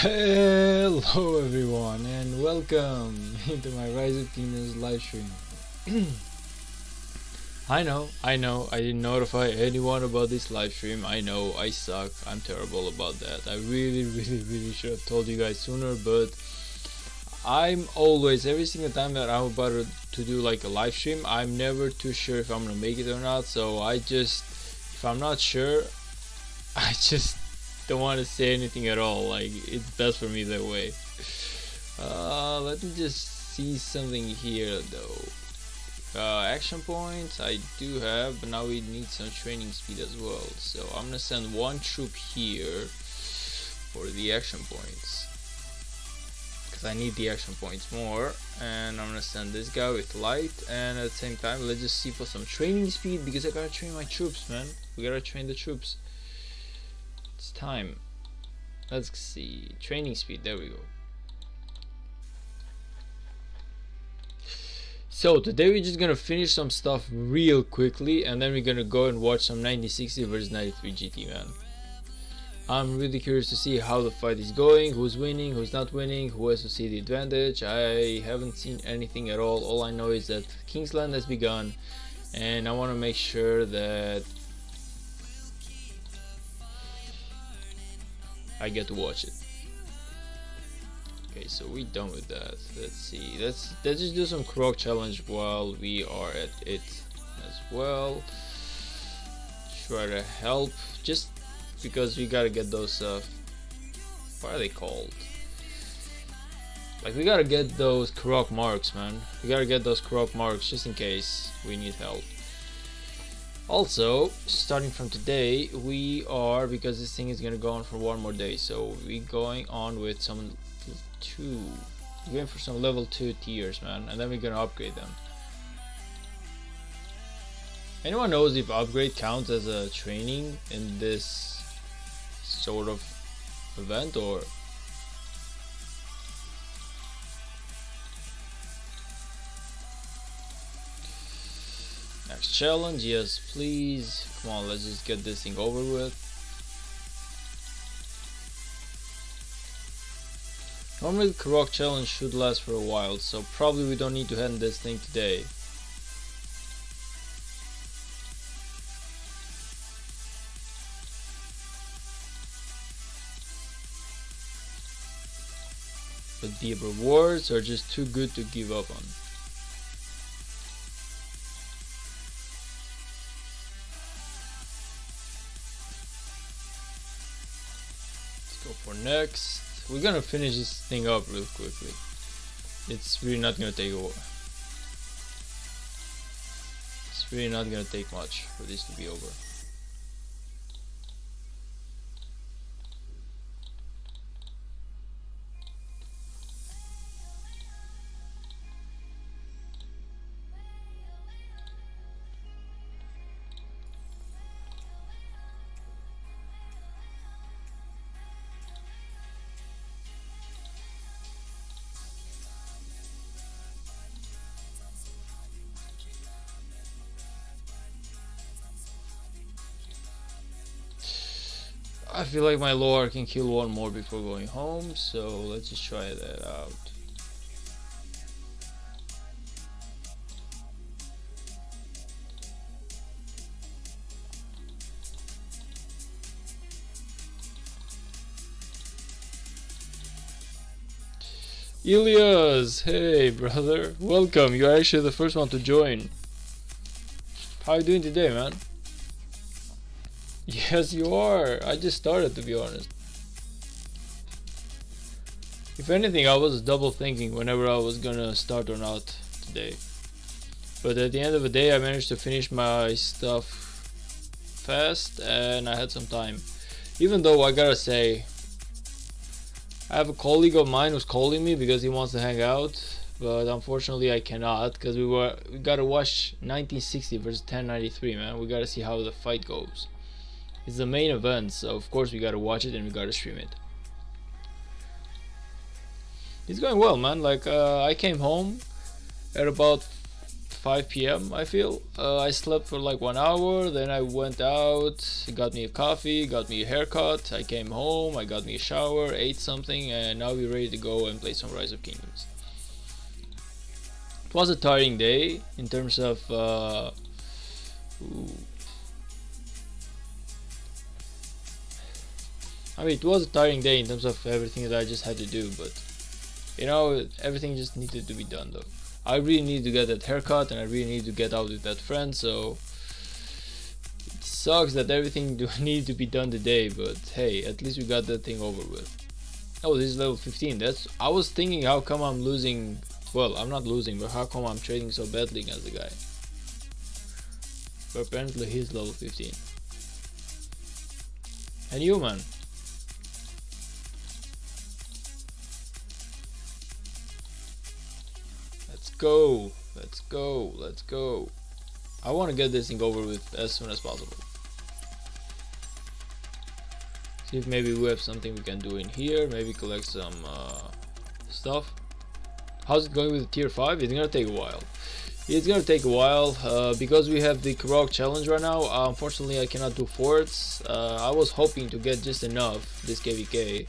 Hello everyone and welcome into my Rise of Kingdoms live stream. I know, I didn't notify anyone about this live stream. I know, I suck, I'm terrible about that. I really should have told you guys sooner, but I'm always, every single time that I'm about to do like a live stream, I'm never too sure if I'm gonna make it or not. So if I'm not sure, I just don't want to say anything at all. Like, it's best for me that way. Let me just see something here though. Action points I do have, but now we need some training speed as well. So I'm gonna send one troop here for the action points, because I need the action points more. And I'm gonna send this guy with light, and at the same time let's just see for some training speed, because I gotta train my troops, man. We gotta train the troops. It's time. Let's see. Training speed. There we go. So today we're just gonna finish some stuff real quickly, and then we're gonna go and watch some 1960 versus 93 GT, man. I'm really curious to see how the fight is going, who's winning, who's not winning, who has to see the advantage. I haven't seen anything at all. All I know is that Kingsland has begun, and I want to make sure that I get to watch it. Okay, so we're done with that. Let's see. Let's just do some Croc challenge while we are at it as well. Try to help, just because we gotta get those. What are they called? Like, we gotta get those Croc marks, man. We gotta get those Croc marks just in case we need help. Also, starting from today, we are, because this thing is gonna go on for one more day, so we're going on with some we're going for some level 2 tiers, man, and then we're gonna upgrade them. Anyone knows if upgrade counts as a training in this sort of event, or? Next challenge, yes please. Come on, let's just get this thing over with. Normally the Croc challenge should last for a while, so probably we don't need to end this thing today. But the rewards are just too good to give up on. For next, we're gonna finish this thing up real quickly. It's really not gonna take a while. It's really not gonna take much for this to be over. I feel like my lore can kill one more before going home, so let's just try that out. Ilias, hey brother, welcome. You're actually the first one to join. How are you doing today, man? Yes, you are. I just started, to be honest. If anything, I was double thinking whenever I was gonna start or not today. But at the end of the day, I managed to finish my stuff fast, and I had some time. Even though I gotta say, I have a colleague of mine who's calling me because he wants to hang out, but unfortunately I cannot, because we gotta watch 1960 versus 1093, man. We gotta see how the fight goes. It's the main event, so of course we gotta watch it and we gotta stream it. It's going well, man. Like, I came home at about 5 p.m. I feel. I slept for like 1 hour, then I went out, got me a coffee, got me a haircut, I came home, I got me a shower, ate something, and now we're ready to go and play some Rise of Kingdoms. It was a tiring day in terms of I mean, it was a tiring day in terms of everything that I just had to do, but you know, everything just needed to be done though. I really need to get that haircut and I really need to get out with that friend, so it sucks that everything needed to be done today, but hey, at least we got that thing over with. Oh, this is level 15. I was thinking, how come I'm losing? Well, I'm not losing, but how come I'm trading so badly against the guy? But apparently he's level 15. And you, man? Let's go. I want to get this thing over with as soon as possible. See if maybe we have something we can do in here. Maybe collect some stuff. How's it going with tier 5? It's gonna take a while. It's gonna take a while because we have the Krog challenge right now. Unfortunately, I cannot do forts. I was hoping to get just enough this KVK,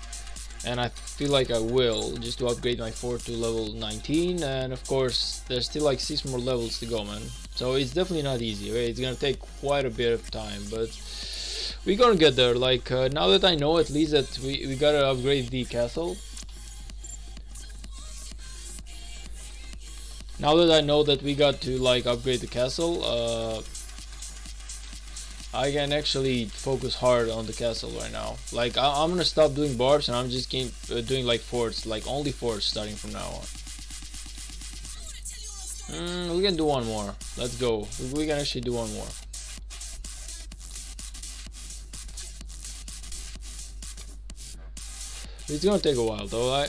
and I feel like I will, just to upgrade my fort to level 19, and of course there's still like 6 more levels to go, man. So it's definitely not easy, okay? It's gonna take quite a bit of time, but we're gonna get there. Like now that I know at least that we gotta upgrade the castle. Now that I know that we got to like upgrade the castle, I can actually focus hard on the castle right now. Like I'm gonna stop doing barbs and I'm just doing like forts, like only forts starting from now on. We can do one more. Let's go. We can actually do one more. It's gonna take a while though.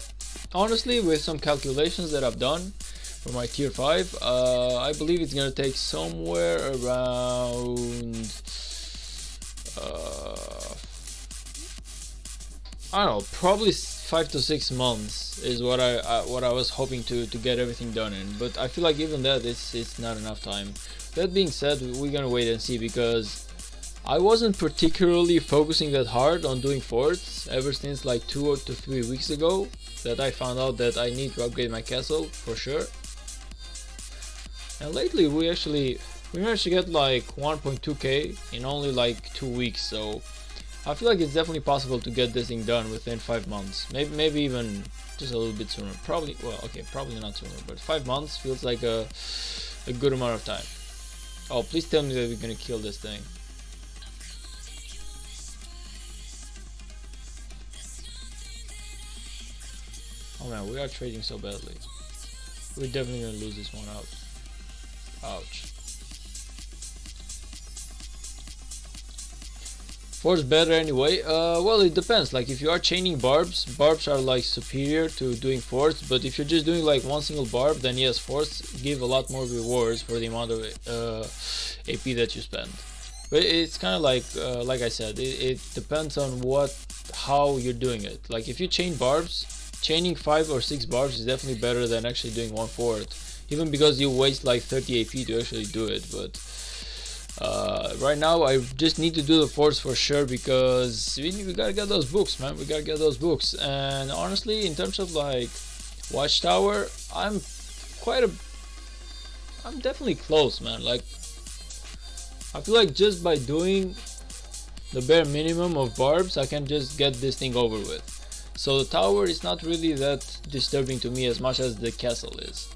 Honestly, with some calculations that I've done for my tier 5, I believe it's gonna take somewhere around I don't know, probably 5 to 6 months is what I was hoping to get everything done in, but I feel like even that it's not enough time. That being said, we're gonna wait and see, because I wasn't particularly focusing that hard on doing forts ever since like 2 to 3 weeks ago that I found out that I need to upgrade my castle for sure. And lately we managed to get like 1.2k in only like 2 weeks, so I feel like it's definitely possible to get this thing done within 5 months. Maybe even just a little bit sooner. Probably, well, okay, probably not sooner, but 5 months feels like a good amount of time. Oh, please tell me that we're gonna kill this thing. Oh man, we are trading so badly. We're definitely gonna lose this one out. Ouch. Force better anyway. Well, it depends. Like if you are chaining barbs are like superior to doing forts, but if you're just doing like one single barb, then yes, forts give a lot more rewards for the amount of AP that you spend. But it's kind of like I said, it depends on how you're doing it. Like if you chain barbs, chaining 5 or 6 barbs is definitely better than actually doing one fort, even because you waste like 30 AP to actually do it. But right now I just need to do the forts for sure, because we gotta get those books, man. We gotta get those books. And honestly, in terms of like watchtower, I'm definitely close, man. Like I feel like just by doing the bare minimum of barbs, I can just get this thing over with. So the tower is not really that disturbing to me as much as the castle is.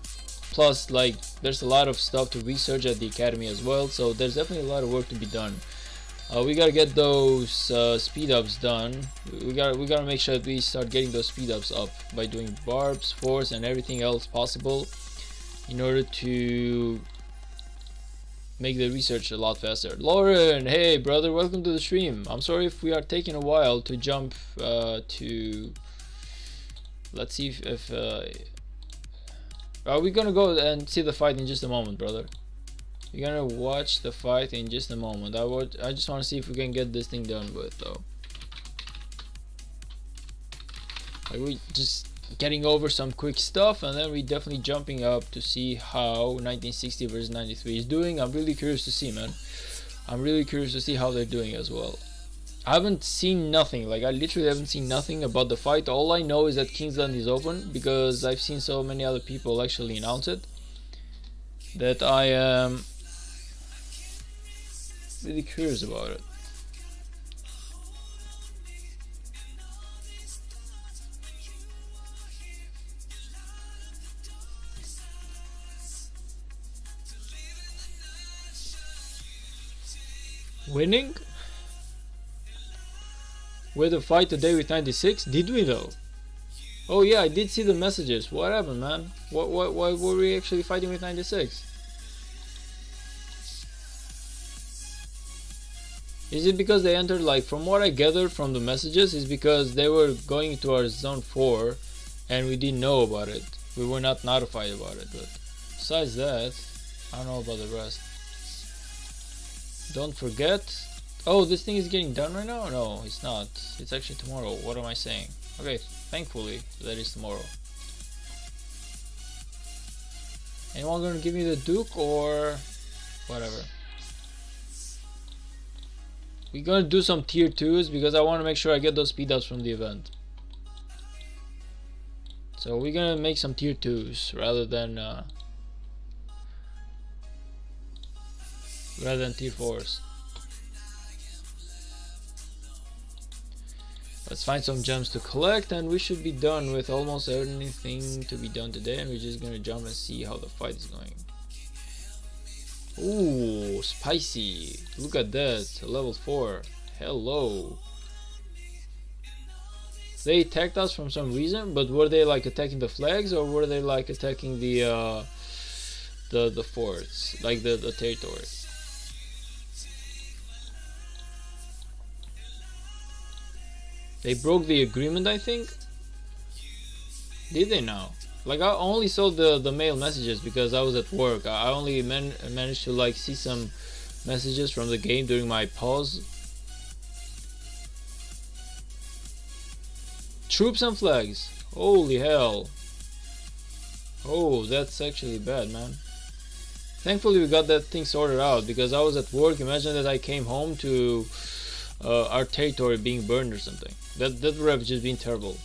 Plus, like, there's a lot of stuff to research at the academy as well, so there's definitely a lot of work to be done. We gotta get those speed ups done. We gotta make sure that we start getting those speed ups up by doing barbs, force, and everything else possible in order to make the research a lot faster. Lauren, hey brother, welcome to the stream. I'm sorry if we are taking a while to jump to. Let's see if we're gonna go and see the fight in just a moment, brother. We're gonna watch the fight in just a moment. I just want to see if we can get this thing done with though. Like we just getting over some quick stuff, and then we definitely jumping up to see how 1960 versus 93 is doing. I'm really curious to see, man. I'm really curious to see how they're doing as well. I haven't seen nothing, like I literally haven't seen nothing about the fight. All I know is that Kingsland is open because I've seen so many other people actually announce it that I am really curious about it. Winning? With a fight today with 96? Did we though? Oh yeah, I did see the messages. What happened, man? Why were we actually fighting with 96? Is it because they entered, like, from what I gathered from the messages, is because they were going to our zone 4 and we didn't know about it. We were not notified about it, but besides that, I don't know about the rest. Don't forget. Oh, this thing is getting done right now? No, it's not. It's actually tomorrow. What am I saying? Okay, thankfully that is tomorrow. Anyone gonna give me the Duke or whatever? We're gonna do some tier 2s because I want to make sure I get those speed ups from the event. So we're gonna make some tier 2s rather than tier 4s. Let's find some gems to collect, and we should be done with almost everything to be done today, and we're just gonna jump and see how the fight is going. Ooh, spicy. Look at that. Level 4. Hello. They attacked us from some reason, but were they like attacking the flags, or were they like attacking the forts, like the territory? They broke the agreement, I think. Did they now? Like, I only saw the mail messages because I was at work. I only managed to like see some messages from the game during my pause. Troops and flags. Holy hell. Oh, that's actually bad, man. Thankfully we got that thing sorted out because I was at work. Imagine that I came home to our territory being burned or something. That would have just been terrible.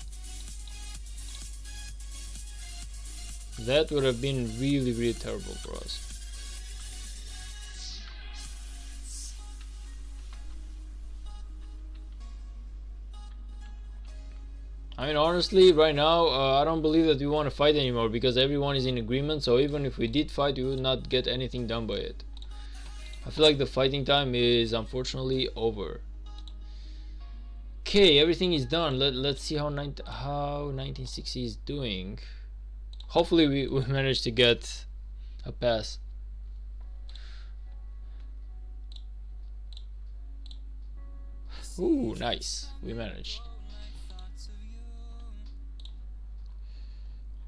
That would have been really, really terrible for us. I mean, honestly, right now, I don't believe that we want to fight anymore because everyone is in agreement. So even if we did fight, we would not get anything done by it. I feel like the fighting time is unfortunately over. Okay, everything is done. Let's see how 1960 is doing. Hopefully we managed to get a pass. Ooh, nice. We managed.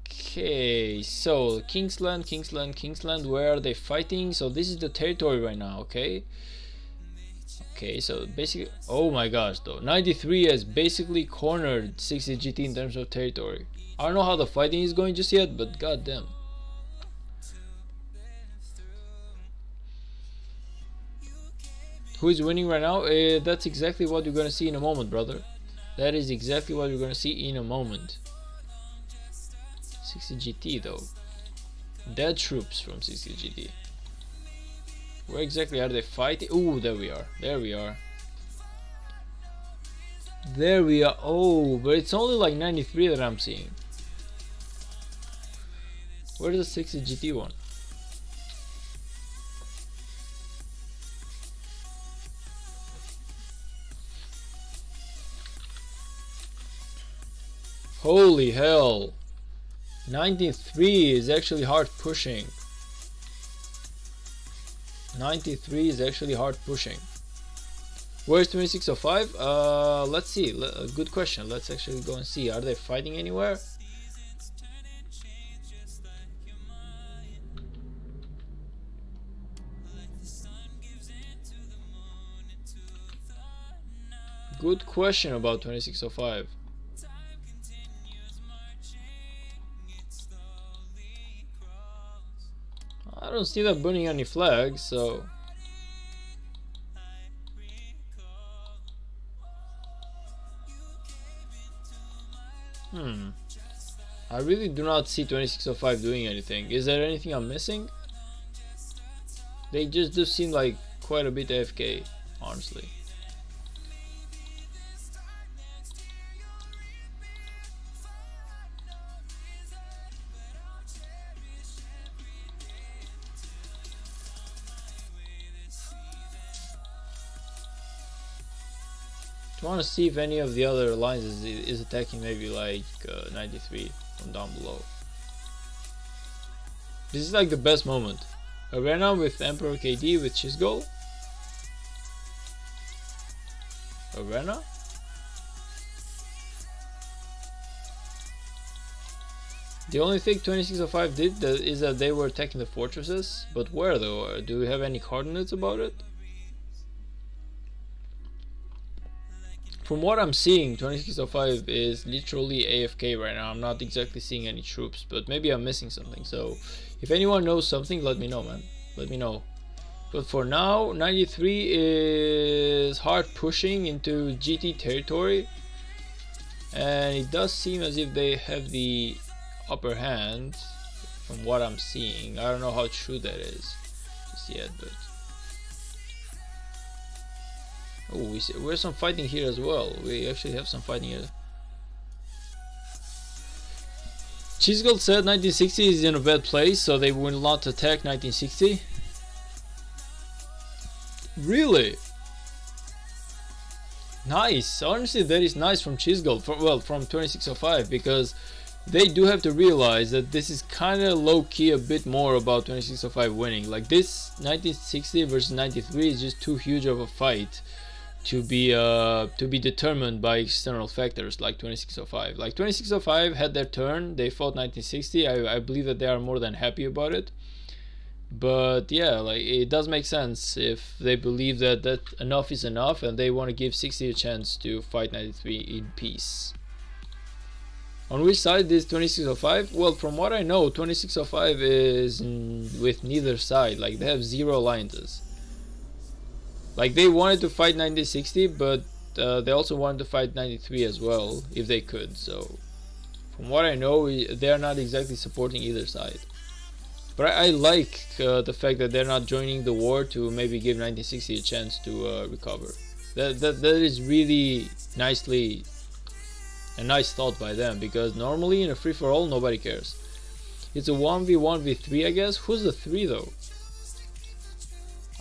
Okay, so Kingsland, where are they fighting? So this is the territory right now, okay? Okay, so basically, oh my gosh, though, 93 has basically cornered 60 GT in terms of territory. I don't know how the fighting is going just yet, but goddamn. Who is winning right now? That's exactly what you're gonna see in a moment, brother. That is exactly what you're gonna see in a moment. 60 GT though. Dead troops from 60 GT. Where exactly are they fighting? Ooh, there we are. There we are. There we are. Oh, but it's only like 93 that I'm seeing. Where's the 60 GT one? Holy hell. 93 is actually hard pushing. 93 is actually hard pushing. Where's 2605? Let's see. Good question. Let's actually go and see. Are they fighting anywhere? Good question about 2605. I don't see that burning any flags, so I really do not see 2605 doing anything. Is there anything I'm missing? They just do seem like quite a bit AFK, honestly. I want to see if any of the other lines is attacking, maybe like 93 from down below. This is like the best moment. Arena with Emperor KD with Chisgol. Arena? The only thing 2605 did is that they were attacking the fortresses, but where though? Do we have any coordinates about it? From what I'm seeing, 2605 is literally AFK right now. I'm not exactly seeing any troops, but maybe I'm missing something. So if anyone knows something, let me know, man. Let me know. But for now, 93 is hard pushing into GT territory, and it does seem as if they have the upper hand from what I'm seeing. I don't know how true that is just yet, but oh, we're some fighting here as well. We actually have some fighting here. Chisgold said 1960 is in a bad place, so they will not attack 1960. Really? Nice. Honestly, that is nice from Chisgold. From 2605, because they do have to realize that this is kind of low-key a bit more about 2605 winning. Like this 1960 versus 93 is just too huge of a fight to be determined by external factors like 2605. Like 2605 had their turn, they fought 1960. I believe that they are more than happy about it. But yeah, like it does make sense if they believe that enough is enough and they want to give 60 a chance to fight 93 in peace. On which side is 2605? Well, from what I know, 2605 is with neither side. Like they have 0 alliances. Like they wanted to fight 1960, but they also wanted to fight 93 as well if they could. So from what I know, they are not exactly supporting either side. But I like the fact that they're not joining the war to maybe give 1960 a chance to recover. That is really a nice thought by them, because normally in a free-for-all nobody cares. It's a 1v1v3, I guess. Who's the 3 though?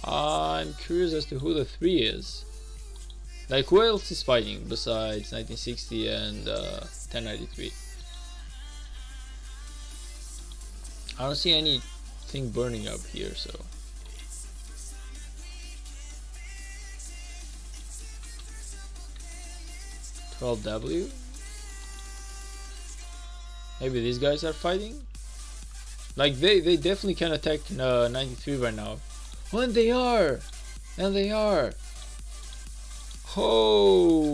I'm curious as to who the 3 is. Like who else is fighting besides 1960 and 1093? I don't see anything burning up here, so 12W. Maybe these guys are fighting. Like they definitely can attack 93 right now. Oh, and they are.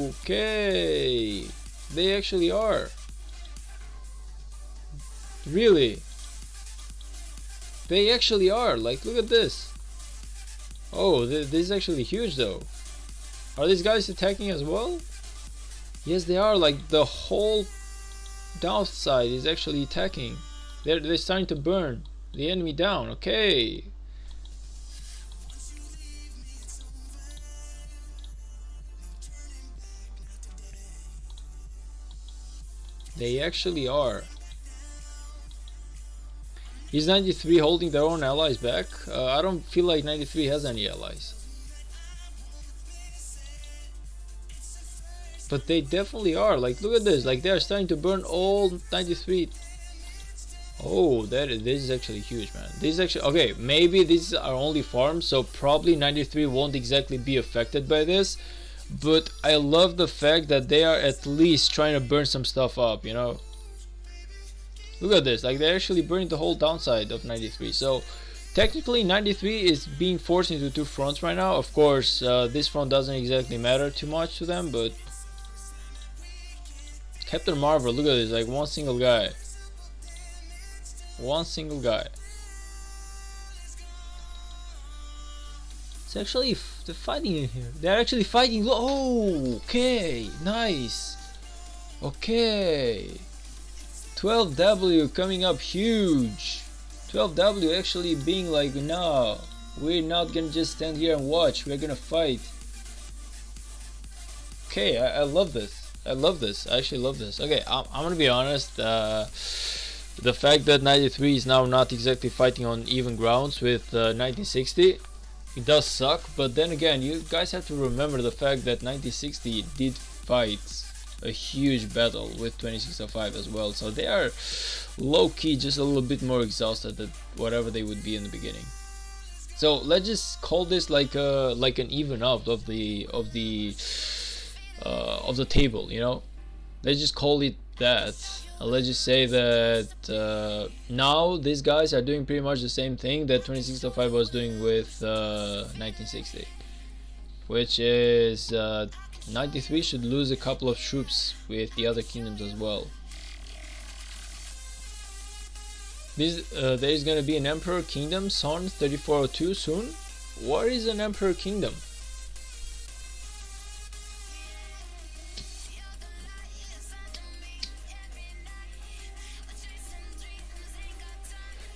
Okay, they actually are. Really? They actually are. Like, look at this. Oh, this is actually huge though. Are these guys attacking as well? Yes, they are. Like the whole downside is actually attacking. They're starting to burn the enemy down. Okay. They actually are. Is 93 holding their own allies back? I don't feel like 93 has any allies. But they definitely are. Like, look at this. Like, they are starting to burn all 93. Oh, this is actually huge, man. This is actually... Okay, maybe these are only farms, so probably 93 won't exactly be affected by this. But I love the fact that they are at least trying to burn some stuff up, you know? Look at this, like they're actually burning the whole downside of 93. So technically 93 is being forced into 2 fronts right now. Of course, this front doesn't exactly matter too much to them, but Captain Marvel, look at this, like one single guy. It's actually they're fighting in here. They're actually fighting. Oh, okay, nice. Okay, 12W coming up huge. 12W actually being like, no, we're not gonna just stand here and watch. We're gonna fight. Okay, I love this. I love this. I actually love this. Okay, I'm gonna be honest. The fact that 93 is now not exactly fighting on even grounds with 1960, it does suck. But then again, you guys have to remember the fact that 1960 did fight a huge battle with 2605 as well. So they are low-key just a little bit more exhausted than whatever they would be in the beginning. So let's just call this like an even up of the table, you know. Let's just call it that. Let's just say that now these guys are doing pretty much the same thing that 2605 was doing with 1960, which is 93 should lose a couple of troops with the other kingdoms as well. There is going to be an Emperor Kingdom, Son 3402 soon. What is an Emperor Kingdom?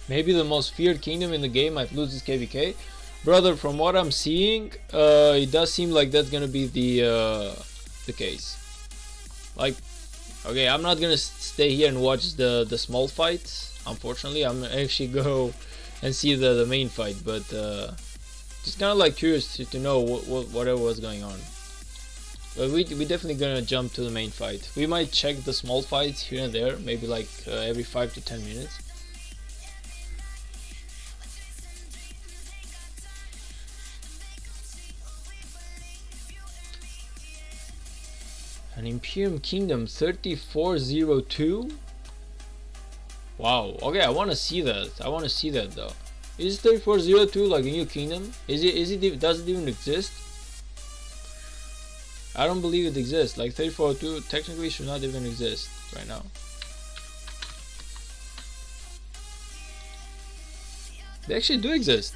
Maybe the most feared kingdom in the game might lose its KVK. Brother, from what I'm seeing, it does seem like that's gonna be the case. Like, okay, I'm not gonna stay here and watch the small fights. Unfortunately, I'm gonna actually go and see the main fight. But just kind of like curious to know whatever was going on. But we definitely gonna jump to the main fight. We might check the small fights here and there, maybe like every 5 to 10 minutes. An Imperium Kingdom 3402. Wow. Okay, I want to see that. I want to see that though. Is 3402 like a new kingdom? Does it even exist? I don't believe it exists. Like 3402 technically should not even exist right now. They actually do exist.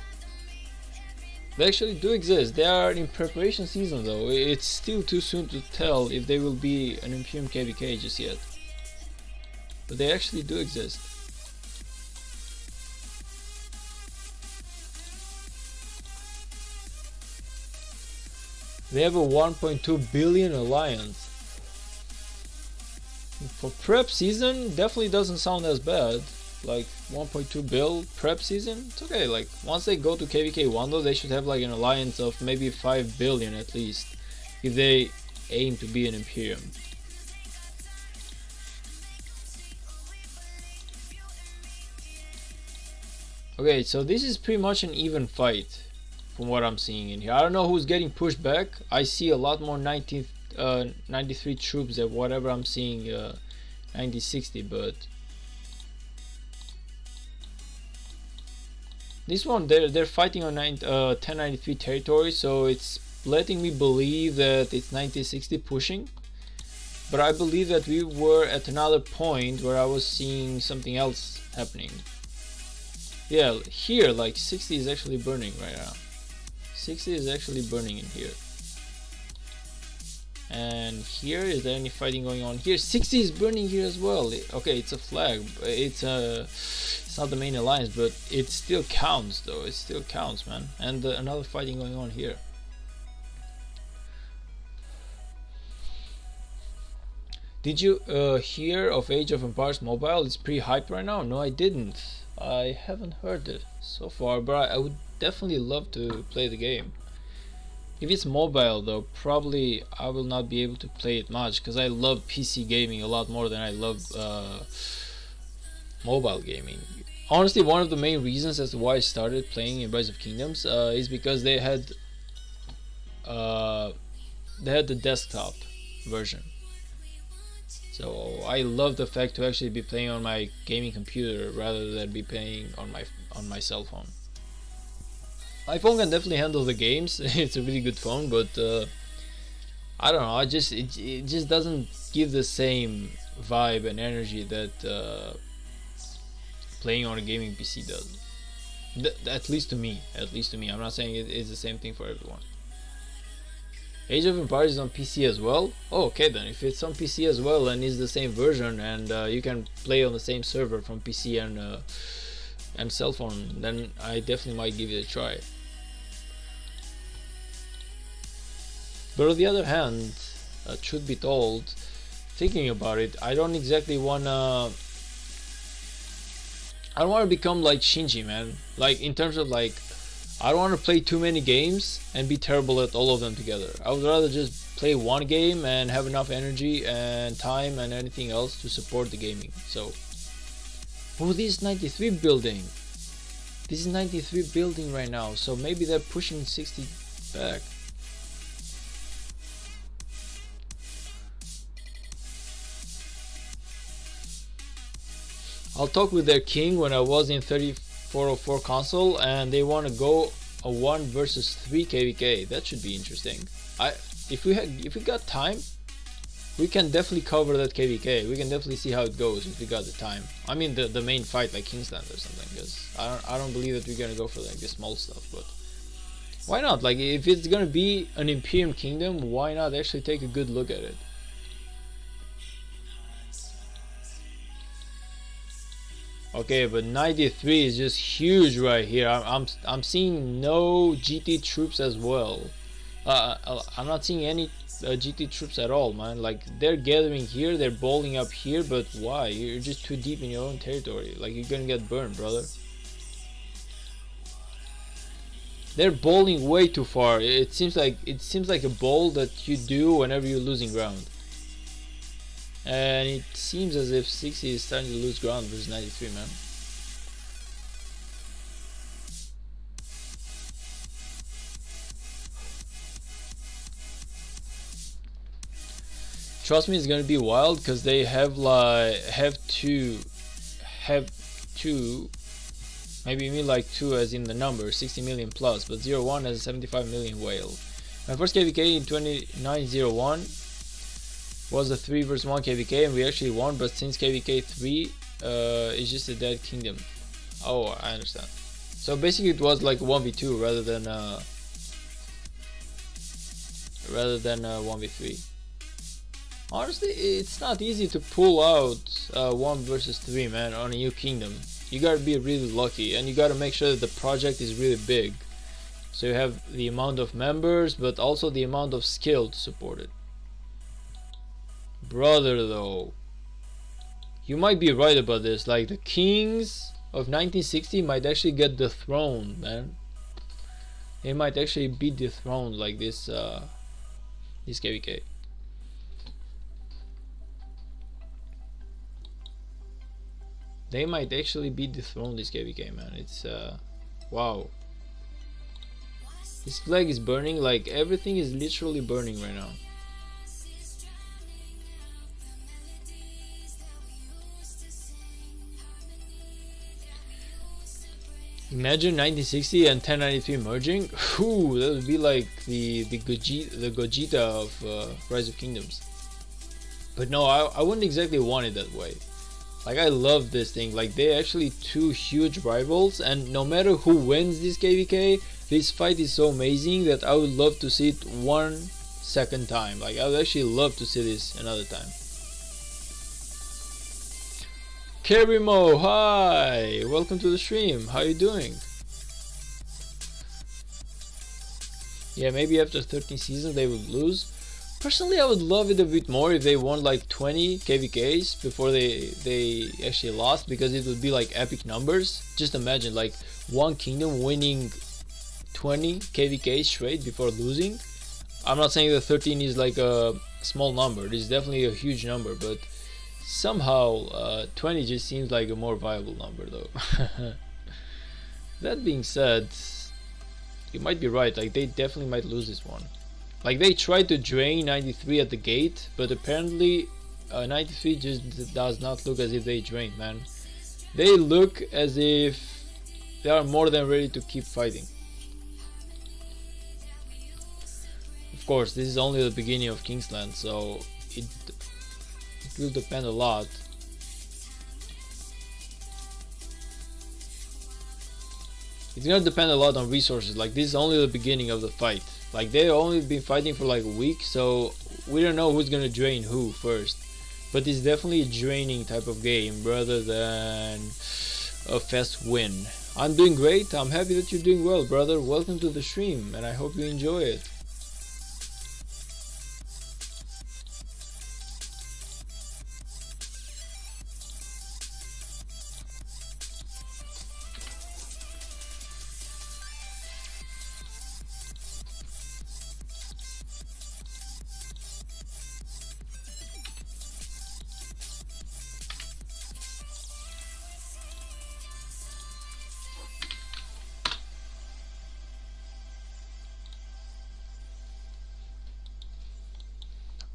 They actually do exist. They are in preparation season though. It's still too soon to tell if they will be an Imperium KVK just yet. But they actually do exist. They have a 1.2 billion alliance. For prep season, definitely doesn't sound as bad. Like 1.2 bill prep season, it's okay. Like once they go to KVK 1 though, they should have like an alliance of maybe 5 billion at least, if they aim to be an Imperium. Okay, so this is pretty much an even fight from what I'm seeing in here. I don't know who's getting pushed back. I see a lot more 93 troops than whatever I'm seeing 1960, but this one, they're fighting on 1093 territory, so it's letting me believe that it's 1960 pushing. But I believe that we were at another point where I was seeing something else happening. Yeah, here, like 60 is actually burning right now. 60 is actually burning in here. And here, is there any fighting going on here? 60 is burning here as well. Okay, it's a flag. It's not the main alliance, but it still counts though. It still counts, man. And another fighting going on here. Did you hear of Age of Empires Mobile? It's pretty hype right now. No, I didn't. I haven't heard it so far, but I would definitely love to play the game. If it's mobile though, probably I will not be able to play it much because I love PC gaming a lot more than I love mobile gaming. Honestly, one of the main reasons as to why I started playing in Rise of Kingdoms is because they had the desktop version. So I love the fact to actually be playing on my gaming computer rather than be playing on my cell phone. iPhone can definitely handle the games. It's a really good phone, but I don't know. It just doesn't give the same vibe and energy that playing on a gaming PC does. At least to me. I'm not saying it's the same thing for everyone. Age of Empires is on PC as well. Oh, okay then. If it's on PC as well and it's the same version, and you can play on the same server from PC and cell phone, then I definitely might give it a try. But on the other hand, truth be told, thinking about it, I don't exactly wanna. I don't want to become like Shinji, man. Like in terms of like, I don't want to play too many games and be terrible at all of them together. I would rather just play one game and have enough energy and time and anything else to support the gaming. So, oh, this is 93 building. This is 93 building right now. So maybe they're pushing 60 back. I'll talk with their king when I was in 3404 console, and they want to go a 1 versus 3 KVK. That should be interesting. If we got time, we can definitely cover that KVK. We can definitely see how it goes if we got the time. I mean the main fight like Kingsland or something, because I don't believe that we're gonna go for like the small stuff, but why not? Like if it's gonna be an Imperium Kingdom, why not actually take a good look at it? Okay, but 93 is just huge right here. I'm seeing no GT troops as well. I'm not seeing any GT troops at all, man. Like they're gathering here, they're bowling up here, but why? You're just too deep in your own territory. Like you're gonna get burned, brother. They're bowling way too far. It seems like a bowl that you do whenever you're losing ground. And it seems as if 60 is starting to lose ground versus 93, man. Trust me, it's gonna be wild because they have two, maybe me like 2 as in the number 60 million plus, but 01 has a 75 million whale. My first KVK in 2901 was a 3 versus 1 KVK, and we actually won, but since KVK 3 is just a dead kingdom. Oh, I understand. So basically it was like 1v2 rather than 1v3. Honestly, it's not easy to pull out 1 versus 3, man, on a new kingdom. You gotta be really lucky, and you gotta make sure that the project is really big. So you have the amount of members, but also the amount of skill to support it. Brother, though, you might be right about this. Like the kings of 1960 might actually get dethroned, man. They might actually be dethroned like this KVK. They might actually be dethroned this KVK, man. It's wow. This flag is burning. Like everything is literally burning right now. Imagine 1960 and 1093 merging. Ooh, that would be like the Gogeta of Rise of Kingdoms. But no, I wouldn't exactly want it that way. Like I love this thing. Like they're actually two huge rivals, and no matter who wins this KVK, this fight is so amazing that I would love to see it one second time. Like I would actually love to see this another time. Kerimo, hi! Welcome to the stream. How you doing? Yeah, maybe after 13 seasons they would lose. Personally, I would love it a bit more if they won like 20 KVKs before they actually lost, because it would be like epic numbers. Just imagine like one kingdom winning 20 KVKs straight before losing. I'm not saying that 13 is like a small number. It is definitely a huge number, but somehow 20 just seems like a more viable number though. That being said, you might be right. Like they definitely might lose this one. Like they tried to drain 93 at the gate, but apparently 93 just does not look as if they drained, man. They look as if they are more than ready to keep fighting. Of course, this is only the beginning of Kingsland, so it will depend a lot. It's gonna depend a lot on resources. Like, this is only the beginning of the fight. Like, they've only been fighting for like a week, so we don't know who's gonna drain who first. But it's definitely a draining type of game rather than a fast win. I'm doing great. I'm happy that you're doing well, brother. Welcome to the stream, and I hope you enjoy it.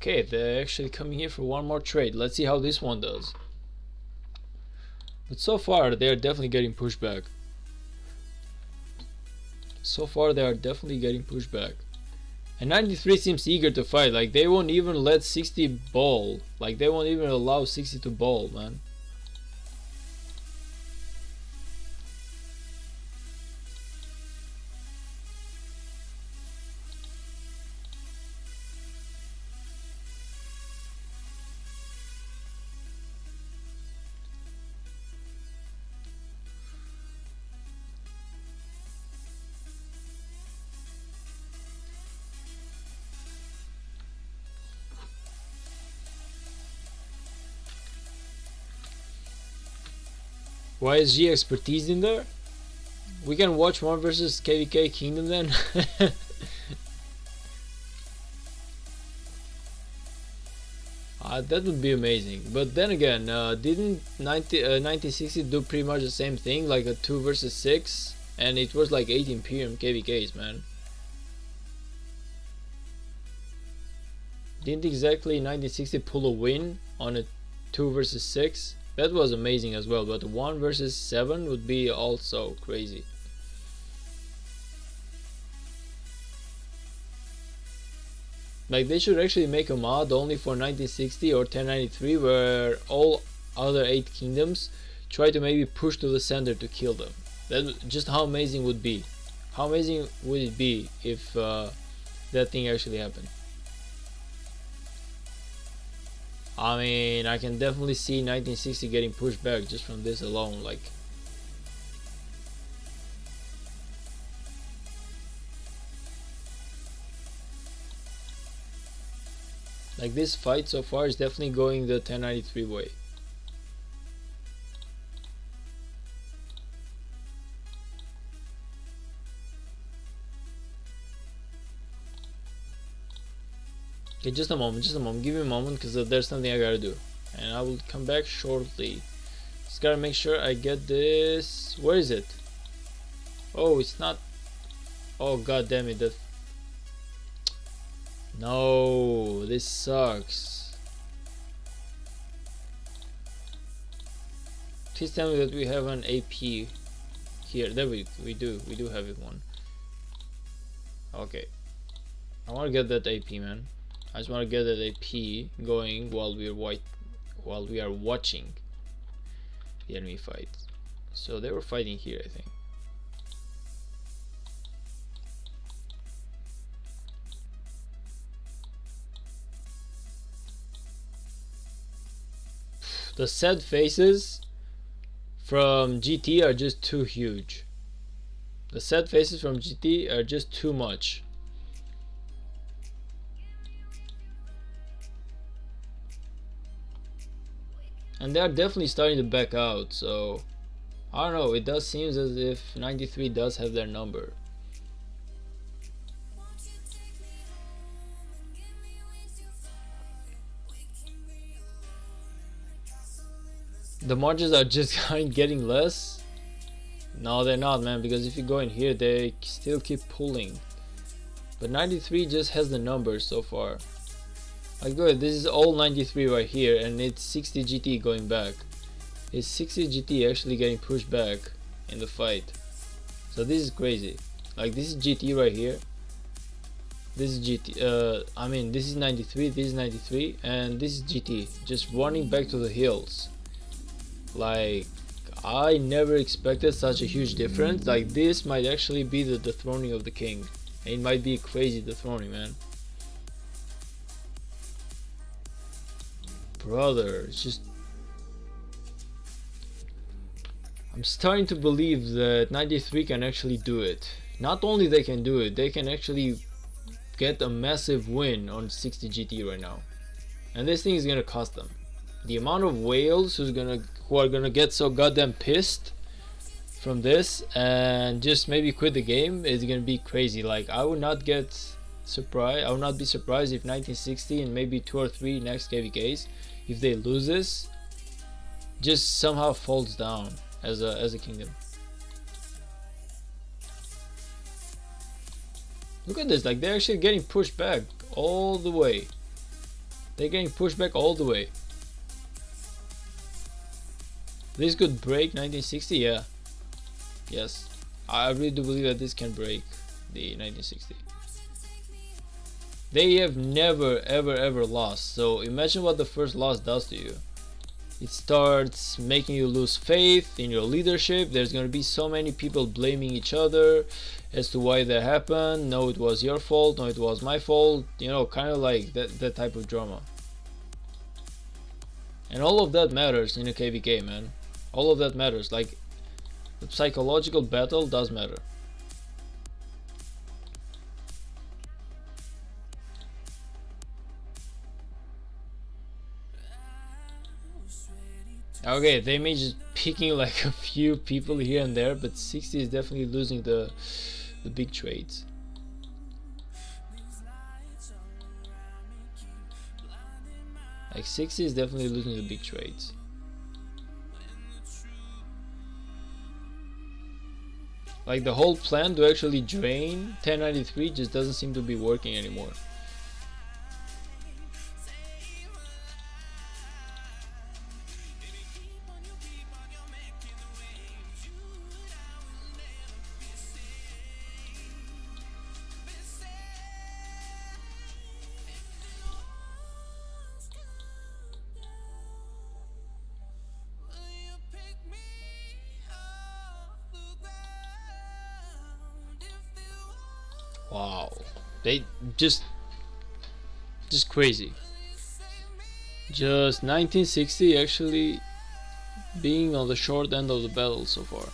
Okay, they're actually coming here for one more trade. Let's see how this one does. But so far, they are definitely getting pushed back. So far, they are definitely getting pushed back. And 93 seems eager to fight. Like, they won't even let 60 ball. Like, they won't even allow 60 to ball, man. Why is G expertise in there? We can watch 1 versus KVK Kingdom then. That would be amazing. But then again, didn't 1960 do pretty much the same thing, like a 2 versus 6, and it was like 8 Imperium KVKs, man. Didn't exactly 1960 pull a win on a 2 versus 6? That was amazing as well, but 1 versus 7 would be also crazy. Like, they should actually make a mod only for 1960 or 1093 where all other 8 kingdoms try to maybe push to the center to kill them. That just how amazing would be. How amazing would it be if that thing actually happened? I mean, I can definitely see 1960 getting pushed back just from this alone. Like, this fight so far is definitely going the 1093 way. Okay, just a moment, give me a moment, because there's something I gotta do, and I will come back shortly. Just gotta make sure I get this. Where is it? Oh, it's not. Oh, god damn it, that. No, this sucks. Please tell me that we have an AP here. There we do have it one. Okay, I want to get that AP, man. I just want to get that AP going while we are watching the enemy fight. So they were fighting here, I think. The sad faces from GT are just too huge. The sad faces from GT are just too much. And they are definitely starting to back out, so I don't know, it does seem as if 93 does have their number. The margins are just getting less? No, they're not, man, because if you go in here, they still keep pulling. But 93 just has the numbers so far. Like, good, this is all 93 right here, and it's 60 GT going back. Is 60 GT actually getting pushed back in the fight? So this is crazy. Like, this is GT right here. This is GT. I mean, this is 93, this is 93, and this is GT. Just running back to the hills. Like, I never expected such a huge difference. Like, this might actually be the dethroning of the king. It might be a crazy dethroning, man. Brother, it's just... I'm starting to believe that 93 can actually do it. Not only they can do it, they can actually get a massive win on 60 GT right now. And this thing is gonna cost them. The amount of whales who are gonna get so goddamn pissed from this and just maybe quit the game is gonna be crazy. Like, I would not get surprised. I would not be surprised if 1960 and maybe 2 or 3 next KVKs, if they lose this, just somehow falls down as a kingdom. Look at this, like, they're actually getting pushed back all the way. They're getting pushed back all the way. This could break 1960, yeah. Yes, I really do believe that this can break the 1960. They have never ever lost, so imagine what the first loss does to you. It starts making you lose faith in your leadership. There's going to be so many people blaming each other as to why that happened. No, it was your fault. No, it was my fault. You know, kind of like that type of drama. And all of that matters in a KVK, man. All of that matters. Like, the psychological battle does matter. Okay, they may just picking like a few people here and there, but 60 is definitely losing the big trades. Like, 60 is definitely losing the big trades. Like, the whole plan to actually drain 1093 just doesn't seem to be working anymore. Wow, they just crazy. Just 1960 actually being on the short end of the battle so far.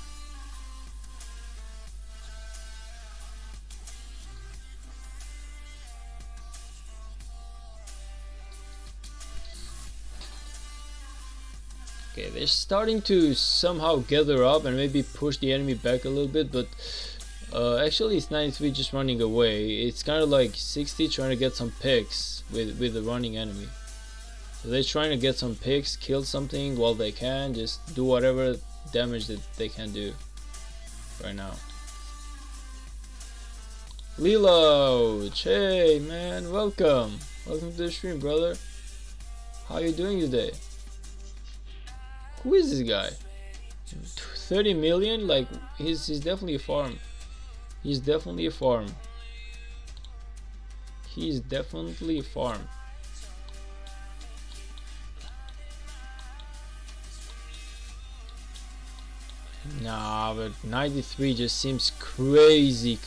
Okay, they're starting to somehow gather up and maybe push the enemy back a little bit, but actually it's 93 just running away. It's kind of like 60 trying to get some picks with the running enemy. So they're trying to get some picks, kill something while they can, just do whatever damage that they can do right now. Lilo, hey man, welcome to the stream, brother. How you doing today? Who is this guy? 30 million? Like, he's definitely a farm. He's definitely a farm. He's definitely a farm. Nah, but 93 just seems crazy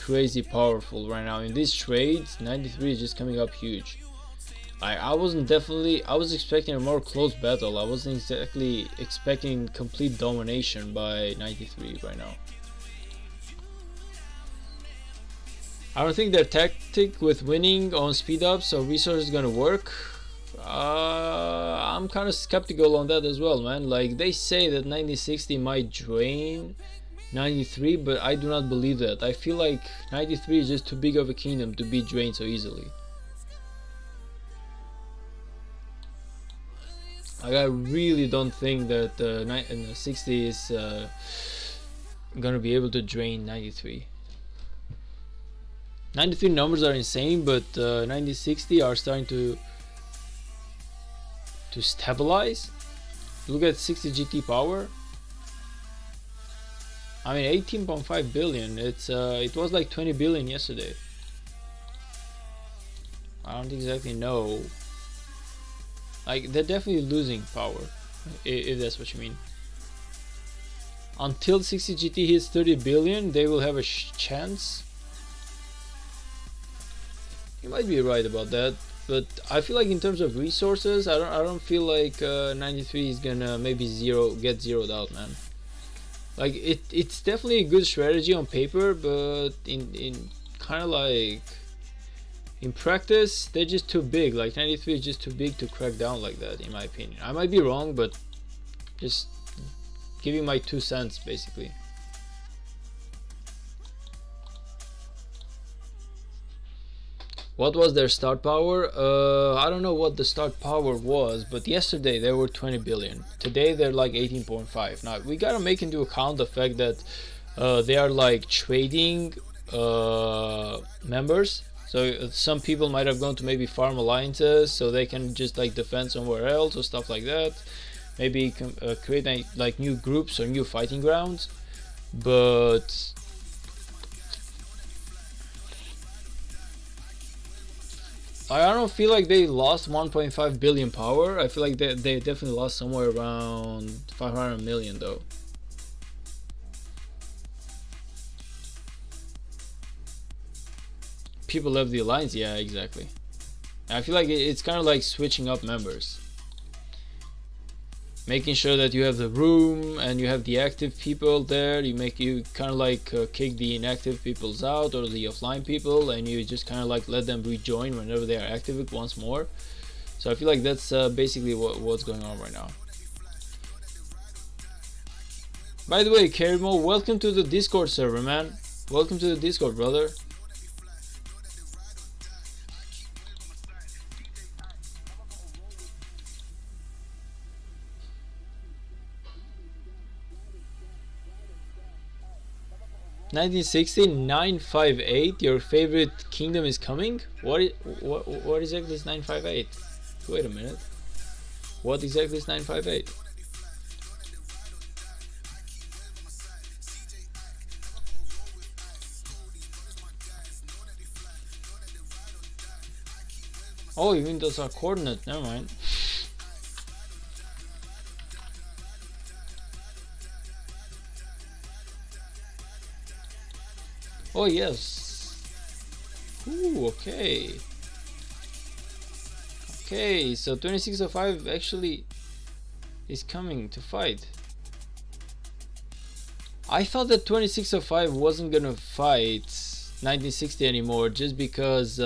powerful right now. In these trades, 93 is just coming up huge. I was expecting a more close battle. I wasn't exactly expecting complete domination by 93 right now. I don't think their tactic with winning on speed ups or resources is gonna work. I'm kind of skeptical on that as well, man. Like, they say that 1960 might drain 93, but I do not believe that. I feel like 93 is just too big of a kingdom to be drained so easily. Like, I really don't think that 60 is gonna be able to drain 93. 93 numbers are insane, but 9060 are starting to stabilize. Look at 60 GT power. I mean, 18.5 billion. It was like 20 billion yesterday. I don't exactly know. Like, they're definitely losing power, if that's what you mean. until 60 GT hits 30 billion, they will have a chance. You might be right about that, but I feel like in terms of resources, I don't feel like 93 is gonna maybe get zeroed out, man. Like it's definitely a good strategy on paper, but in kind of like in practice, they're just too big. Like 93 is just too big to crack down like that, in my opinion. I might be wrong, but just giving my 2 cents basically. What was their start power? I don't know what the start power was, but yesterday they were 20 billion. Today they're like 18.5. Now we gotta make into account the fact that they are like trading members. So some people might have gone to maybe farm alliances, so they can just like defend somewhere else or stuff like that. Maybe create like new groups or new fighting grounds, but I don't feel like they lost 1.5 billion power. I feel like they definitely lost somewhere around 500 million though. People left the alliance, yeah, exactly. I feel like it's kind of like switching up members, making sure that you have the room and you have the active people there. You kind of like kick the inactive peoples out, or the offline people, and you just kind of like let them rejoin whenever they are active once more. So I feel like that's basically what's going on right now. By the way, Kerimo, welcome to the Discord server, man. Welcome to the Discord, brother. $1960-958. Your favorite kingdom is coming. What exactly is 958? Wait a minute. What exactly is 958? Oh, you mean those are coordinates? Never mind. Oh yes. Ooh, okay. Okay, so 2605 actually is coming to fight. I thought that 2605 wasn't gonna fight 1960 anymore, just because they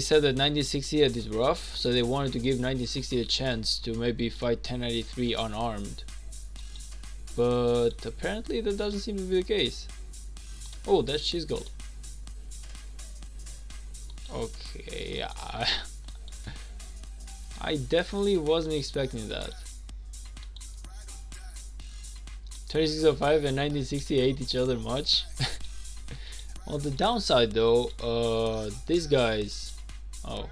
said that 1960 is rough, so they wanted to give 1960 a chance to maybe fight 1093 unarmed. But apparently that doesn't seem to be the case. Oh, that's cheese gold. Okay, I definitely wasn't expecting that. 2605 and 1960 hate each other much. On the downside though, these guys, oh,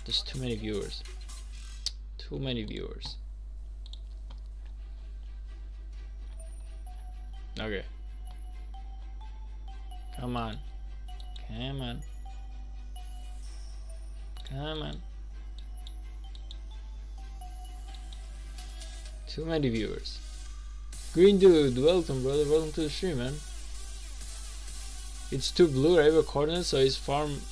there's too many viewers. Too many viewers. Okay. Come on. Come on. Come on. Too many viewers. Green dude, welcome brother, welcome to the stream, man. It's too blue, I have a coordinate, so his farm.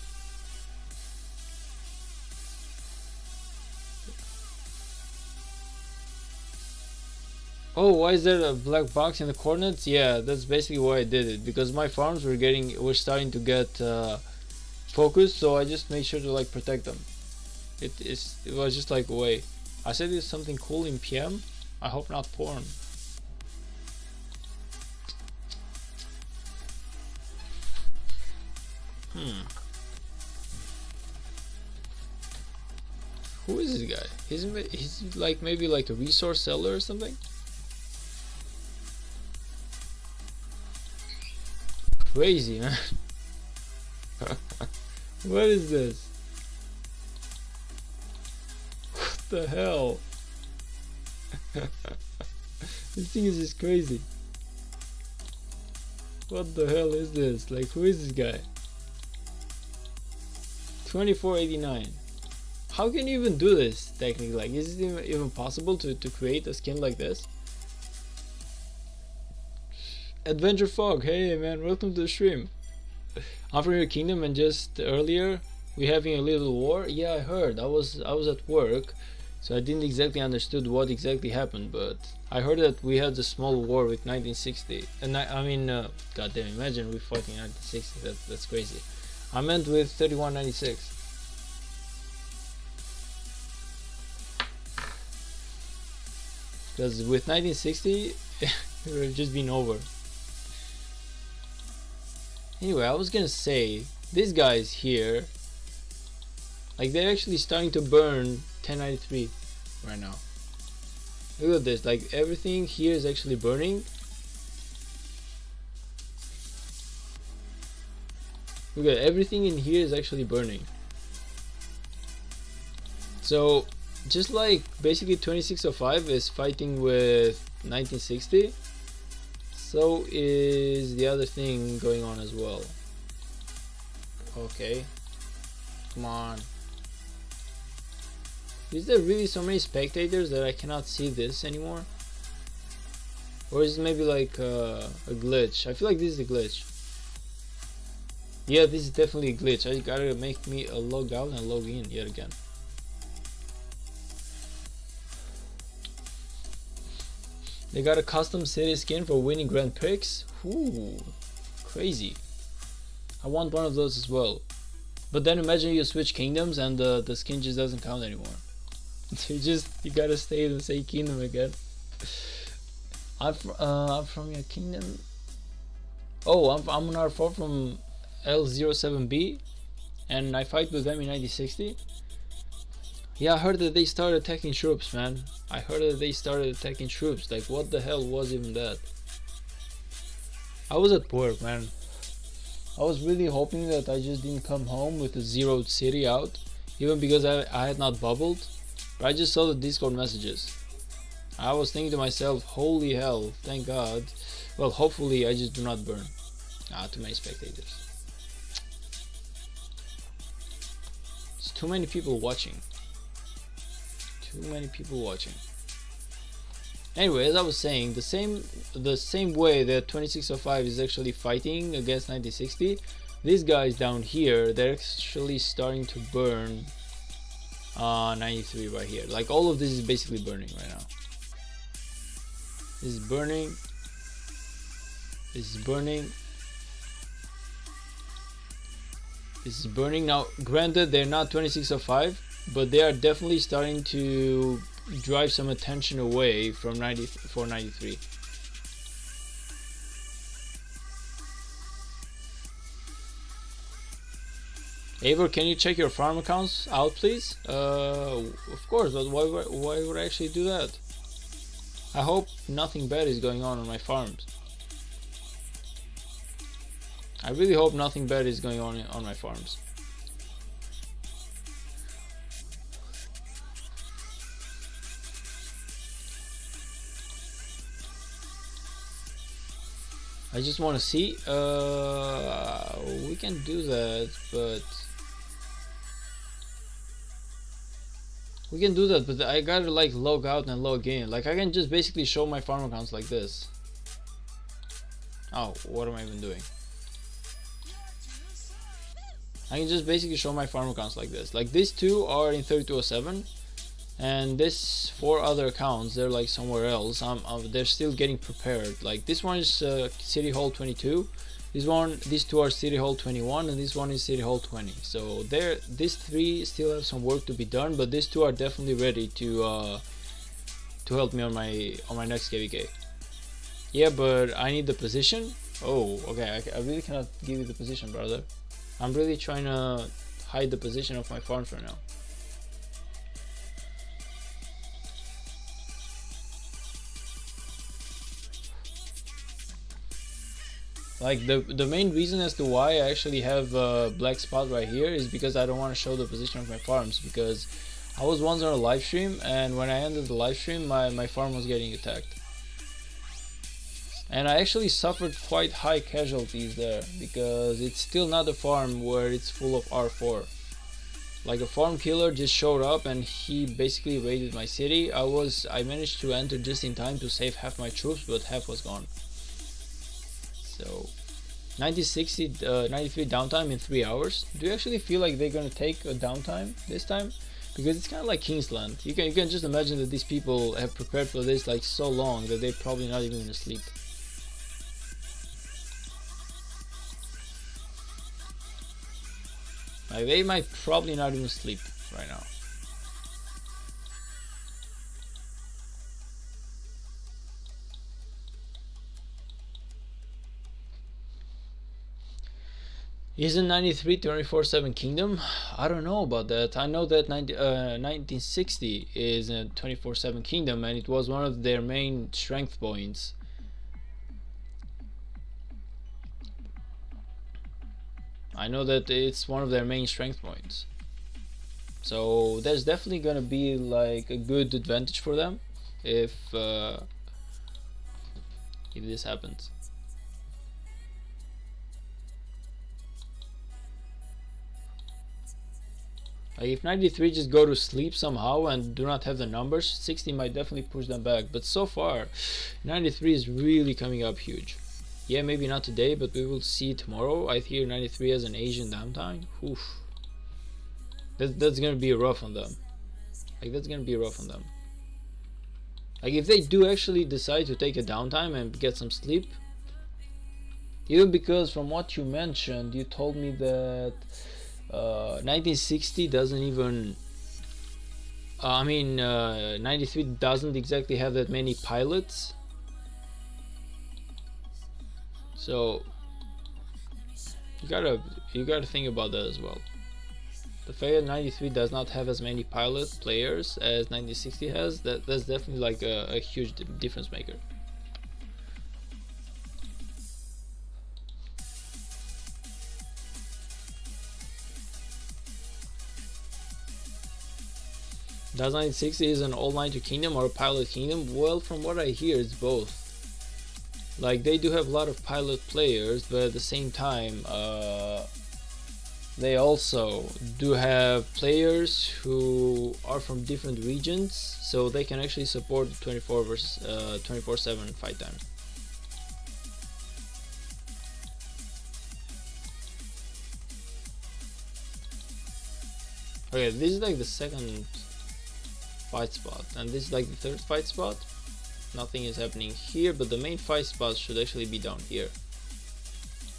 Oh, why is there a black box in the coordinates? Yeah, that's basically why I did it, because my farms were starting to get focused, so I just made sure to like protect them. It was just like a way. I said it's something cool in PM. I hope not porn. Who is this guy? He's like maybe like a resource seller or something. Crazy, man. What is this? What the hell? This thing is just crazy. What the hell is this? Like, who is this guy? 2489. how can you even do this technically? Like, is it even possible to create a skin like this? Adventure Fog, hey man, welcome to the stream. I'm from your kingdom, and just earlier we having a little war. Yeah, I heard. I was at work, so I didn't exactly understood what exactly happened, but I heard that we had a small war with 1960. And I mean, goddamn, imagine we fighting 1960. That's crazy. I meant with 3196. Because with 1960, it would have just been over. Anyway, I was gonna say, these guys here, like, they're actually starting to burn 1093 right now. Look at this, like, everything here is actually burning. Look at everything in here is actually burning. So, just like basically 2605 is fighting with 1960, so is the other thing going on as well. Okay, come on. Is there really so many spectators that I cannot see this anymore? Or is it maybe like a glitch? I feel like this is a glitch. Yeah, this is definitely a glitch. I gotta make me a log out and log in yet again. They got a custom city skin for winning Grand Prix. Ooh, crazy. I want one of those as well. But then imagine you switch kingdoms and the skin just doesn't count anymore. you gotta stay in the same kingdom again. I'm from your kingdom. Oh, I'm on R4 from L07B, and I fight with them in 1960. Yeah, I heard that they started attacking troops, man. I heard that they started attacking troops. Like, what the hell was even that? I was at work, man. I was really hoping that I just didn't come home with a zeroed city out, even because I had not bubbled. But I just saw the Discord messages. I was thinking to myself, holy hell, thank God. Well, hopefully I just do not burn. Too many spectators. It's too many people watching. Too many people watching. Anyway, as I was saying, the same way that 2605 is actually fighting against 1960, these guys down here, they're actually starting to burn 93 right here. Like, all of this is basically burning right now. This is burning. This is burning. This is burning. Now, granted, they're not 2605, but they are definitely starting to drive some attention away from 9493. Eivor, can you check your farm accounts out, please? Of course, but why would I actually do that? I hope nothing bad is going on my farms. I really hope nothing bad is going on my farms. I just want to see. We can do that, but I gotta like log out and log in. Like, I can just basically show my farm accounts like this. Oh, what am I even doing? I can just basically show my farm accounts like this. Like, these two are in 3207. And this 4 other accounts, they're like somewhere else. They're still getting prepared. Like, this one is City Hall 22. These two are City Hall 21, and this one is City Hall 20. So these 3 still have some work to be done, but these 2 are definitely ready to help me on my next KVK. Yeah, but I need the position. Oh, okay. I really cannot give you the position, brother. I'm really trying to hide the position of my farms right now. Like, the main reason as to why I actually have a black spot right here is because I don't want to show the position of my farms, because I was once on a live stream, and when I ended the live stream, my farm was getting attacked. And I actually suffered quite high casualties there, because it's still not a farm where it's full of R4. Like a farm killer just showed up and he basically raided my city. I managed to enter just in time to save half my troops, but half was gone. So 1960 93 downtime in 3 hours. Do you actually feel like they're gonna take a downtime this time? Because it's kind of like Kingsland. You can just imagine that these people have prepared for this like so long that they're probably not even gonna sleep. Like they might probably not even sleep right now. Isn't 93 24/7 kingdom? I don't know about that. I know that 1960 is a 24/7 kingdom and it was one of their main strength points. I know that it's one of their main strength points. So there's definitely gonna be like a good advantage for them if this happens. Like if 93 just go to sleep somehow and do not have the numbers, 60 might definitely push them back. But so far, 93 is really coming up huge. Yeah, maybe not today, but we will see tomorrow. I hear 93 has an Asian downtime. Oof. That's gonna be rough on them. Like that's gonna be rough on them. Like if they do actually decide to take a downtime and get some sleep, even because from what you mentioned, you told me that 1960 doesn't even 93 doesn't exactly have that many pilots, so you gotta think about that as well. The fact that 93 does not have as many pilot players as 1960 has, that's definitely like a huge difference maker. Does 1960 is an all-nighter kingdom or a pilot kingdom? Well, from what I hear, it's both. Like they do have a lot of pilot players, but at the same time, they also do have players who are from different regions, so they can actually support the 24 versus 24/7 fight time. Okay, this is like the second fight spot, and this is like the third fight spot. Nothing is happening here, but the main fight spot should actually be down here.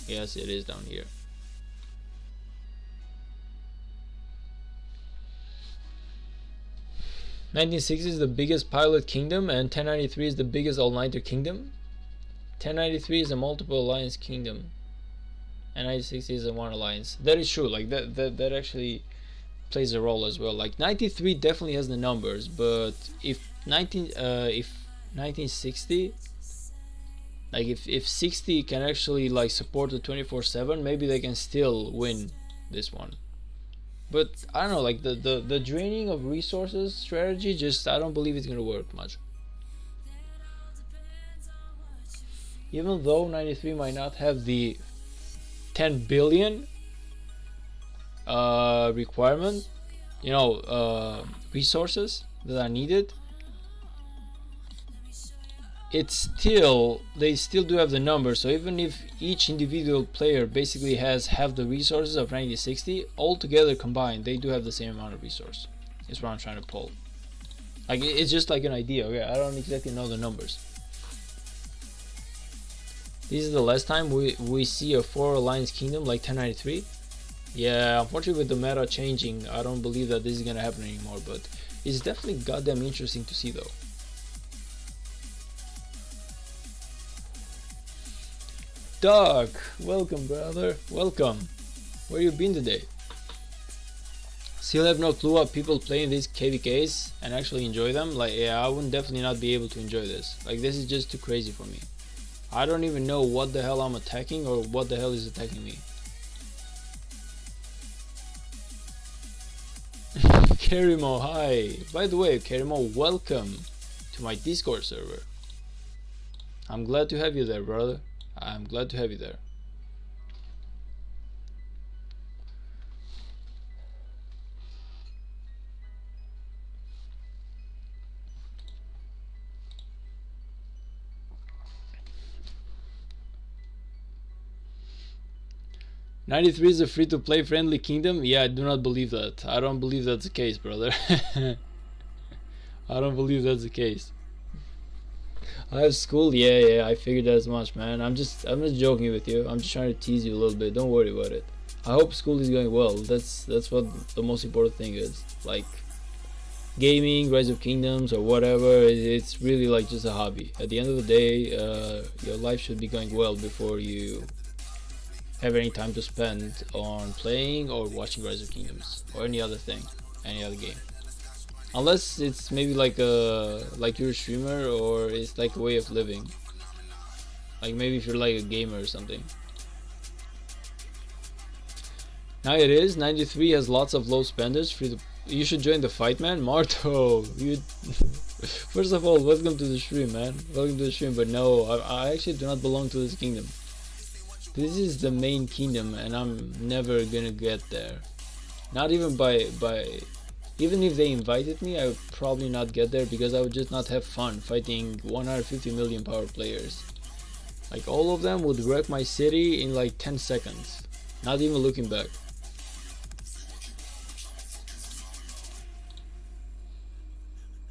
Yes, it is down here. '96 is the biggest pilot kingdom, and 1093 is the biggest all-nighter kingdom. 1093 is a multiple alliance kingdom, and 96 is a one alliance. That is true. Like that actually plays a role as well. Like 93 definitely has the numbers, but if 1960, like if 60 can actually like support the 24/7, maybe they can still win this one. But I don't know, like the draining of resources strategy, just I don't believe it's gonna work much. Even though 93 might not have the 10 billion requirement, resources that are needed, they still do have the numbers. So even if each individual player basically has half the resources of 1960, all together combined, they do have the same amount of resource. Is what I'm trying to pull. Like it's just like an idea. Okay, I don't exactly know the numbers. This is the last time we see a 4 alliance kingdom like 1093. Yeah, unfortunately with the meta changing, I don't believe that this is gonna happen anymore, but it's definitely goddamn interesting to see though. Doc, welcome brother, welcome. Where you been today? Still have no clue how people playing these KVKs and actually enjoy them. Like yeah, I would definitely not be able to enjoy this. Like this is just too crazy for me. I don't even know what the hell I'm attacking or what the hell is attacking me. Kerimo, hi. By the way, Kerimo, welcome to my Discord server. I'm glad to have you there, brother. I'm glad to have you there. 93 is a free-to-play friendly kingdom. Yeah, I do not believe that. I don't believe that's the case, brother. I don't believe that's the case. I have school. Yeah, I figured as much, man. I'm just joking with you. I'm just trying to tease you a little bit. Don't worry about it. I hope school is going well. That's what the most important thing is. Like gaming, Rise of Kingdoms, or whatever. It's really like just a hobby. At the end of the day, your life should be going well before you have any time to spend on playing or watching Rise of Kingdoms or any other thing, any other game. Unless it's maybe like you're a streamer, or it's like a way of living. Like maybe if you're like a gamer or something. Now it is 93 has lots of low spenders. You should join the fight, man. Marto, you. First of all, welcome to the stream, man. Welcome to the stream. But no, I actually do not belong to this kingdom. This is the main kingdom, and I'm never gonna get there. Not even even if they invited me, I would probably not get there because I would just not have fun fighting 150 million power players. Like all of them would wreck my city in like 10 seconds. Not even looking back.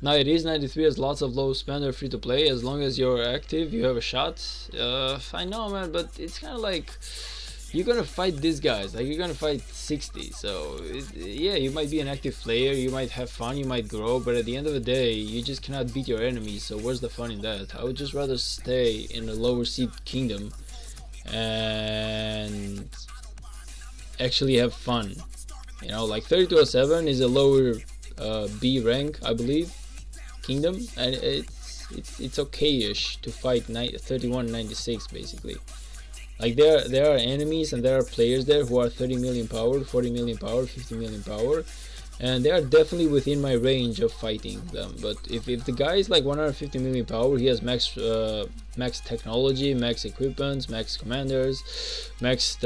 Now it is 93 has lots of low spender free to play. As long as you're active, you have a shot. I know, man, but it's kind of like you're gonna fight these guys. Like you're gonna fight 60. So yeah, you might be an active player. You might have fun. You might grow. But at the end of the day, you just cannot beat your enemies. So where's the fun in that? I would just rather stay in a lower seed kingdom and actually have fun. You know, like 3207 is a lower B rank, I believe, kingdom, and it's okay-ish to fight 3196 basically. Like there are enemies and there are players there who are 30 million power, 40 million power, 50 million power, and they are definitely within my range of fighting them. But if the guy is like 150 million power, he has max technology, max equipments, max commanders, maxed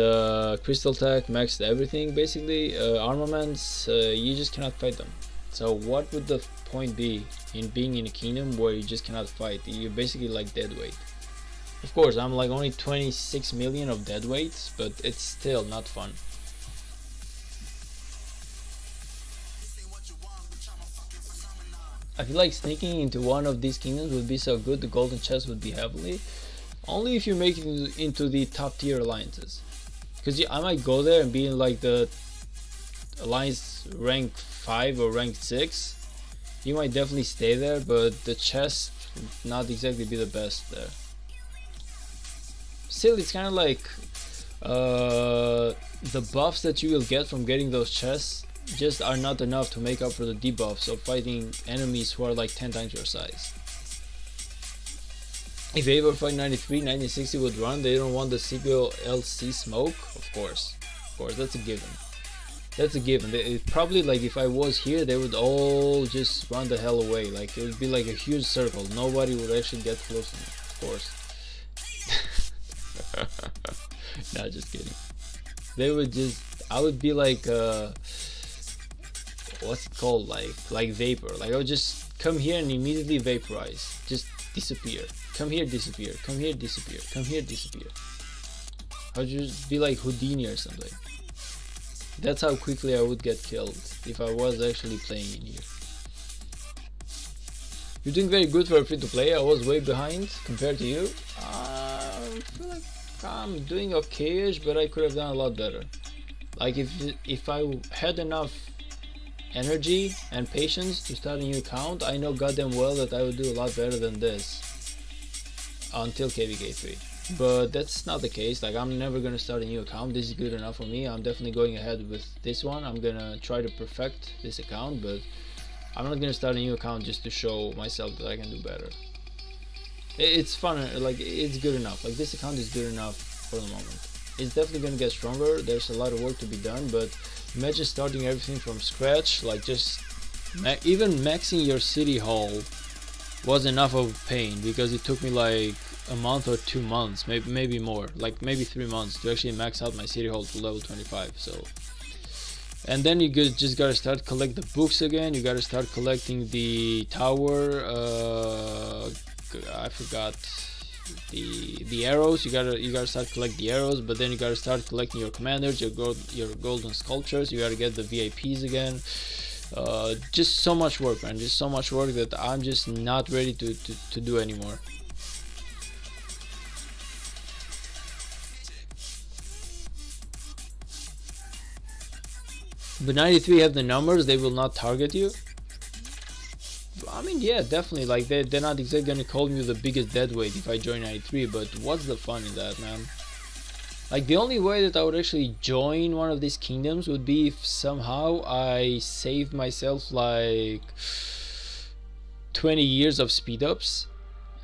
crystal tech, maxed everything basically, armaments, you just cannot fight them. So what would the point be in being in a kingdom where you just cannot fight? You're basically like dead weight. Of course, I'm like only 26 million of dead weight, but it's still not fun. I feel like sneaking into one of these kingdoms would be so good. The golden chest would be heavily. Only if you make it into the top tier alliances. Because I might go there and be in like the alliance rank 5 or rank 6. You might definitely stay there, but the chest would not exactly be the best there. Still, it's kind of like the buffs that you will get from getting those chests just are not enough to make up for the debuffs of fighting enemies who are like 10 times your size. If they ever fight 93, 9060 would run, they don't want the CPLC smoke, of course, that's a given. That's a given. It probably, like, if I was here, they would all just run the hell away. Like, it would be like a huge circle. Nobody would actually get close to me, of course. Nah, just kidding. They would just, I would be like, what's it called? Like vapor. Like, I would just come here and immediately vaporize. Just disappear. Come here, disappear. Come here, disappear. Come here, disappear. I would just be like Houdini or something. That's how quickly I would get killed if I was actually playing in here. You're doing very good for a free-to-play. I was way behind compared to you. I feel like I'm doing okay-ish, but I could have done a lot better. Like if I had enough energy and patience to start a new account, I know goddamn well that I would do a lot better than this until KVK 3. But that's not the case. Like, I'm never gonna start a new account. This is good enough for me. I'm definitely going ahead with this one. I'm gonna try to perfect this account, but I'm not gonna start a new account just to show myself that I can do better. It's fun, like, it's good enough. Like, this account is good enough for the moment. It's definitely gonna get stronger. There's a lot of work to be done, but imagine starting everything from scratch. Like, just even maxing your city hall was enough of pain, because it took me like a month or 2 months, maybe more, like maybe 3 months to actually max out my city hall to level 25. So, and then you just gotta start collect the books again. You gotta start collecting the tower. I forgot the arrows. You gotta start collect the arrows, but then you gotta start collecting your commanders, your golden sculptures. You gotta get the VIPs again. Just so much work, man. Just so much work that I'm just not ready to do anymore. But 93 have the numbers, they will not target you. I mean, yeah, definitely, like they're not exactly gonna call me the biggest dead weight if I join 93, but what's the fun in that, man? Like, the only way that I would actually join one of these kingdoms would be if somehow I saved myself like 20 years of speed ups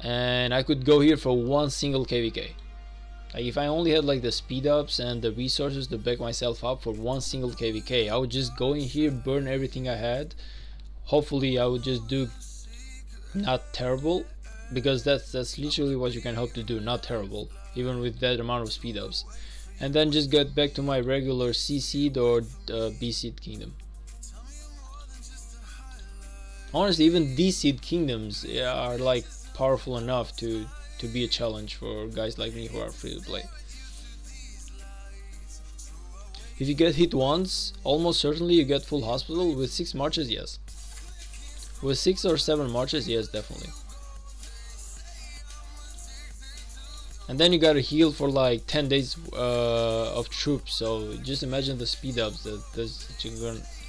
and I could go here for one single KVK. Like, if I only had like the speed ups and the resources to back myself up for one single KVK, I would just go in here, burn everything I had. Hopefully I would just do not terrible, because that's literally what you can hope to do, not terrible, even with that amount of speed ups, and then just get back to my regular C seed or B seed kingdom. Honestly, even D seed kingdoms are like powerful enough to be a challenge for guys like me who are free to play. If you get hit once, almost certainly you get full hospital. With 6 marches, yes. With 6 or 7 marches, yes, definitely. And then you gotta heal for like 10 days of troops, so just imagine the speed ups that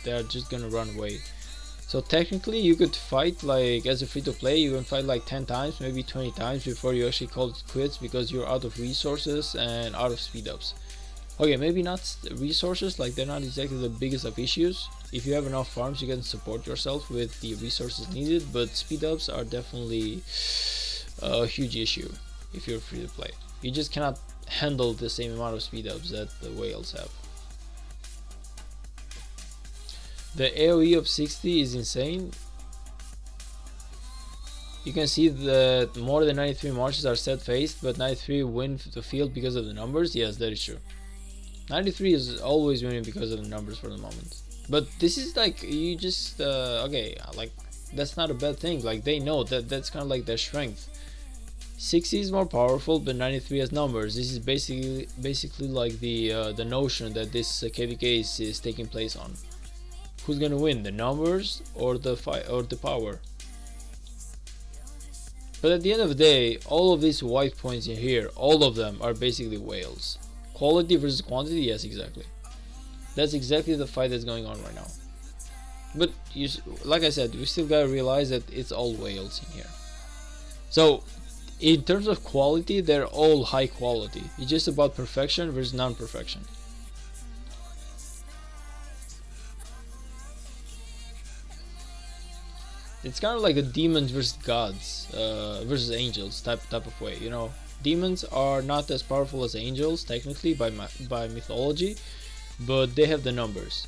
they're just gonna run away. So technically you could fight, like as a free to play, you can fight like 10 times, maybe 20 times before you actually call it quits, because you're out of resources and out of speed ups. Okay, maybe not resources, like they're not exactly the biggest of issues. If you have enough farms, you can support yourself with the resources needed, but speed ups are definitely a huge issue if you're free to play. You just cannot handle the same amount of speed ups that the whales have. The AoE of 60 is insane. You can see that more than 93 marches are set faced, but 93 win the field because of the numbers. Yes, that is true. 93 is always winning because of the numbers for the moment. But this is like, you just okay, like that's not a bad thing. Like, they know that that's kind of like their strength. 60 is more powerful, but 93 has numbers. This is basically like the notion that this KVK is taking place on. Who's gonna win, the numbers or the power? But at the end of the day, all of these white points in here, all of them are basically whales. Quality versus quantity, yes, exactly. That's exactly the fight that's going on right now. But like I said, we still gotta realize that it's all whales in here. So in terms of quality, they're all high quality. It's just about perfection versus non-perfection. It's kind of like a demons versus gods versus angels type of way, you know. Demons are not as powerful as angels technically by mythology, but they have the numbers.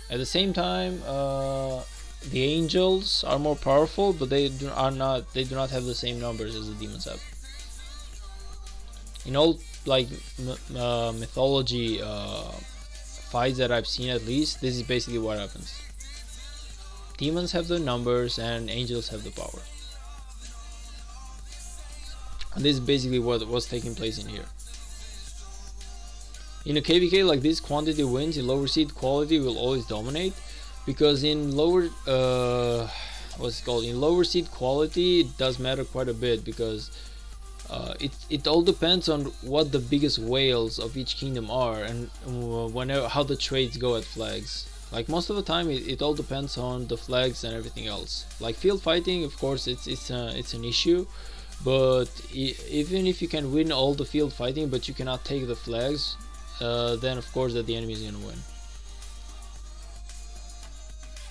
At the same time, the angels are more powerful, but they do not have the same numbers as the demons have. In all like mythology fights that I've seen, at least, this is basically what happens. Demons have the numbers and angels have the power. And this is basically what was taking place in here. In a KVK like this, quantity wins. In lower seed, quality will always dominate, because in lower in lower seed, quality it does matter quite a bit, because it all depends on what the biggest whales of each kingdom are, and how the trades go at flags. Like, most of the time it all depends on the flags and everything else. Like field fighting, of course, it's an issue, but even if you can win all the field fighting but you cannot take the flags, then of course that the enemy is gonna win.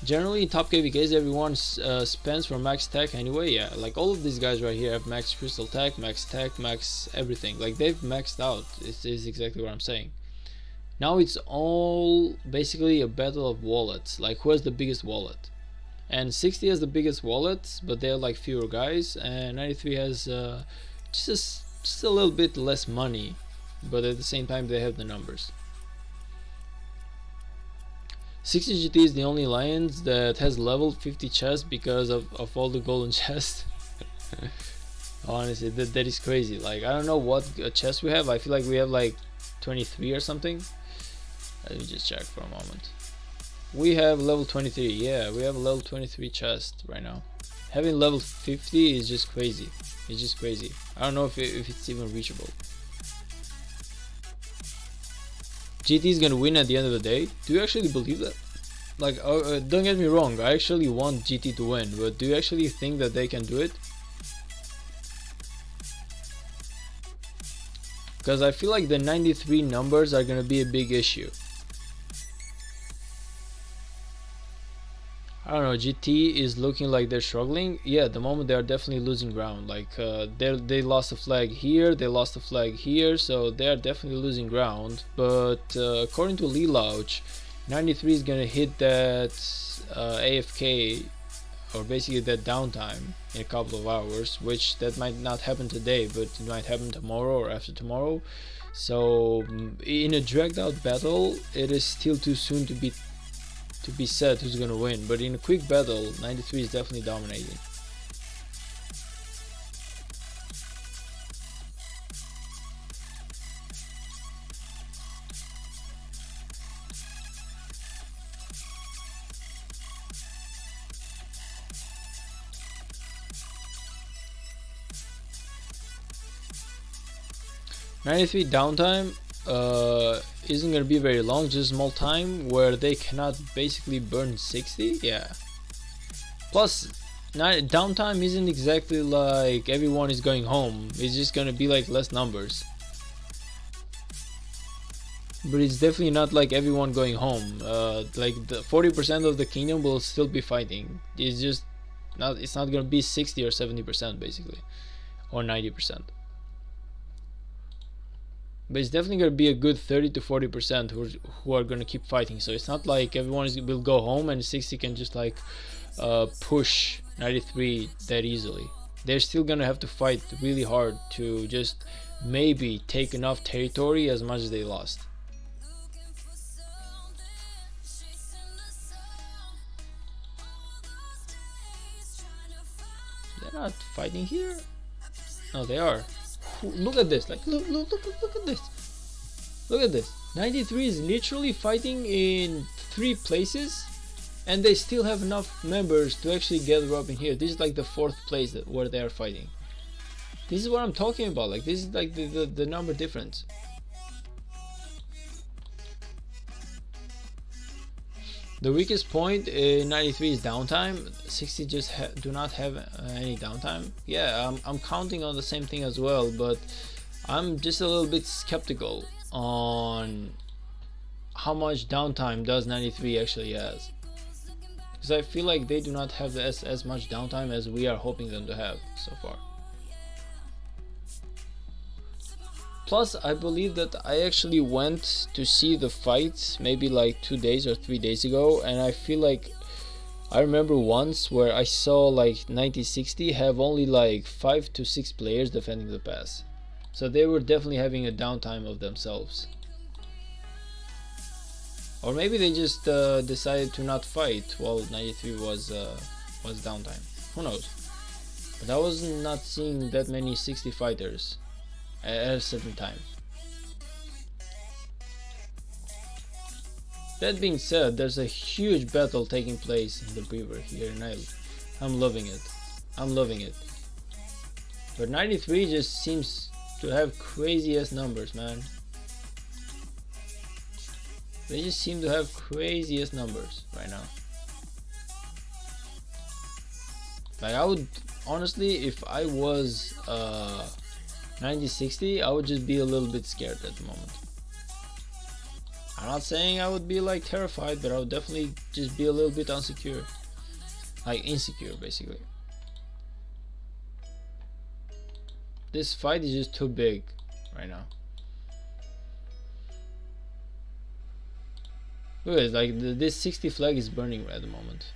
Generally in top KVKs, everyone spends for max tech anyway. Yeah, like all of these guys right here have max crystal tech, max everything. Like, they've maxed out. This is exactly what I'm saying. Now it's all basically a battle of wallets, like who has the biggest wallet. And 60 has the biggest wallets, but they're like fewer guys, and 93 has just a little bit less money, but at the same time they have the numbers. 60 GT is the only alliance that has level 50 chests because of all the golden chests. Honestly, that is crazy. Like, I don't know what chest we have. I feel like we have like 23 or something. Let me just check for a moment. We have level 23. Yeah, we have a level 23 chest right now. Having level 50 is just crazy. It's just crazy. I don't know if it's even reachable. GT is gonna win at the end of the day. Do you actually believe that? Like, don't get me wrong, I actually want GT to win, but do you actually think that they can do it? Because I feel like the 93 numbers are gonna be a big issue. I don't know, GT is looking like they're struggling. Yeah, at the moment they are definitely losing ground. Like, they lost a flag here, they lost a flag here, so they are definitely losing ground. But according to Lelouch, 93 is gonna hit that AFK, or basically that downtime, in a couple of hours, which that might not happen today, but it might happen tomorrow or after tomorrow. So in a dragged out battle, it is still too soon to be said who's gonna win, but in a quick battle, 93 is definitely dominating. '93 downtime isn't gonna be very long, just small time where they cannot basically burn 60. Yeah. Plus, downtime isn't exactly like everyone is going home. It's just gonna be like less numbers. But it's definitely not like everyone going home. Like the 40% of the kingdom will still be fighting. It's just not. It's not gonna be 60 or 70% basically, or 90%. But it's definitely going to be a good 30 to 40% who are going to keep fighting. So it's not like everyone will go home and 60 can just like push 93 that easily. They're still going to have to fight really hard to just maybe take enough territory as much as they lost. They're not fighting here? No, they are. Look at this, like look at this. Look at this. 93 is literally fighting in 3 places and they still have enough members to actually gather up in here. This is like the 4th place where they are fighting. This is what I'm talking about. Like, this is like the number difference. The weakest point in 93 is downtime. 60 just do not have any downtime. Yeah, I'm counting on the same thing as well, but I'm just a little bit skeptical on how much downtime does 93 actually has, because I feel like they do not have as much downtime as we are hoping them to have so far. Plus, I believe that I actually went to see the fight maybe like 2 days or 3 days ago, and I feel like I remember once where I saw like 9060 have only like 5 to 6 players defending the pass. So they were definitely having a downtime of themselves. Or maybe they just decided to not fight while 93 was downtime. Who knows? But I was not seeing that many 60 fighters at a certain time. That being said, there's a huge battle taking place in the river here, and I'm loving it. I'm loving it. But 93 just seems to have crazy ass numbers, man. They just seem to have crazy ass numbers right now. Like, I would honestly, if I was 9060, I would just be a little bit scared at the moment. I'm not saying I would be like terrified, but I would definitely just be a little bit insecure. Like, insecure basically. This fight is just too big right now. Look at it, like this 60 flag is burning at the moment.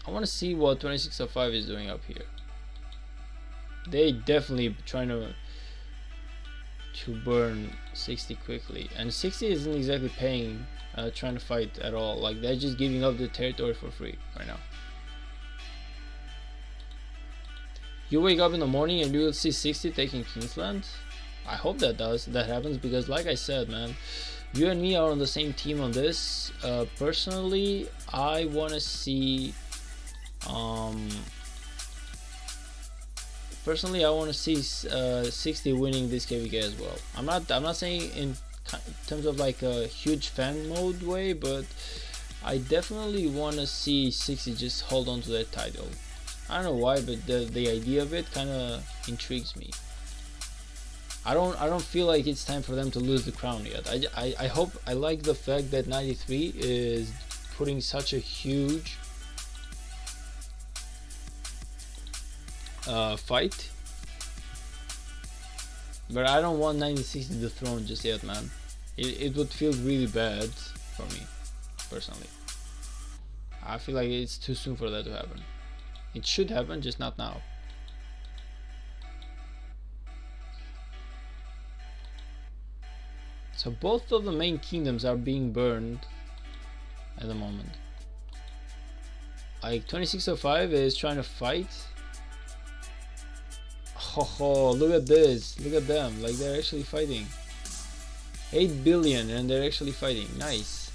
I want to see what 2605 is doing up here. They definitely trying to burn 60 quickly, and 60 isn't exactly paying trying to fight at all. Like, they're just giving up the territory for free right now. You wake up in the morning and you will see 60 taking Kingsland. I hope that happens, because like I said, man, you and me are on the same team on this. Personally, I want to see 60 winning this KVK as well. I'm not saying in terms of like a huge fan mode way, but I definitely want to see 60 just hold on to that title. I don't know why, but the idea of it kind of intrigues me. I don't feel like it's time for them to lose the crown yet. I like the fact that 93 is putting such a huge fight, but I don't want 96 to dethrone just yet, man. It would feel really bad for me personally. I feel like it's too soon for that to happen. It should happen, just not now. So both of the main kingdoms are being burned at the moment. Like 2605 is trying to fight. Oh, look at this. Look at them. Like, they're actually fighting. 8 billion and they're actually fighting. Nice.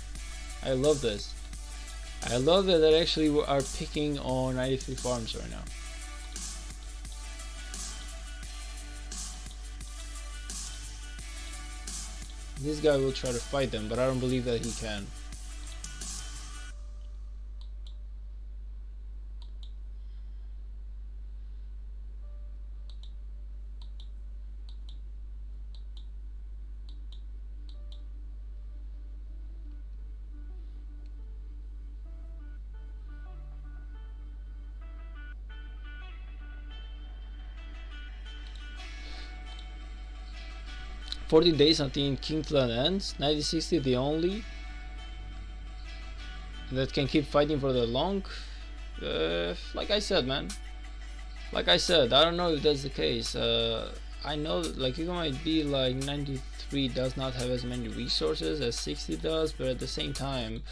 I love this. I love that they actually are picking on 93 farms right now. This guy will try to fight them, but I don't believe that he can. "40 days until Kingsland ends. 9060 the only that can keep fighting for the long." Like I said, man. Like I said, I don't know if that's the case. I know that, like, you might be like 93 does not have as many resources as 60 does, but at the same time,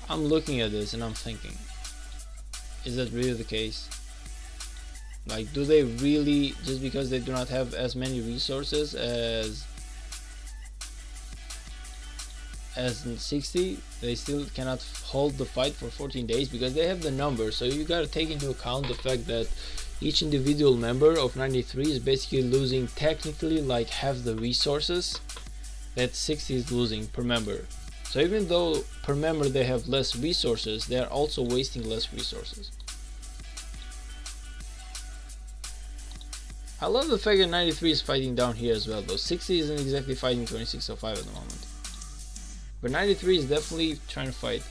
I'm looking at this and I'm thinking, is that really the case? Like, do they really, just because they do not have as many resources as 60, they still cannot hold the fight for 14 days? Because they have the numbers, so you gotta take into account the fact that each individual member of 93 is basically losing technically like half the resources that 60 is losing per member. So even though per member they have less resources, they are also wasting less resources. I love the fact that 93 is fighting down here as well, though 60 isn't exactly fighting 2605 at the moment. But 93 is definitely trying to fight.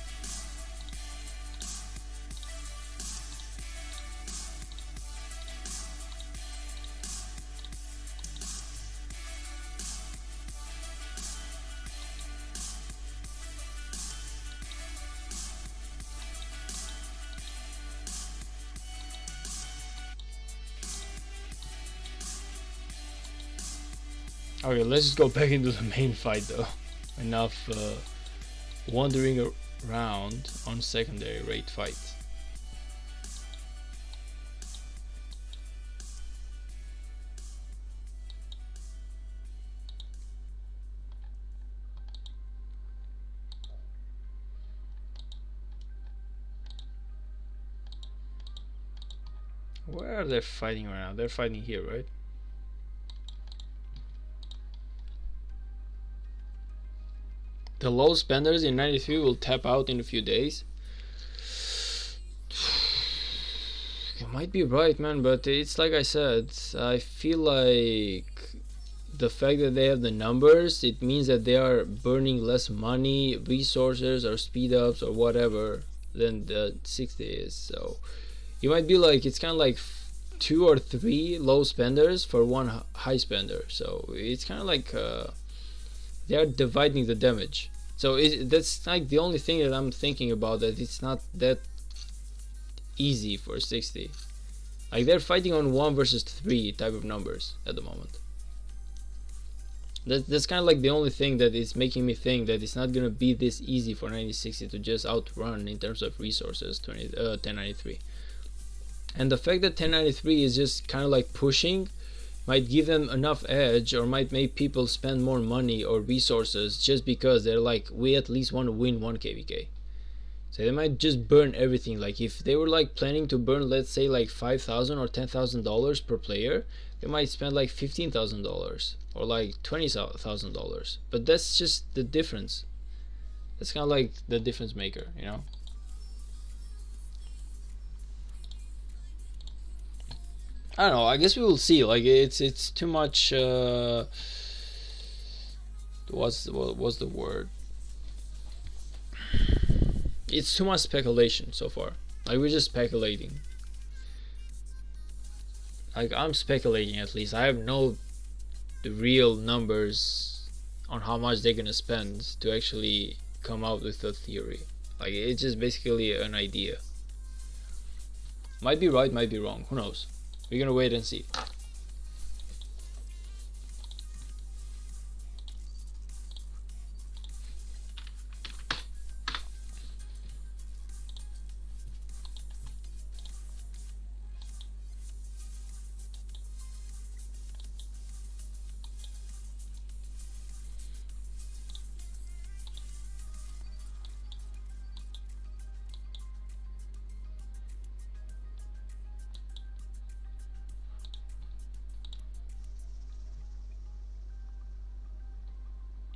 Okay, let's just go back into the main fight though. Enough wandering around on secondary rate fight. Where are they fighting right now? They're fighting here, right? The low spenders in 93 will tap out in a few days. You might be right, man, but it's like I said, I feel like the fact that they have the numbers, it means that they are burning less money, resources, or speed ups, or whatever than the 60 is. So you might be like, it's kind of like 2 or 3 low spenders for 1 high spender. So it's kind of like they are dividing the damage. So that's like the only thing that I'm thinking about, that it's not that easy for 60. Like, they're fighting on 1 versus 3 type of numbers at the moment. That's kind of like the only thing that is making me think that it's not gonna be this easy for 1960 to just outrun in terms of resources 1093. And the fact that 1093 is just kind of like pushing might give them enough edge, or might make people spend more money or resources just because they're like, we at least want to win 1 kvk. So they might just burn everything. Like if they were like planning to burn, let's say like $5,000 or $10,000 per player, they might spend like $15,000 or like $20,000. But that's just the difference. That's kind of like the difference maker, you know. I don't know. I guess we will see. Like it's too much. What's the word? It's too much speculation so far. Like we're just speculating. Like I'm speculating at least. I have no the real numbers on how much they're gonna spend to actually come out with a theory. Like it's just basically an idea. Might be right, might be wrong. Who knows? We're gonna wait and see.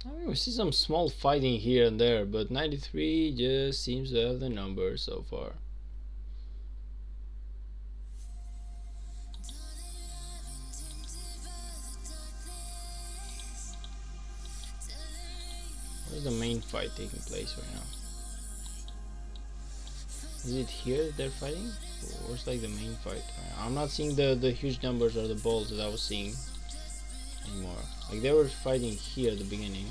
I mean, we see some small fighting here and there, but 93 just seems to have the numbers so far. Where's the main fight taking place right now? Is it here they're fighting? Where's like the main fight right now? I'm not seeing the huge numbers or the balls that I was seeing anymore. Like they were fighting here at the beginning.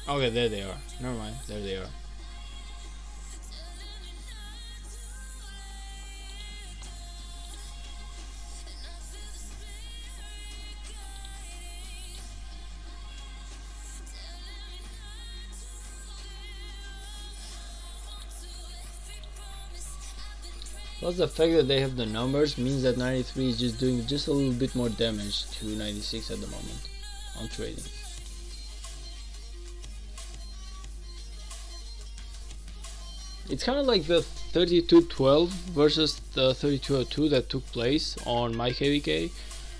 Okay, there they are. Never mind, there they are. Plus the fact that they have the numbers means that 93 is just doing just a little bit more damage to 96 at the moment on trading. It's kind of like the 3212 versus the 3202 that took place on my KVK,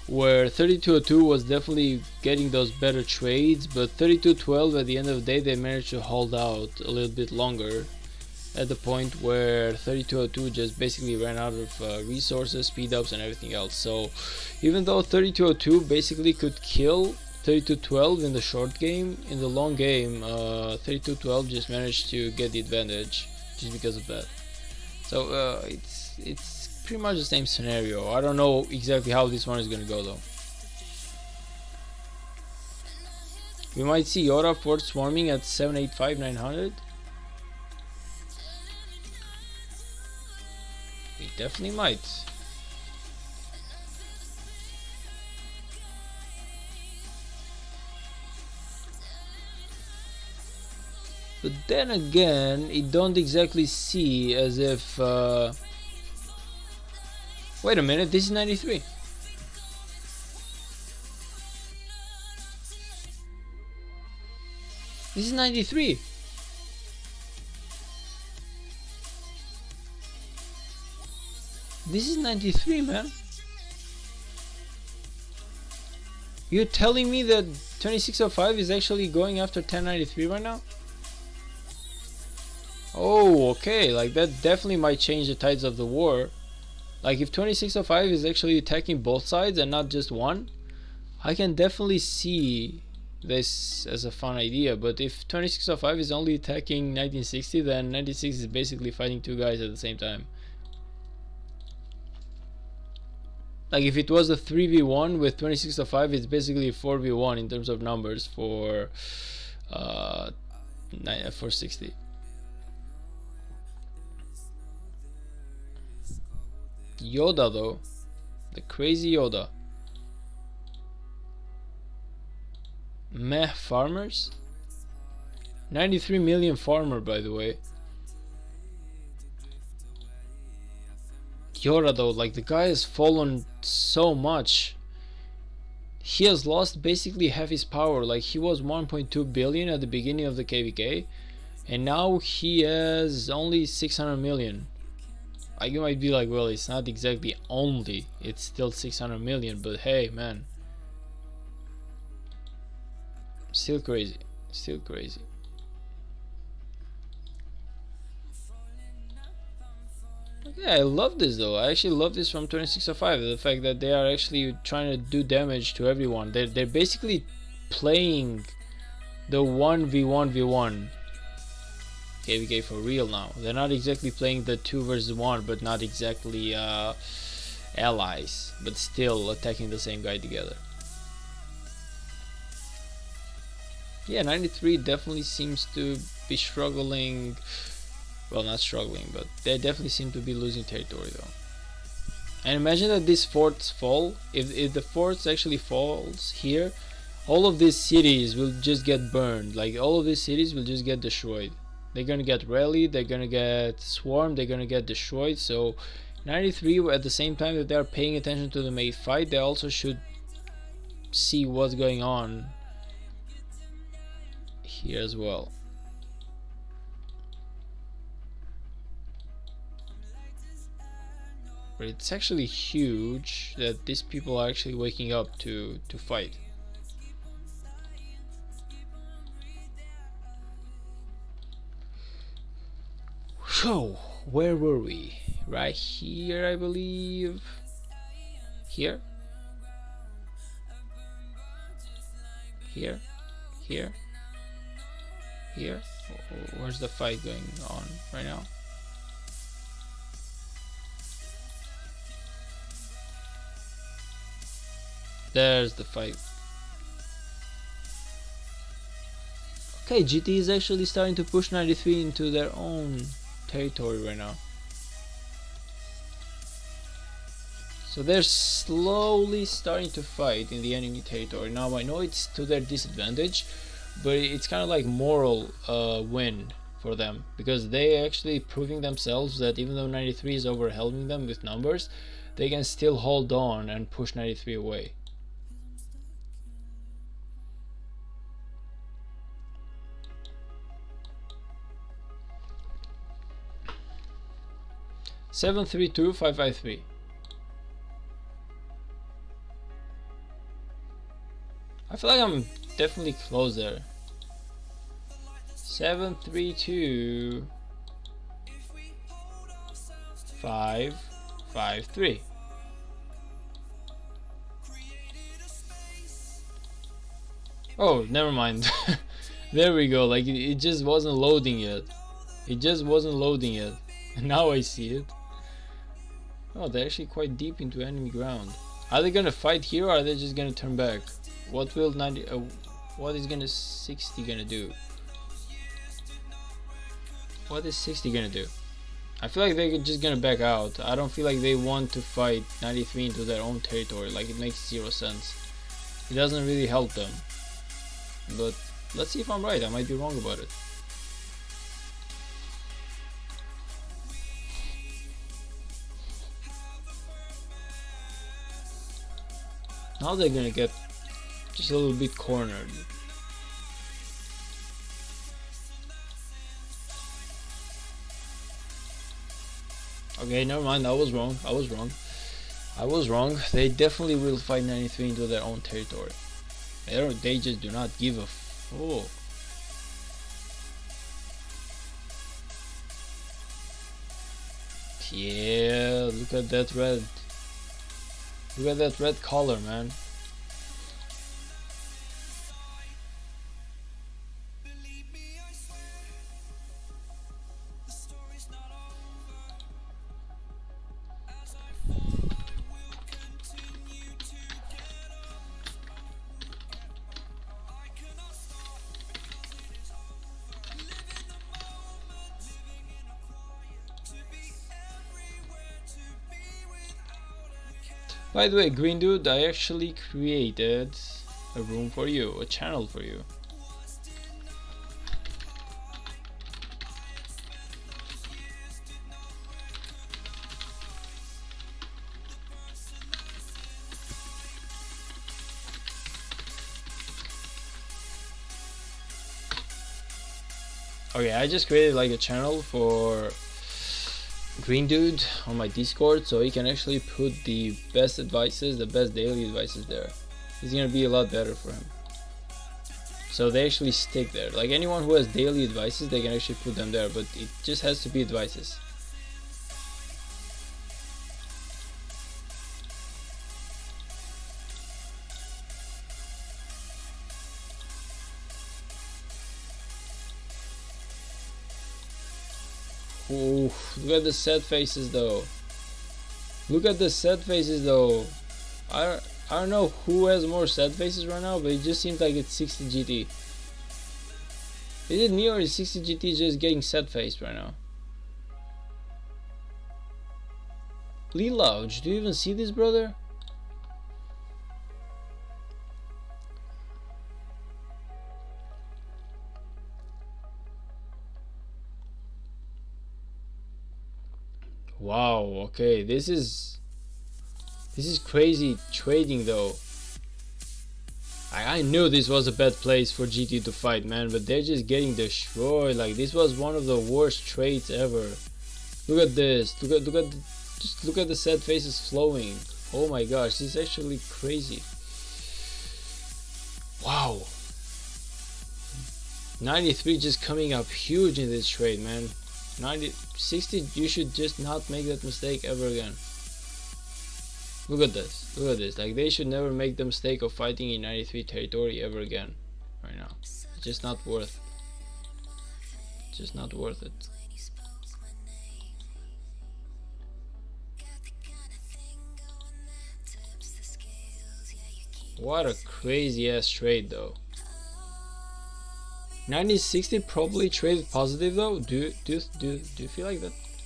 where 3202 was definitely getting those better trades, but 3212 at the end of the day they managed to hold out a little bit longer, at the point where 3202 just basically ran out of resources, speed ups and everything else. So even though 3202 basically could kill 3212 in the short game, in the long game 3212 just managed to get the advantage just because of that. So it's pretty much the same scenario. I don't know exactly how this one is gonna go though. We might see Yoda Fort swarming at 785-900. We definitely might. But then again, it don't exactly see as if wait a minute, this is 93. This is 93. This is 93, man. You're telling me that 2605 is actually going after 1093 right now? Oh, okay, like that definitely might change the tides of the war. Like if 2605 is actually attacking both sides and not just one, I can definitely see this as a fun idea. But if 2605 is only attacking 1960, then 96 is basically fighting two guys at the same time. Like if it was a 3v1 with 2605, it's basically a 4v1 in terms of numbers for 60. Yoda though, the crazy Yoda. Meh farmers? 93 million farmer, by the way. Yora though, like the guy has fallen so much. He has lost basically half his power. Like he was 1.2 billion at the beginning of the KVK, and now he has only 600 million. Like you might be like, well, it's not exactly only, it's still 600 million, but hey man, still crazy, still crazy. Yeah, I love this though. I actually love this from 2605. The fact that they are actually trying to do damage to everyone. They're basically playing the 1v1v1 KVK for real now. They're not exactly playing the 2 versus 1, but not exactly allies, but still attacking the same guy together. Yeah, 93 definitely seems to be struggling. Well, not struggling, but they definitely seem to be losing territory though. And imagine that these forts fall. If the forts actually falls here, all of these cities will just get burned. Like all of these cities will just get destroyed. They're gonna get rallied, they're gonna get swarmed, they're gonna get destroyed. So 93, at the same time that they are paying attention to the main fight, they also should see what's going on here as well. But it's actually huge that these people are actually waking up to fight. So, where were we? Right here, I believe. Here? Here? Here? Here? Where's the fight going on right now? There's the fight. Okay, GT is actually starting to push 93 into their own territory right now. So they're slowly starting to fight in the enemy territory. Now I know it's to their disadvantage, but it's kind of like moral win for them, because they actually proving themselves that even though 93 is overwhelming them with numbers, they can still hold on and push 93 away. Seven three two 553. I feel like I'm definitely close there. 732 553. Oh, never mind. There we go. Like it just wasn't loading yet. It just wasn't loading yet. And now I see it. Oh, they're actually quite deep into enemy ground. Are they gonna fight here, or are they just gonna turn back? What will 90? What is gonna 60 gonna do? What is 60 gonna do? I feel like they're just gonna back out. I don't feel like they want to fight 93 into their own territory. Like it makes zero sense. It doesn't really help them. But let's see if I'm right. I might be wrong about it. Now they're gonna get just a little bit cornered. Okay, never mind. I was wrong. I was wrong. I was wrong. They definitely will fight 93 into their own territory. They just do not give a fuck. Yeah, look at that red. Look at that red color, man. By the way, green dude, I actually created a room for you, a channel for you. Okay, I just created like a channel for Green Dude on my Discord, so he can actually put the best advices, the best daily advices there. It's gonna be a lot better for him. So they actually stick there. Like anyone who has daily advices, they can actually put them there, but it just has to be advices. Ooh, look at the sad faces though. Look at the sad faces though. I don't know who has more sad faces right now, but it just seems like it's 60 GT. Is it me or is 60 GT just getting sad faced right now? Lee Lounge, do you even see this, brother? Wow, okay, this is crazy trading though. I knew this was a bad place for GT to fight, man, but they're just getting destroyed. Like this was one of the worst trades ever. Look at this. Just look at the sad faces flowing. Oh my gosh, this is actually crazy. Wow. 93 just coming up huge in this trade, man. 60, you should just not make that mistake ever again. Look at this, like they should never make the mistake of fighting in 93 territory ever again right now. It's just not worth it. What a crazy ass trade though. 9060 probably traded positive though. Do you feel like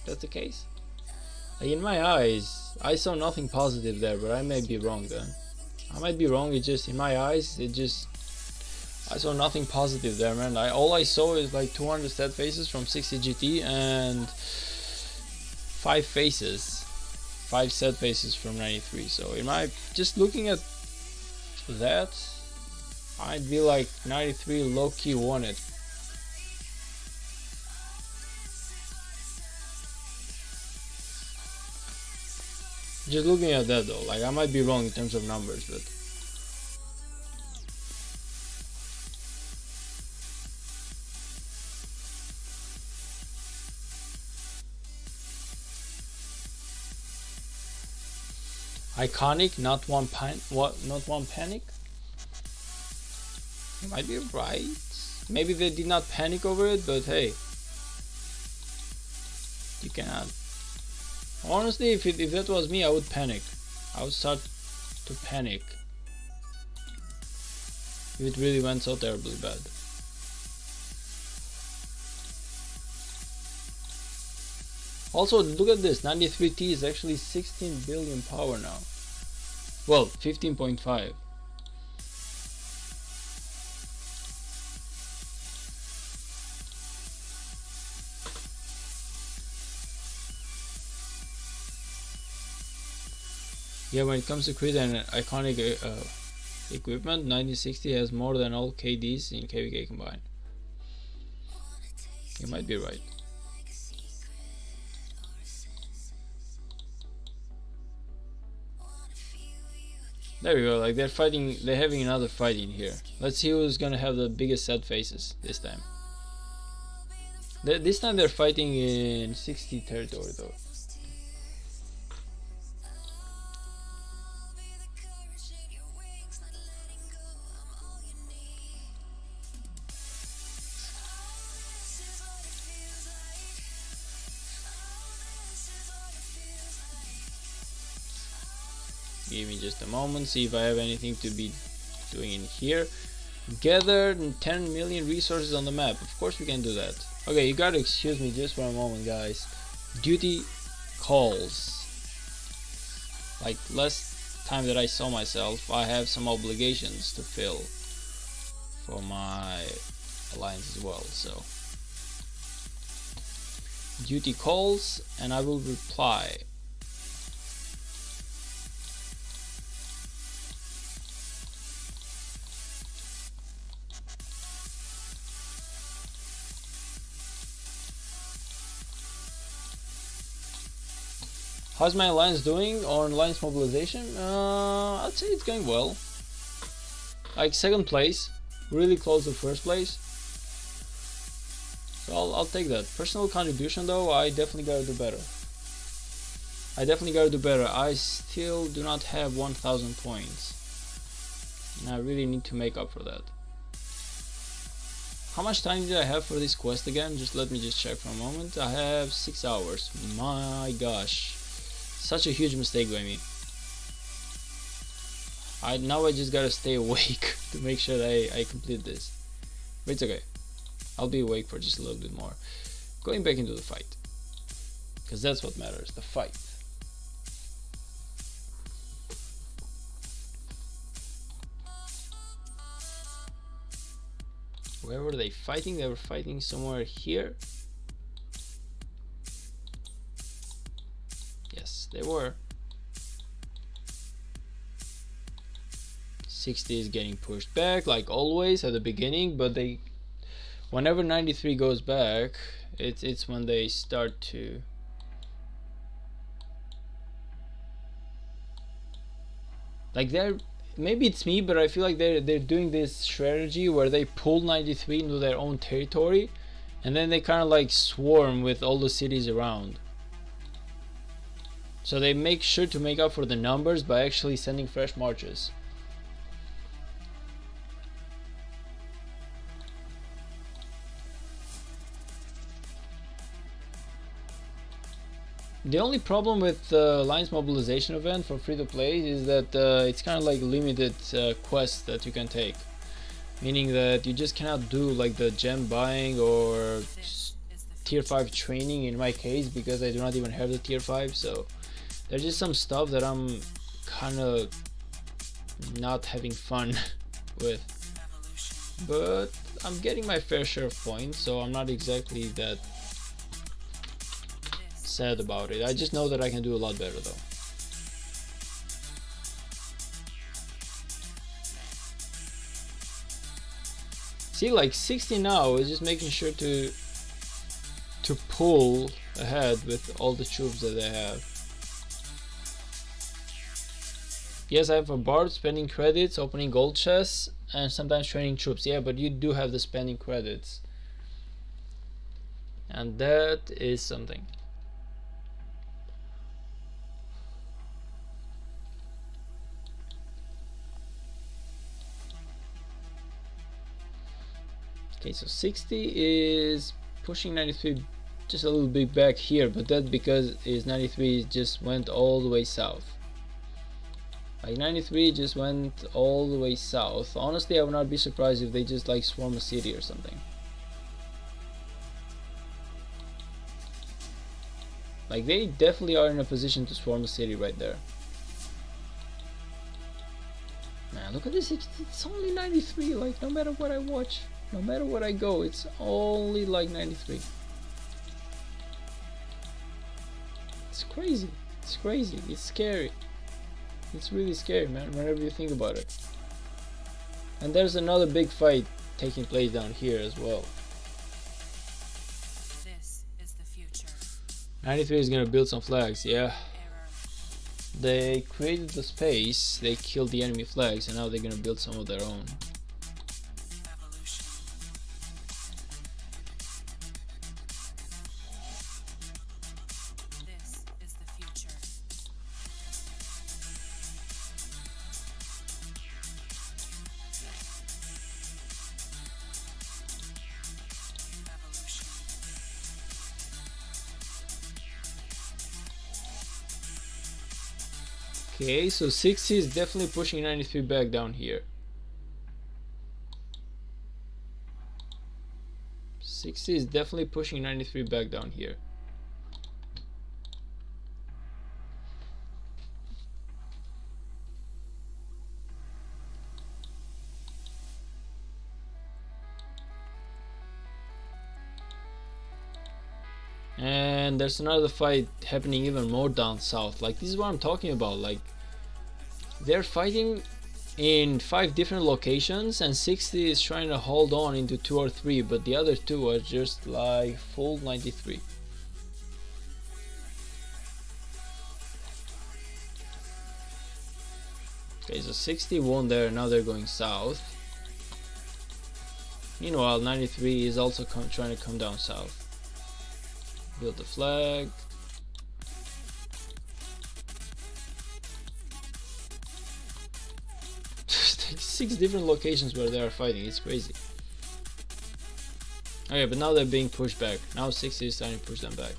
that's the case? Like in my eyes, I saw nothing positive there, but I may be wrong then. I might be wrong. It just in my eyes, I saw nothing positive there, man. All I saw is like 200 stat faces from 60 GT and 5 set faces from 93. So in my just looking at that, I'd be like 93 low-key won it. Just looking at that though, like I might be wrong in terms of numbers, but iconic, not one panic. You might be right. Maybe they did not panic over it, but hey, you cannot. Honestly, if that was me, I would panic. I would start to panic if it really went so terribly bad. Also, look at this. 93T is actually 16 billion power now. Well, 15.5. Yeah, when it comes to crit and iconic equipment, 9060 has more than all KDs in KVK combined. You might be right. There we go, like they're having another fight in here. Let's see who's gonna have the biggest sad faces this time. This time they're fighting in 60 territory though. Give me just a moment, see if I have anything to be doing in here. Gather 10 million resources on the map. Of course we can do that. Okay, you gotta excuse me just for a moment, guys. Duty calls. Like less time that I saw myself, I have some obligations to fill for my alliance as well. So duty calls and I will reply. How's my alliance doing on alliance mobilization? I'd say it's going well. Like second place, really close to first place. So I'll take that. Personal contribution though, I definitely gotta do better. I still do not have 1000 points. And I really need to make up for that. How much time did I have for this quest again? Let me check for a moment. I have 6 hours. My gosh. Such a huge mistake by me. Now I just gotta stay awake to make sure that I complete this. But it's okay. I'll be awake for just a little bit more. Going back into the fight. Because that's what matters, the fight. Where were they fighting? They were fighting somewhere here. Yes, they were. 60 is getting pushed back like always at the beginning, but whenever 93 goes back, it's when they start to like maybe it's me, but I feel like they're doing this strategy where they pull 93 into their own territory and then they kind of like swarm with all the cities around. So they make sure to make up for the numbers by actually sending fresh marches. The only problem with the Alliance Mobilization event for free-to-play is that it's kind of like limited quests that you can take. Meaning that you just cannot do like the gem buying or tier 5 training in my case, because I do not even have the tier 5, so there's just some stuff that I'm kind of not having fun with. But I'm getting my fair share of points, so I'm not exactly that sad about it. I just know that I can do a lot better though. See, like 60 now is just making sure to pull ahead with all the troops that they have. Yes, I have a bard, spending credits, opening gold chests, and sometimes training troops. Yeah, but you do have the spending credits, and that is something. Okay, so 60 is pushing 93 just a little bit back here, but that's because 93 just went all the way south. Like 93 just went all the way south. Honestly, I would not be surprised if they just like swarm a city or something. Like they definitely are in a position to swarm a city right there. Man, look at this, it's only 93, like no matter what I watch, no matter what I go, it's only like 93. It's crazy, it's scary. It's really scary, man, whenever you think about it. And there's another big fight taking place down here as well. This is the future. 93 is gonna build some flags, yeah. They created the space, they killed the enemy flags, and now they're gonna build some of their own. Evolution. This is the future. Evolution. Okay, so 60 is definitely pushing 93 back down here. 60 is definitely pushing 93 back down here. And there's another fight happening even more down south. Like, this is what I'm talking about. Like, they're fighting in 5 different locations, and 60 is trying to hold on into 2 or 3, but the other 2 are just like full 93. Okay, so 60 won there, now they're going south. Meanwhile, 93 is also trying to come down south. Build the flag. Like 6 different locations where they are fighting, it's crazy. Okay, but now they're being pushed back. Now 60 is starting to push them back.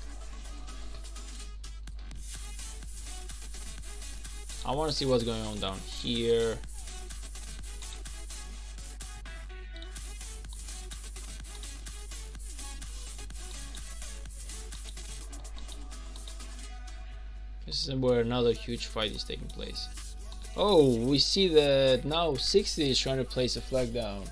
I want to see what's going on down here. This is where another huge fight is taking place. Oh, we see that now 60 is trying to place a flag down.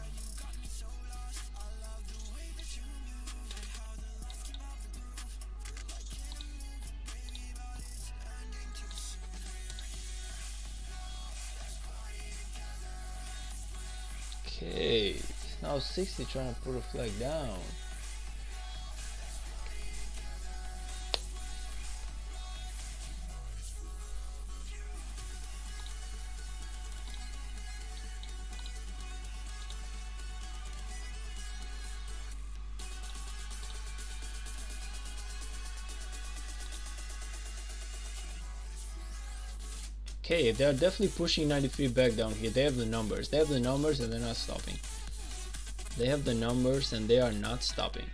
Okay, now 60 trying to put a flag down. Okay, they're definitely pushing 93 back down here. They have the numbers. They have the numbers and they're not stopping. They have the numbers and they are not stopping.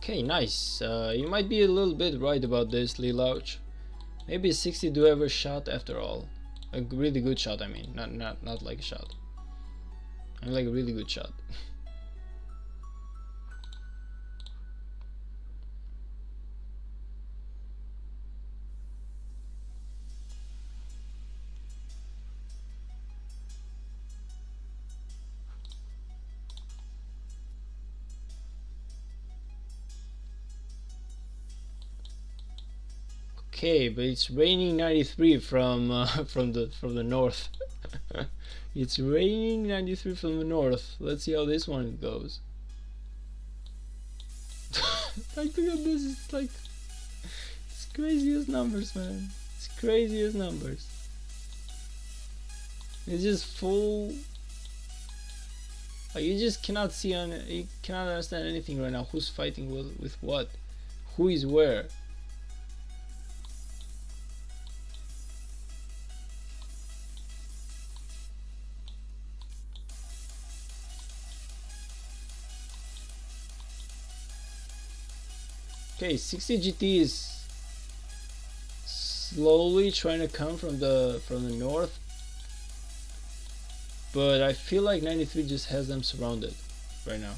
Okay, nice. You might be a little bit right about this, Lelouch. Maybe 60 do have a shot after all. A really good shot, I mean. Not like a shot. I mean like a really good shot. Okay, but it's raining 93 from from the north. It's raining 93 from the north. Let's see how this one goes. Like, look at this. It's like, it's crazy as numbers, man. It's crazy as numbers. It's just full. Like, you just cannot see on. You cannot understand anything right now. Who's fighting with what? Who is where? Okay, 60 GT is slowly trying to come from the north, but I feel like 93 just has them surrounded right now.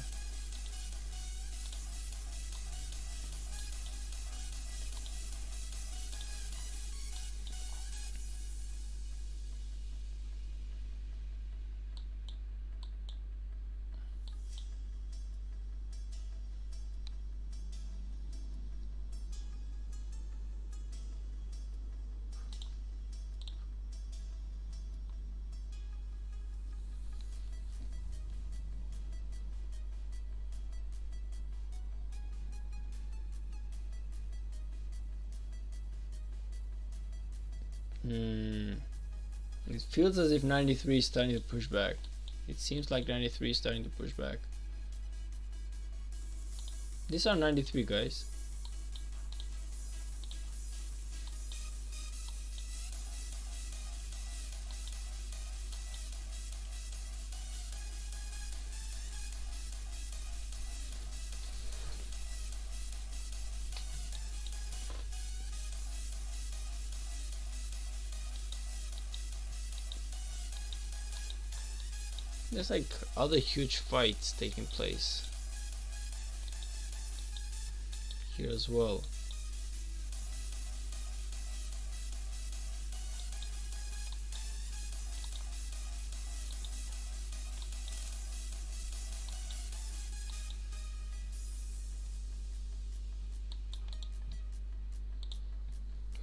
It feels as if 93 is starting to push back. It seems like 93 is starting to push back. These are 93, guys. There's like other huge fights taking place here as well.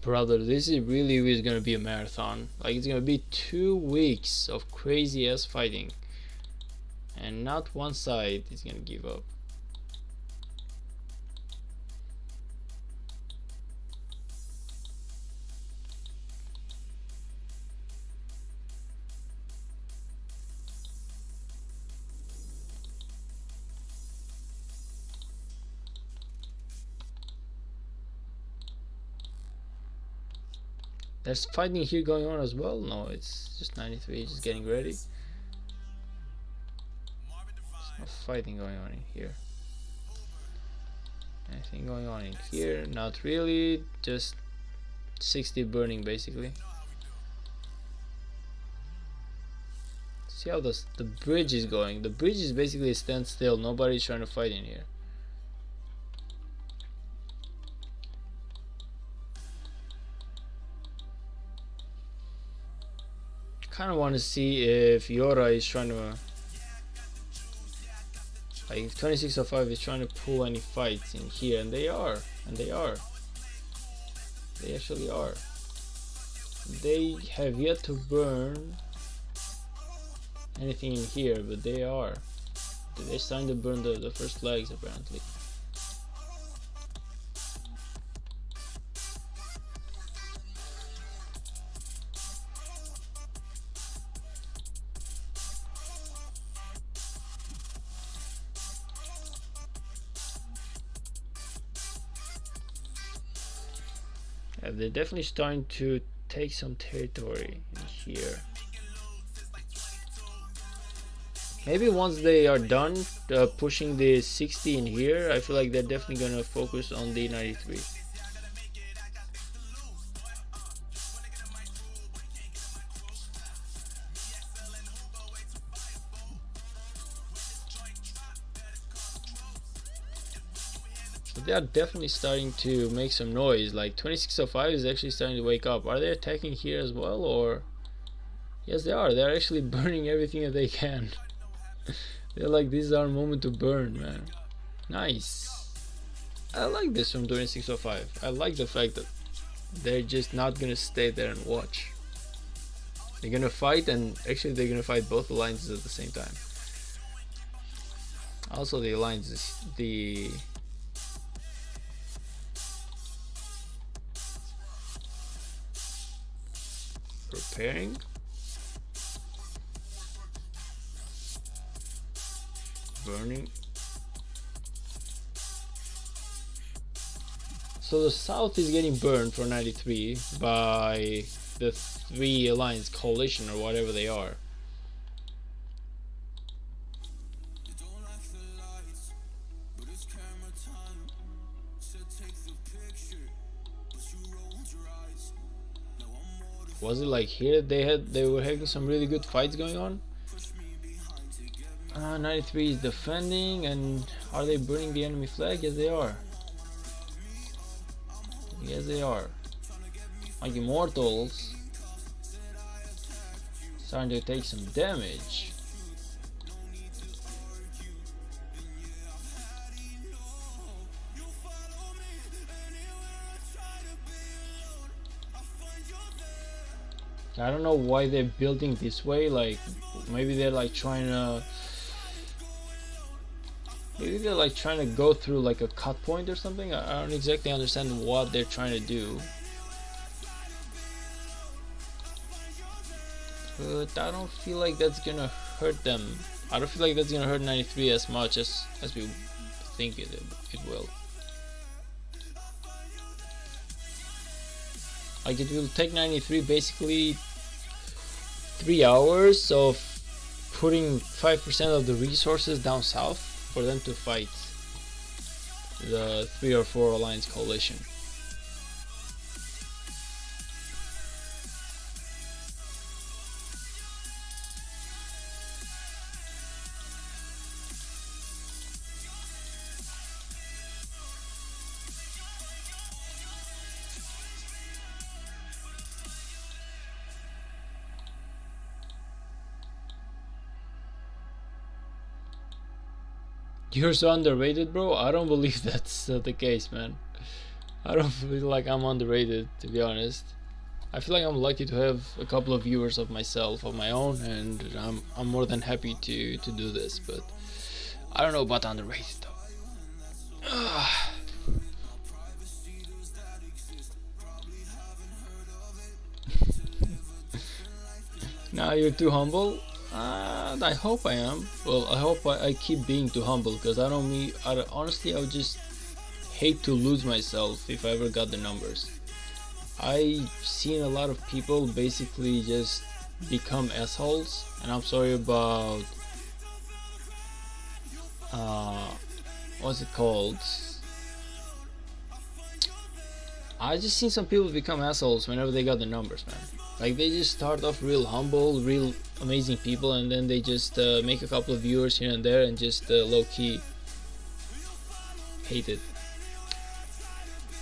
Brother, this is really gonna be a marathon. Like, it's gonna be 2 weeks of crazy ass fighting, and not one side is gonna give up. There's fighting here going on as well. No, it's just 93 just getting ready. There's no fighting going on in here. Anything going on in here? Not really. Just 60 burning basically. See how the bridge is going. The bridge is basically a standstill. Nobody's trying to fight in here. Kind of want to see if Yora is trying to, like, if 2605 is trying to pull any fights in here, and they are, they actually are. They have yet to burn anything in here, but they are. They're starting to burn the first legs apparently. Yeah, they're definitely starting to take some territory in here. Maybe once they are done pushing the 60 in here, I feel like they're definitely gonna focus on the 93. They are definitely starting to make some noise. Like 2605 is actually starting to wake up. Are they attacking here as well, or? Yes, they are. They're actually burning everything that they can. They're like, this is our moment to burn, man. Nice. I like this from 2605. I like the fact that they're just not gonna stay there and watch. They're gonna fight, and actually they're gonna fight both alliances at the same time. Also, the alliances, the preparing. Burning. So the south is getting burned for 93 by the 3 alliance coalition or whatever they are. Was it like here they were having some really good fights going on? 93 is defending, and are they burning the enemy flag? Yes, they are. Yes, they are. Like Immortals starting to take some damage. I don't know why they're building this way. Like, maybe they're like trying to. Maybe they're like trying to go through like a cut point or something. I don't exactly understand what they're trying to do. But I don't feel like that's gonna hurt them. I don't feel like that's gonna hurt 93 as much as we think it will. Like, it will take 93 basically 3 hours of putting 5% of the resources down south for them to fight the 3 or 4 alliance coalition. You're so underrated, bro. I don't believe that's the case, man. I don't feel like I'm underrated, to be honest. I feel like I'm lucky to have a couple of viewers of myself, of my own, and I'm more than happy to do this. But I don't know about underrated though. Now you're too humble. I hope I am. Well, I hope I keep being too humble, because honestly, I would just hate to lose myself if I ever got the numbers. I've seen a lot of people basically just become assholes, and I'm sorry about what's it called? I just seen some people become assholes whenever they got the numbers, man. Like, they just start off real humble, real amazing people, and then they just make a couple of viewers here and there and just low-key hate it.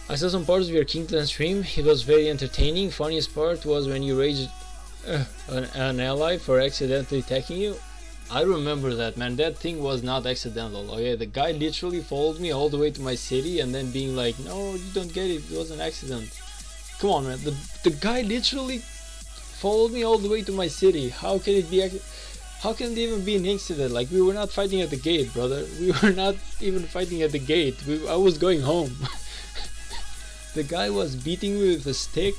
I saw some parts of your Kingdom stream. It was very entertaining. Funniest part was when you raged an ally for accidentally attacking you. I remember that, man. That thing was not accidental. Okay, the guy literally followed me all the way to my city and then being like, "No, you don't get it. It was an accident." Come on, man. The guy literally followed me all the way to my city. How can it be? How can it even be an accident? Like, we were not fighting at the gate, brother. We were not even fighting at the gate. I was going home. The guy was beating me with a stick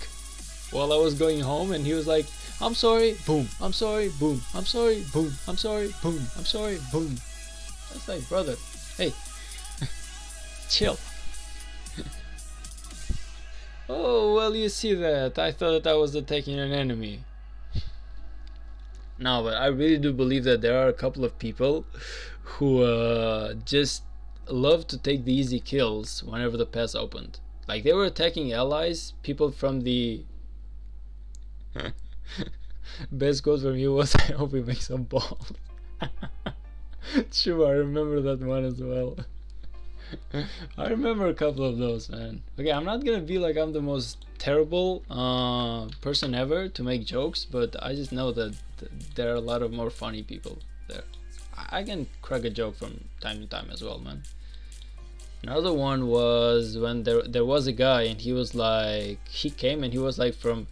while I was going home, and he was like, "I'm sorry, boom, I'm sorry, boom, I'm sorry, boom, I'm sorry, boom, I'm sorry, boom." That's like, brother, hey, chill. Oh, well, you see that. I thought that I was attacking an enemy. No, but I really do believe that there are a couple of people who just love to take the easy kills whenever the pass opened. Like, they were attacking allies, people from the... Best quote from you was, "I hope we make some balls." True, I remember that one as well. I remember a couple of those, man. Okay, I'm not gonna be like I'm the most terrible person ever to make jokes, but I just know that there are a lot of more funny people there. I can crack a joke from time to time as well, man. Another one was when there was a guy, and he was like, he came and he was like from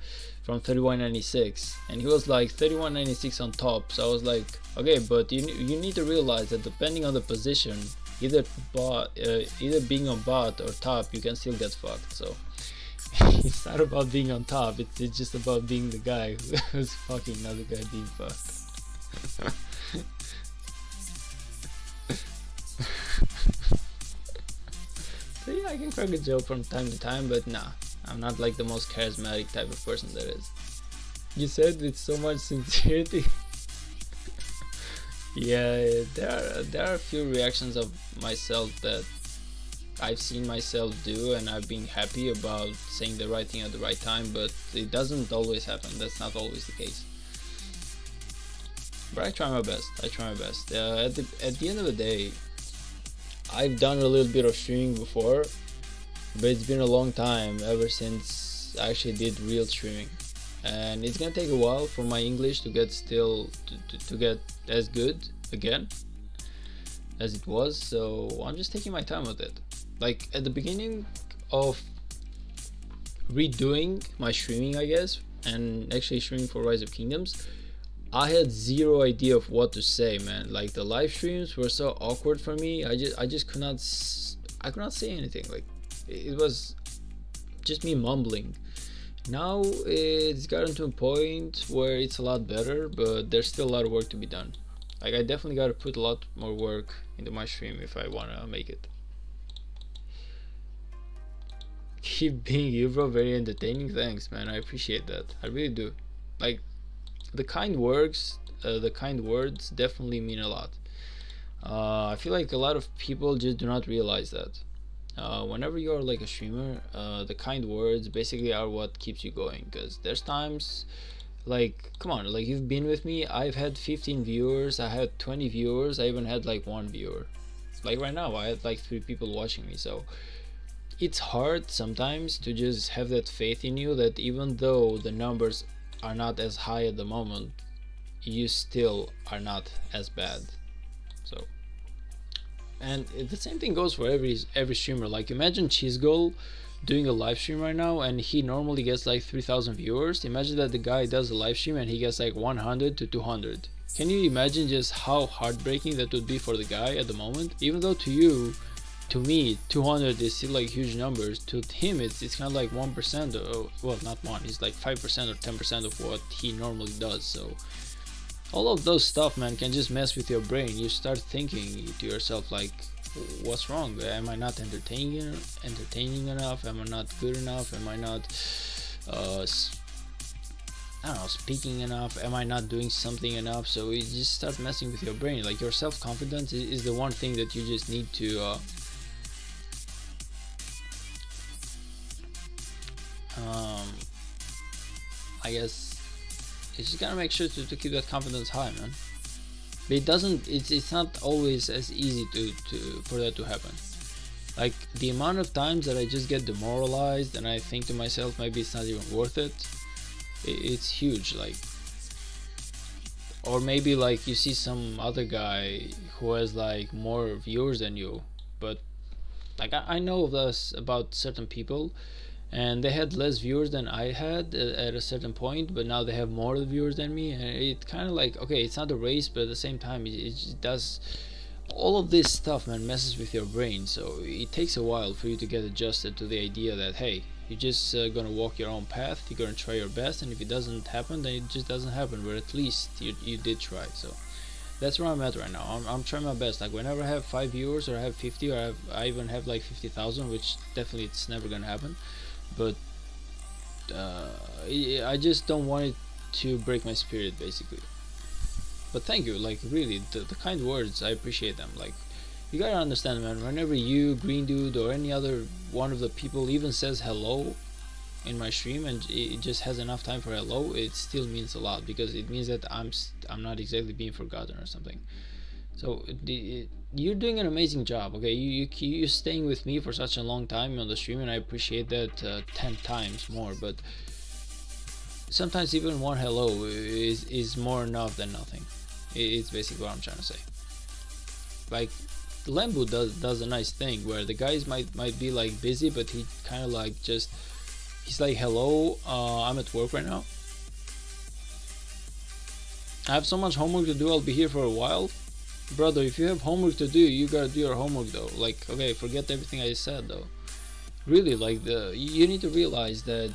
3196, and he was like 3196 on top. So I was like, okay, but you need to realize that depending on the position, either being on bot or top, you can still get fucked. So it's not about being on top, it's just about being the guy who's fucking another guy being fucked. So yeah, I can crack a joke from time to time, but nah, I'm not like the most charismatic type of person there is. You said with so much sincerity. Yeah, there are a few reactions of myself that I've seen myself do, and I've been happy about saying the right thing at the right time, but it doesn't always happen. That's not always the case. But I try my best. At the end of the day, I've done a little bit of streaming before, but it's been a long time ever since I actually did real streaming, and it's gonna take a while for my English to get to get as good again as it was. So I'm just taking my time with it. Like, at the beginning of redoing my streaming, I guess, and actually streaming for Rise of Kingdoms, I had zero idea of what to say, man. Like, the live streams were so awkward for me. I just could not say anything. Like, it was just me mumbling. Now it's gotten to a point where it's a lot better, but there's still a lot of work to be done. Like, I definitely got to put a lot more work into my stream if I want to make it. Keep being you, bro. Very entertaining. Thanks, man. I appreciate that. I really do. Like, the kind words definitely mean a lot. I feel like a lot of people just do not realize that. Whenever you're like a streamer, the kind words basically are what keeps you going. Because there's times, like, come on, like, you've been with me. I've had 15 viewers. I had 20 viewers. I even had like 1 viewer. Like, right now, I had like 3 people watching me. So it's hard sometimes to just have that faith in you that even though the numbers are not as high at the moment, you still are not as bad. So And the same thing goes for every streamer. Like imagine Cheese Goal doing a live stream right now, and he normally gets like 3,000 viewers. Imagine that the guy does a live stream and he gets like 100 to 200. Can you imagine just how heartbreaking that would be for the guy at the moment? Even though to you, to me, 200 is still like huge numbers. To him, it's kind of like 1%. Or, well, not one. It's like 5% or 10% of what he normally does. So all of those stuff, man, can just mess with your brain. You start thinking to yourself like, what's wrong? Am I not entertaining enough? Am I not good enough? Am I not I don't know, speaking enough? Am I not doing something enough? So you just start messing with your brain. Like your self-confidence is the one thing that you just need to I guess you just gotta make sure to keep that confidence high, man. But it's not always as easy to for that to happen. Like the amount of times that I just get demoralized and I think to myself maybe it's not even worth it, it's huge. Like, or maybe like you see some other guy who has like more viewers than you, but like I know of this about certain people, and they had less viewers than I had at a certain point, but now they have more viewers than me, and it kind of like, okay, it's not a race, but at the same time it does all of this stuff, man, messes with your brain. So it takes a while for you to get adjusted to the idea that hey, you're just gonna walk your own path, you're gonna try your best, and if it doesn't happen, then it just doesn't happen, but at least you did try. So that's where I'm at right now. I'm trying my best. Like whenever I have 5 viewers or I have 50 or I even have like 50,000, which definitely it's never gonna happen, but I just don't want it to break my spirit, basically. But thank you, like really, the kind words, I appreciate them. Like you gotta understand, man, whenever you, Green Dude, or any other one of the people even says hello in my stream and it just has enough time for hello, it still means a lot, because it means that I'm not exactly being forgotten or something. So you're doing an amazing job. Okay, you're staying with me for such a long time on the stream, and I appreciate that 10 times more. But sometimes even one hello is more enough than nothing. It's basically what I'm trying to say. Like Lembu does a nice thing where the guys might be like busy, but he kind of like just, he's like, hello, I'm at work right now, I have so much homework to do, I'll be here for a while. Brother, if you have homework to do, you gotta do your homework though. Like, okay, forget everything I said though. Really, like you need to realize that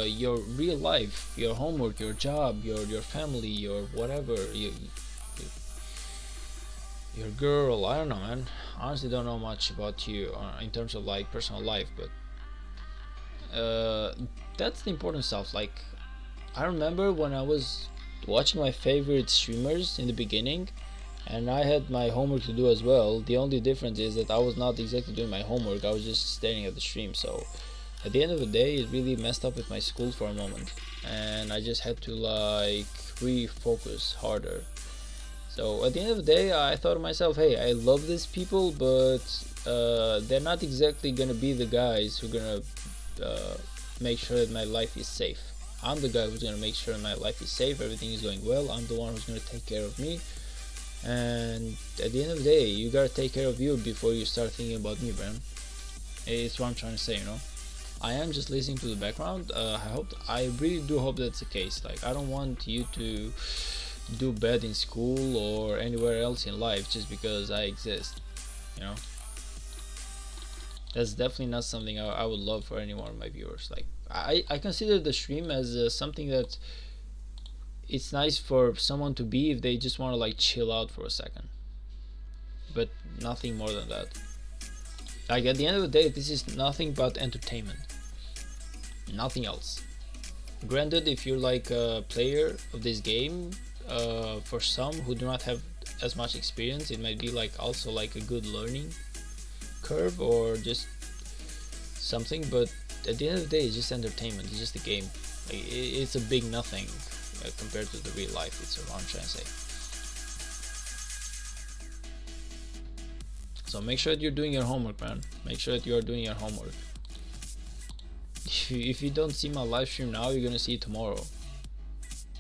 your real life, your homework, your job, your family, your whatever, your girl, I don't know, man. Honestly, don't know much about you in terms of like personal life, but that's the important stuff. Like, I remember when I was watching my favorite streamers in the beginning, and I had my homework to do as well. The only difference is that I was not exactly doing my homework, I was just staring at the stream. So at the end of the day, it really messed up with my school for a moment, and I just had to like refocus harder. So at the end of the day, I thought to myself, hey, I love these people, but they're not exactly gonna be the guys who are gonna make sure that my life is safe. I'm the guy who's gonna make sure my life is safe, everything is going well. I'm the one who's gonna take care of me. And at the end of the day, you gotta take care of you before you start thinking about me, man. It's what I'm trying to say, you know. I am just listening to the background. I really do hope that's the case. Like, I don't want you to do bad in school or anywhere else in life just because I exist, you know. That's definitely not something I would love for any one of my viewers. Like, I consider the stream as something that it's nice for someone to be if they just want to like chill out for a second, but nothing more than that. Like, at the end of the day, this is nothing but entertainment, nothing else. Granted, if you're like a player of this game, for some who do not have as much experience, it might be like also like a good learning curve or just something, but at the end of the day, it's just entertainment, it's just a game. Like, it's a big nothing compared to the real life. It's what I'm trying to say. So make sure that you're doing your homework, man. Make sure that you are doing your homework. If you don't see my live stream now, you're gonna see it tomorrow.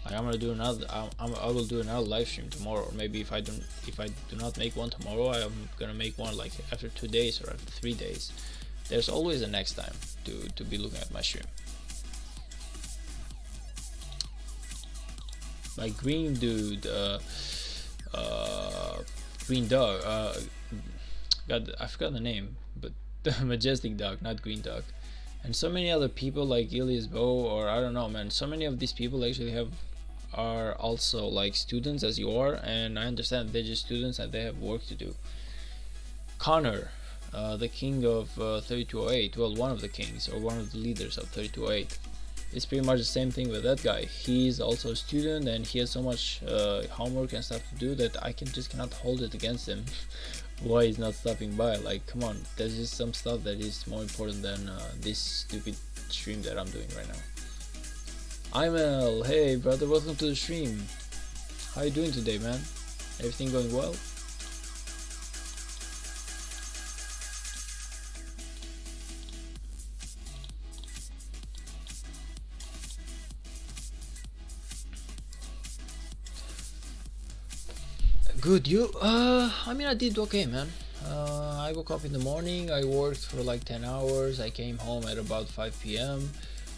Like, I'm gonna do another. I will do another live stream tomorrow. Or maybe if I do not make one tomorrow, I'm gonna make one like after 2 days or after 3 days. There's always a next time to be looking at my stream. My green dude, green dog. God, I forgot the name, but the majestic dog, not green dog. And so many other people like Ilias Bo, or I don't know, man. So many of these people actually are also like students as you are, and I understand they're just students and they have work to do. Connor, the king of 3208, well, one of the kings or one of the leaders of 3208. It's pretty much the same thing with that guy. He's also a student and he has so much homework and stuff to do that I cannot hold it against him. Why he's not stopping by? Like, come on, there's just some stuff that is more important than this stupid stream that I'm doing right now. I'm El. Hey brother, welcome to the stream. How you doing today, man? Everything going well? Good. You? I mean, I did okay, man. I woke up in the morning, I worked for like 10 hours, I came home at about 5 p.m.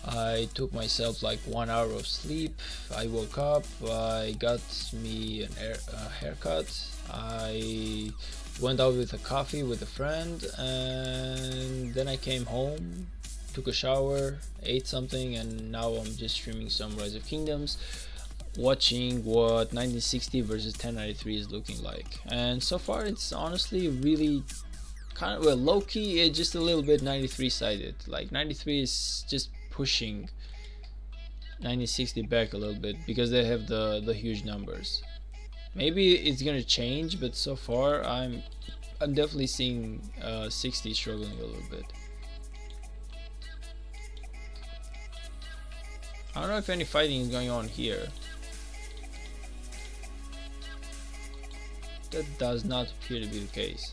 I took myself like 1 hour of sleep, I woke up, I got me a haircut, I went out with a coffee with a friend, and then I came home, took a shower, ate something, and now I'm just streaming some Rise of Kingdoms, watching what 1960 versus 1093 is looking like. And so far it's honestly really kind of, well, low-key, it's just a little bit 93 sided. Like 93 is just pushing 1960 back a little bit because they have the huge numbers. Maybe it's gonna change, but so far I'm definitely seeing 60 struggling a little bit. I don't know if any fighting is going on here. That does not appear to be the case.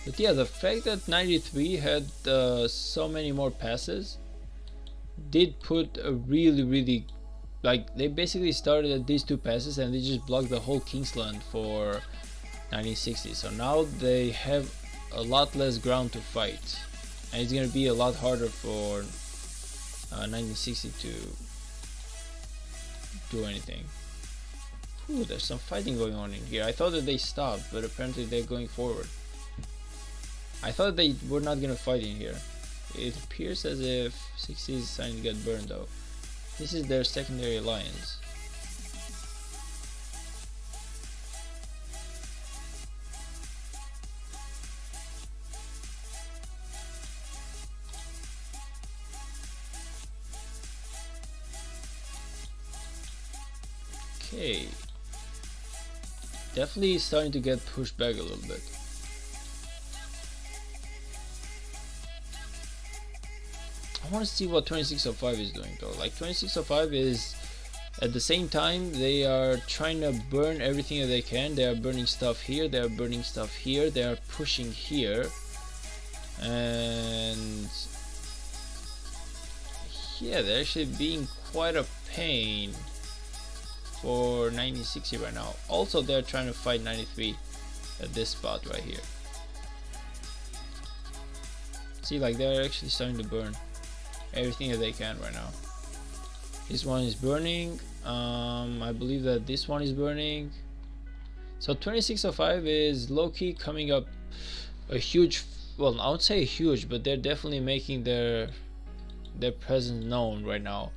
But yeah, the fact that 93 had so many more passes did put a really, like, they basically started at these 2 passes and they just blocked the whole Kingsland for 1960. So now they have a lot less ground to fight, and it's gonna be a lot harder for 1960 to do anything. Ooh, there's some fighting going on in here. I thought that they stopped, but apparently they're going forward. I thought they were not gonna fight in here. It appears as if 60 is starting to get burned though. This is their secondary alliance. Okay, definitely starting to get pushed back a little bit. I want to see what 2605 is doing though. Like 2605 is, at the same time, they are trying to burn everything that they can. They are burning stuff here, they are burning stuff here, they are pushing here, and yeah, they're actually being quite a pain for 1960 right now. Also, they're trying to fight 93 at this spot right here. See, like, they're actually starting to burn everything that they can right now. This one is burning. I believe that this one is burning. So 2605 is low-key coming up a huge, well, I would say huge, but they're definitely making their presence known right now.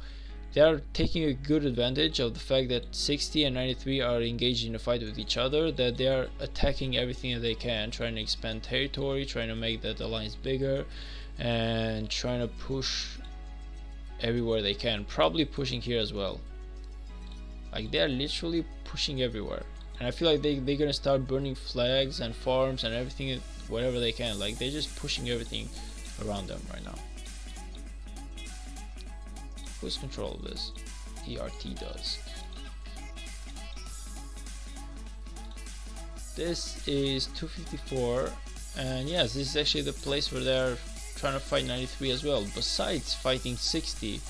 They are taking a good advantage of the fact that 60 and 93 are engaged in a fight with each other, that they are attacking everything that they can, trying to expand territory, trying to make that alliance bigger, and trying to push everywhere they can, probably pushing here as well. Like, they are literally pushing everywhere, and I feel like they're gonna start burning flags and farms and everything, whatever they can. Like, they're just pushing everything around them right now. Who's control of this? ERT does. this is 254, and yes, this is actually the place where they're trying to fight 93 as well, besides fighting 60.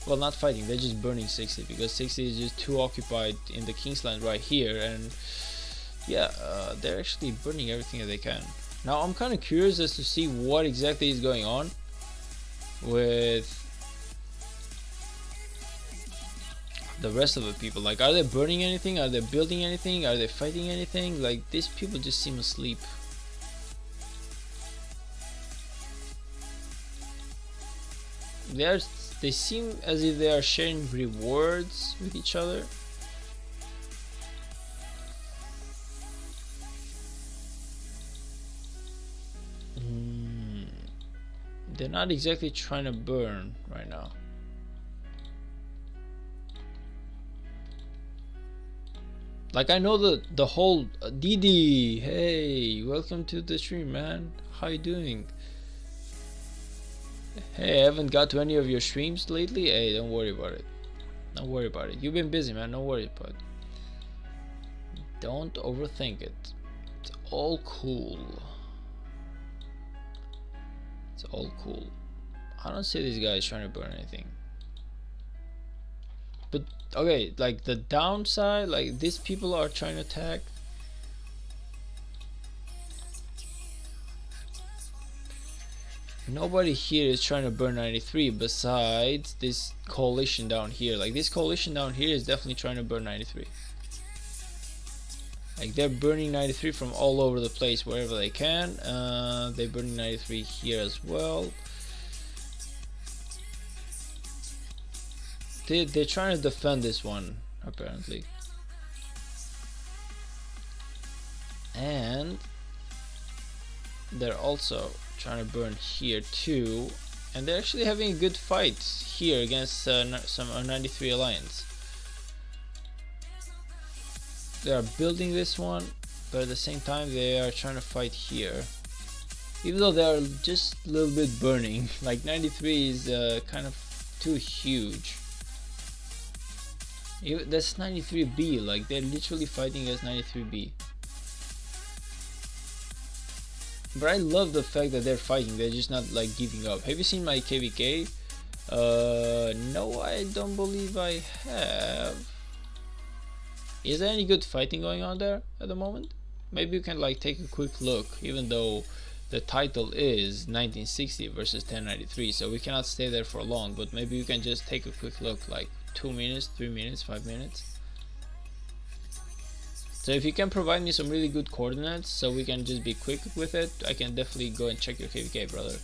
Well, not fighting, they're just burning 60, because 60 is just too occupied in the Kingsland right here, and yeah, they're actually burning everything that they can. Now I'm kind of curious as to see what exactly is going on with the rest of the people. Like, are they burning anything? Are they building anything? Are they fighting anything? Like, these people just seem asleep. They seem as if they are sharing rewards with each other. They're not exactly trying to burn right now. Like, I know the whole Didi, hey, welcome to the stream, man. How you doing? Hey, I haven't got to any of your streams lately. Hey, don't worry about it. Don't worry about it. You've been busy, man. Don't worry about it. Don't overthink it. It's all cool. It's all cool. I don't see these guys trying to burn anything. But okay, like the downside, like these people are trying to attack. Nobody here is trying to burn 93 besides this coalition down here. Like, this coalition down here is definitely trying to burn 93. Like, they're burning 93 from all over the place wherever they can. They're burning 93 here as well. They're trying to defend this one, apparently. And they're also trying to burn here too, and they're actually having a good fight here against some 93 alliance. They are building this one, but at the same time they are trying to fight here, even though they are just a little bit burning. Like, 93 is kind of too huge. That's 93B, like they're literally fighting against 93B. But I love the fact that they're fighting, they're just not like giving up. Have you seen my KVK? No, I don't believe I have. Is there any good fighting going on there at the moment? Maybe you can like take a quick look, even though the title is 1960 versus 1093, so we cannot stay there for long, but maybe you can just take a quick look, like 2 minutes, 3 minutes, 5 minutes. So if you can provide me some really good coordinates so we can just be quick with it, I can definitely go and check your KVK, brother.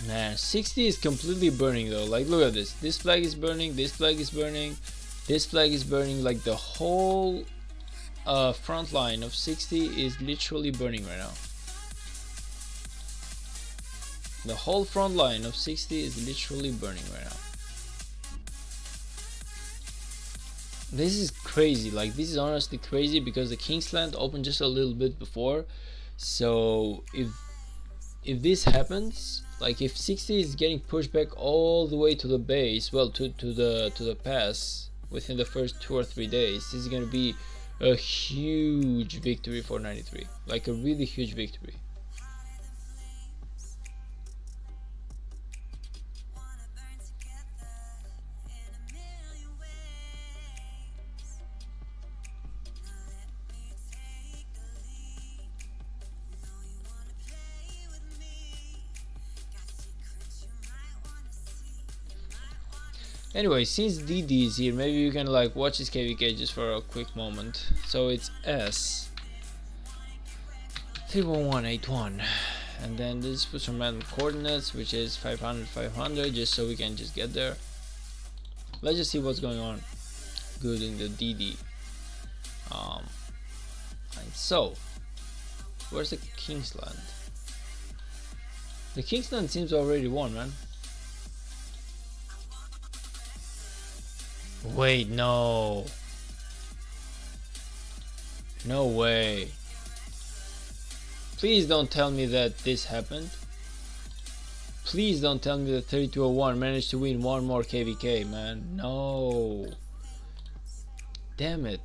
Man, 60 is completely burning though. Like, look at this. This flag is burning, this flag is burning, this flag is burning. Like, the whole front line of 60 is literally burning right now. The whole front line of 60 is literally burning right now. This is crazy. Like, this is honestly crazy because the Kingsland opened just a little bit before. So if this happens, like if 60 is getting pushed back all the way to the base, well, to the pass within the first 2 or 3 days, this is gonna be a huge victory for 93. Like a really huge victory. Anyway, since DD is here, maybe you can like watch his KVK just for a quick moment. So it's S 31181, and then this put some random coordinates, which is 500 500, just so we can just get there. Let's just see what's going on good in the DD. Um, and so, where's the Kingsland? The Kingsland seems already won, man. Wait, no. No way. Please don't tell me that this happened. Please don't tell me that 3201 managed to win one more KVK, man. No. Damn it.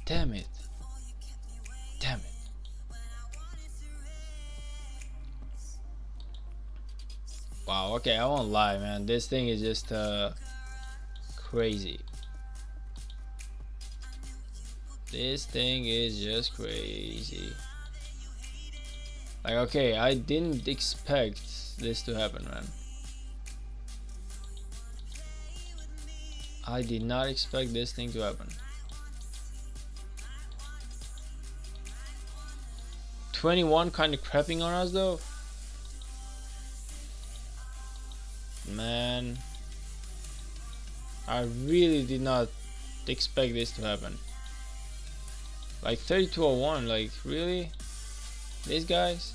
Damn it. Damn it. Wow, okay, I won't lie, man. This thing is just crazy. This thing is just crazy. Like, okay, I didn't expect this to happen, man. I did not expect this thing to happen. 21 kind of crapping on us though. Man, I really did not expect this to happen. Like 3201, like really? These guys?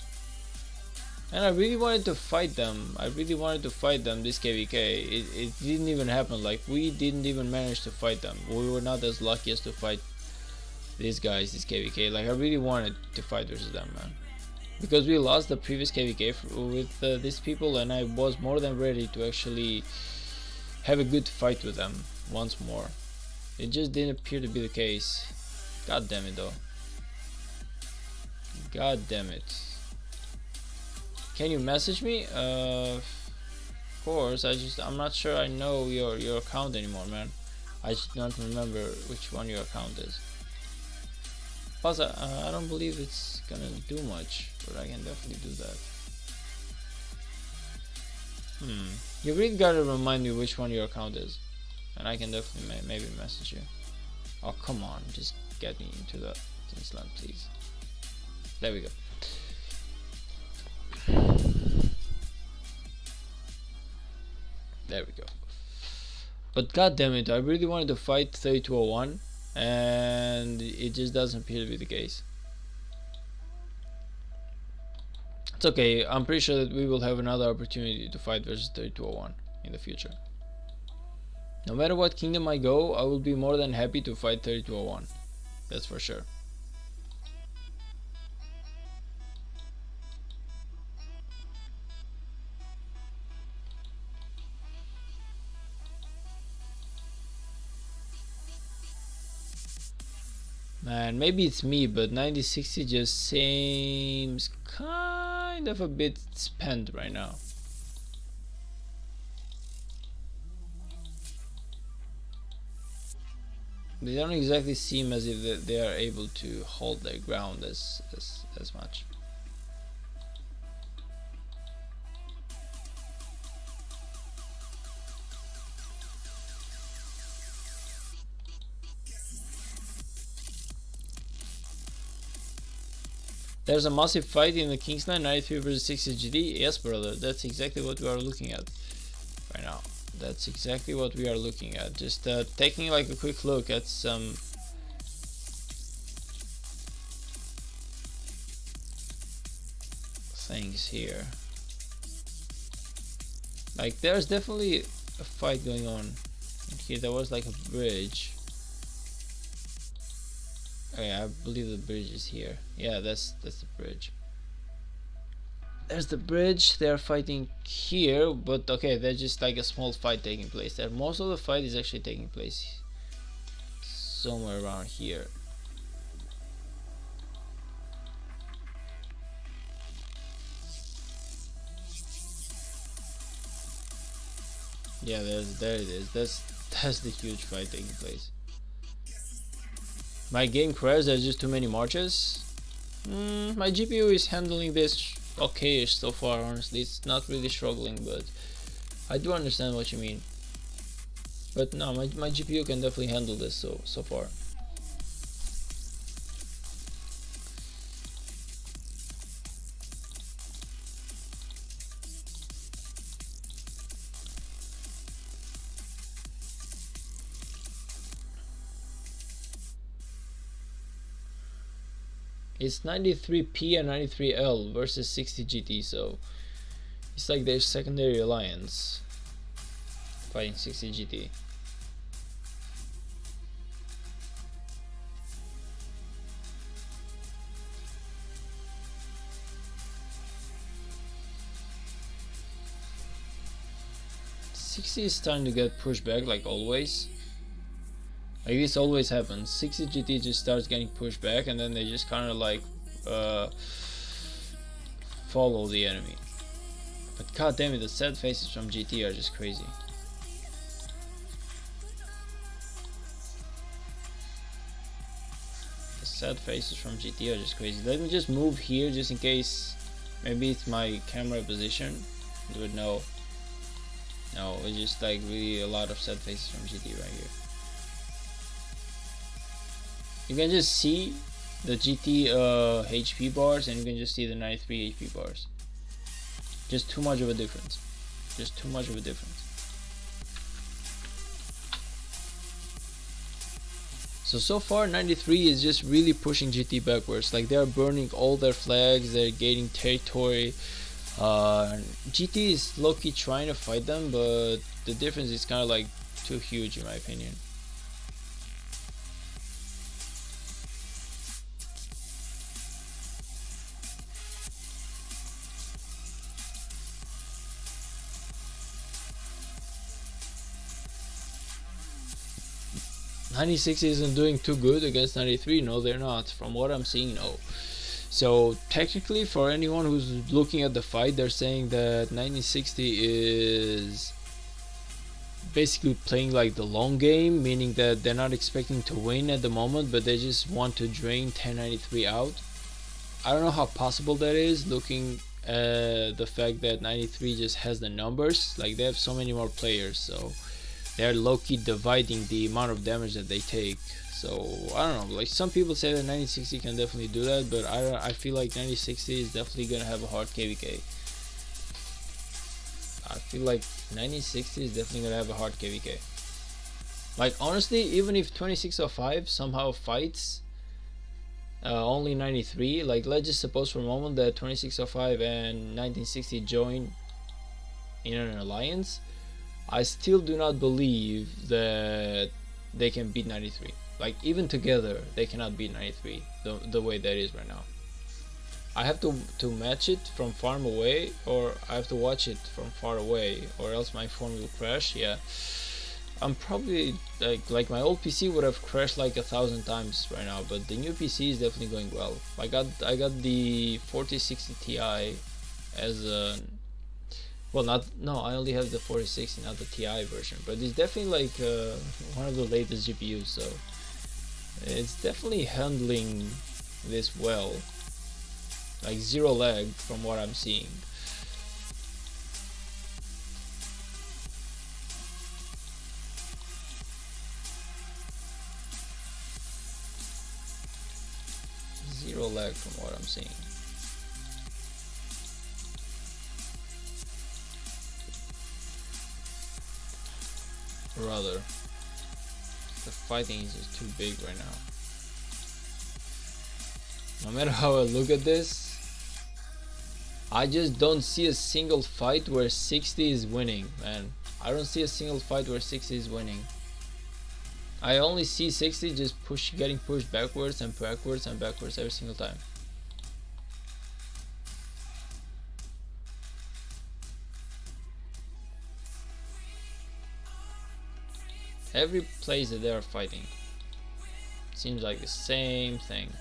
And I really wanted to fight them. This KVK. It didn't even happen. Like, we didn't even manage to fight them. We were not as lucky as to fight these guys, this KVK. Like, I really wanted to fight versus them, man. Because we lost the previous KVK with these people, and I was more than ready to actually have a good fight with them once more. It just didn't appear to be the case. God damn it, though. God damn it. Can you message me? Of course. I'm not sure I know your account anymore, man. I just don't remember which one your account is. Plus, I don't believe it's gonna do much, but I can definitely do that. You really gotta remind me which one your account is, and I can definitely maybe message you. Oh, come on, just get me into the Kingsland, please. There we go. There we go. But god damn it, I really wanted to fight 3201, and it just doesn't appear to be the case. It's okay, I'm pretty sure that we will have another opportunity to fight versus 3201 in the future. No matter what kingdom I go, I will be more than happy to fight 3201. That's for sure. Man, maybe it's me, but 9060 just seems kind of a bit spent right now. They don't exactly seem as if they are able to hold their ground as much. There's a massive fight in the Kingsland 93 vs 60 GD. Yes, brother, that's exactly what we are looking at right now. That's exactly what we are looking at. Just taking like a quick look at some things here. Like, there's definitely a fight going on. Here there was like a bridge. Okay, I believe the bridge is here. Yeah, that's the bridge. There's the bridge. They're fighting here, but okay, there's just like a small fight taking place there. Most of the fight is actually taking place somewhere around here. Yeah, there it is. That's the huge fight taking place. My game crashed. There's just too many marches. My GPU is handling this okay-ish so far. Honestly, it's not really struggling, but I do understand what you mean. But no, my GPU can definitely handle this so far. It's 93P and 93L versus 60 GT, so it's like their secondary alliance fighting 60 GT. '60 is starting to get pushed back, like always. Like this always happens. 60 GT just starts getting pushed back, and then they just kind of like follow the enemy. But god damn it, the sad faces from GT are just crazy. The sad faces from GT are just crazy. Let me just move here just in case. Maybe it's my camera position. But no, it's just like really a lot of sad faces from GT right here. You can just see the GT HP bars, and you can just see the 93 HP bars. Just too much of a difference. Just too much of a difference. So far 93 is just really pushing GT backwards. Like they are burning all their flags, they're gaining territory. GT is low-key trying to fight them, but the difference is kind of like too huge in my opinion. '96 isn't doing too good against 93. No, they're not. From what I'm seeing, no. So technically, for anyone who's looking at the fight, they're saying that 1960 is basically playing like the long game, meaning that they're not expecting to win at the moment, but they just want to drain 1093 out. I don't know how possible that is, looking at the fact that 93 just has the numbers. Like they have so many more players, so they're low-key dividing the amount of damage that they take. So I don't know, like some people say that 1960 can definitely do that, but I feel like 1960 is definitely gonna have a hard KVK. I feel like 1960 is definitely gonna have a hard KVK. Like honestly, even if 2605 somehow fights only 93, like let's just suppose for a moment that 2605 and 1960 join in an alliance, I still do not believe that they can beat 93. Like even together they cannot beat 93 the way that is right now. I have to match it from far away, or I have to watch it from far away, or else my phone will crash. Yeah, I'm probably like my old PC would have crashed like 1,000 times right now, but the new PC is definitely going well. I got the 4060 Ti as a well, I only have the 4060, not the Ti version, but it's definitely like one of the latest GPUs, so it's definitely handling this well. Like zero lag from what I'm seeing. Zero lag from what I'm seeing. Rather, the fighting is just too big right now. No matter how I look at this, I just don't see a single fight where 60 is winning, man. I don't see a single fight where 60 is winning. I only see 60 just getting pushed backwards and backwards and backwards every single time. Every place that they are fighting seems like the same thing.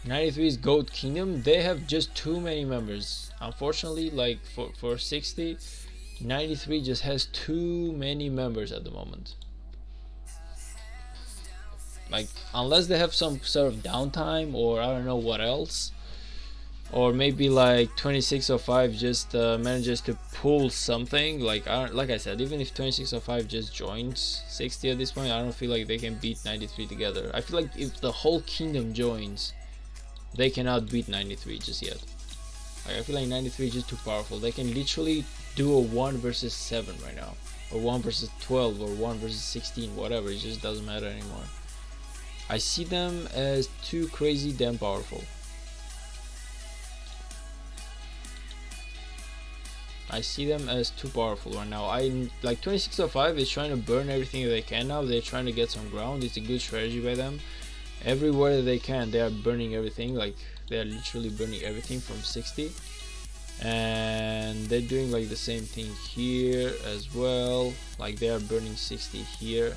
'93's Goat Kingdom, they have just too many members. Unfortunately, like for 60, 93 just has too many members at the moment. Like unless they have some sort of downtime, or I don't know what else, or maybe like 2605 just manages to pull something. Like I said, even if 2605 just joins 60 at this point, I don't feel like they can beat 93 together. I feel like if the whole kingdom joins, they cannot beat 93 just yet. Like I feel like 93 is just too powerful. They can literally do a 1 versus 7 right now. or 1 versus 12 or 1 versus 16, whatever. It just doesn't matter anymore. I see them as too crazy damn powerful. I see them as too powerful right now. I like 2605 is trying to burn everything they can now. They're trying to get some ground. It's a good strategy by them. Everywhere they can, they are burning everything. Like they are literally burning everything from 60. And they're doing like the same thing here as well. Like they are burning 60 here.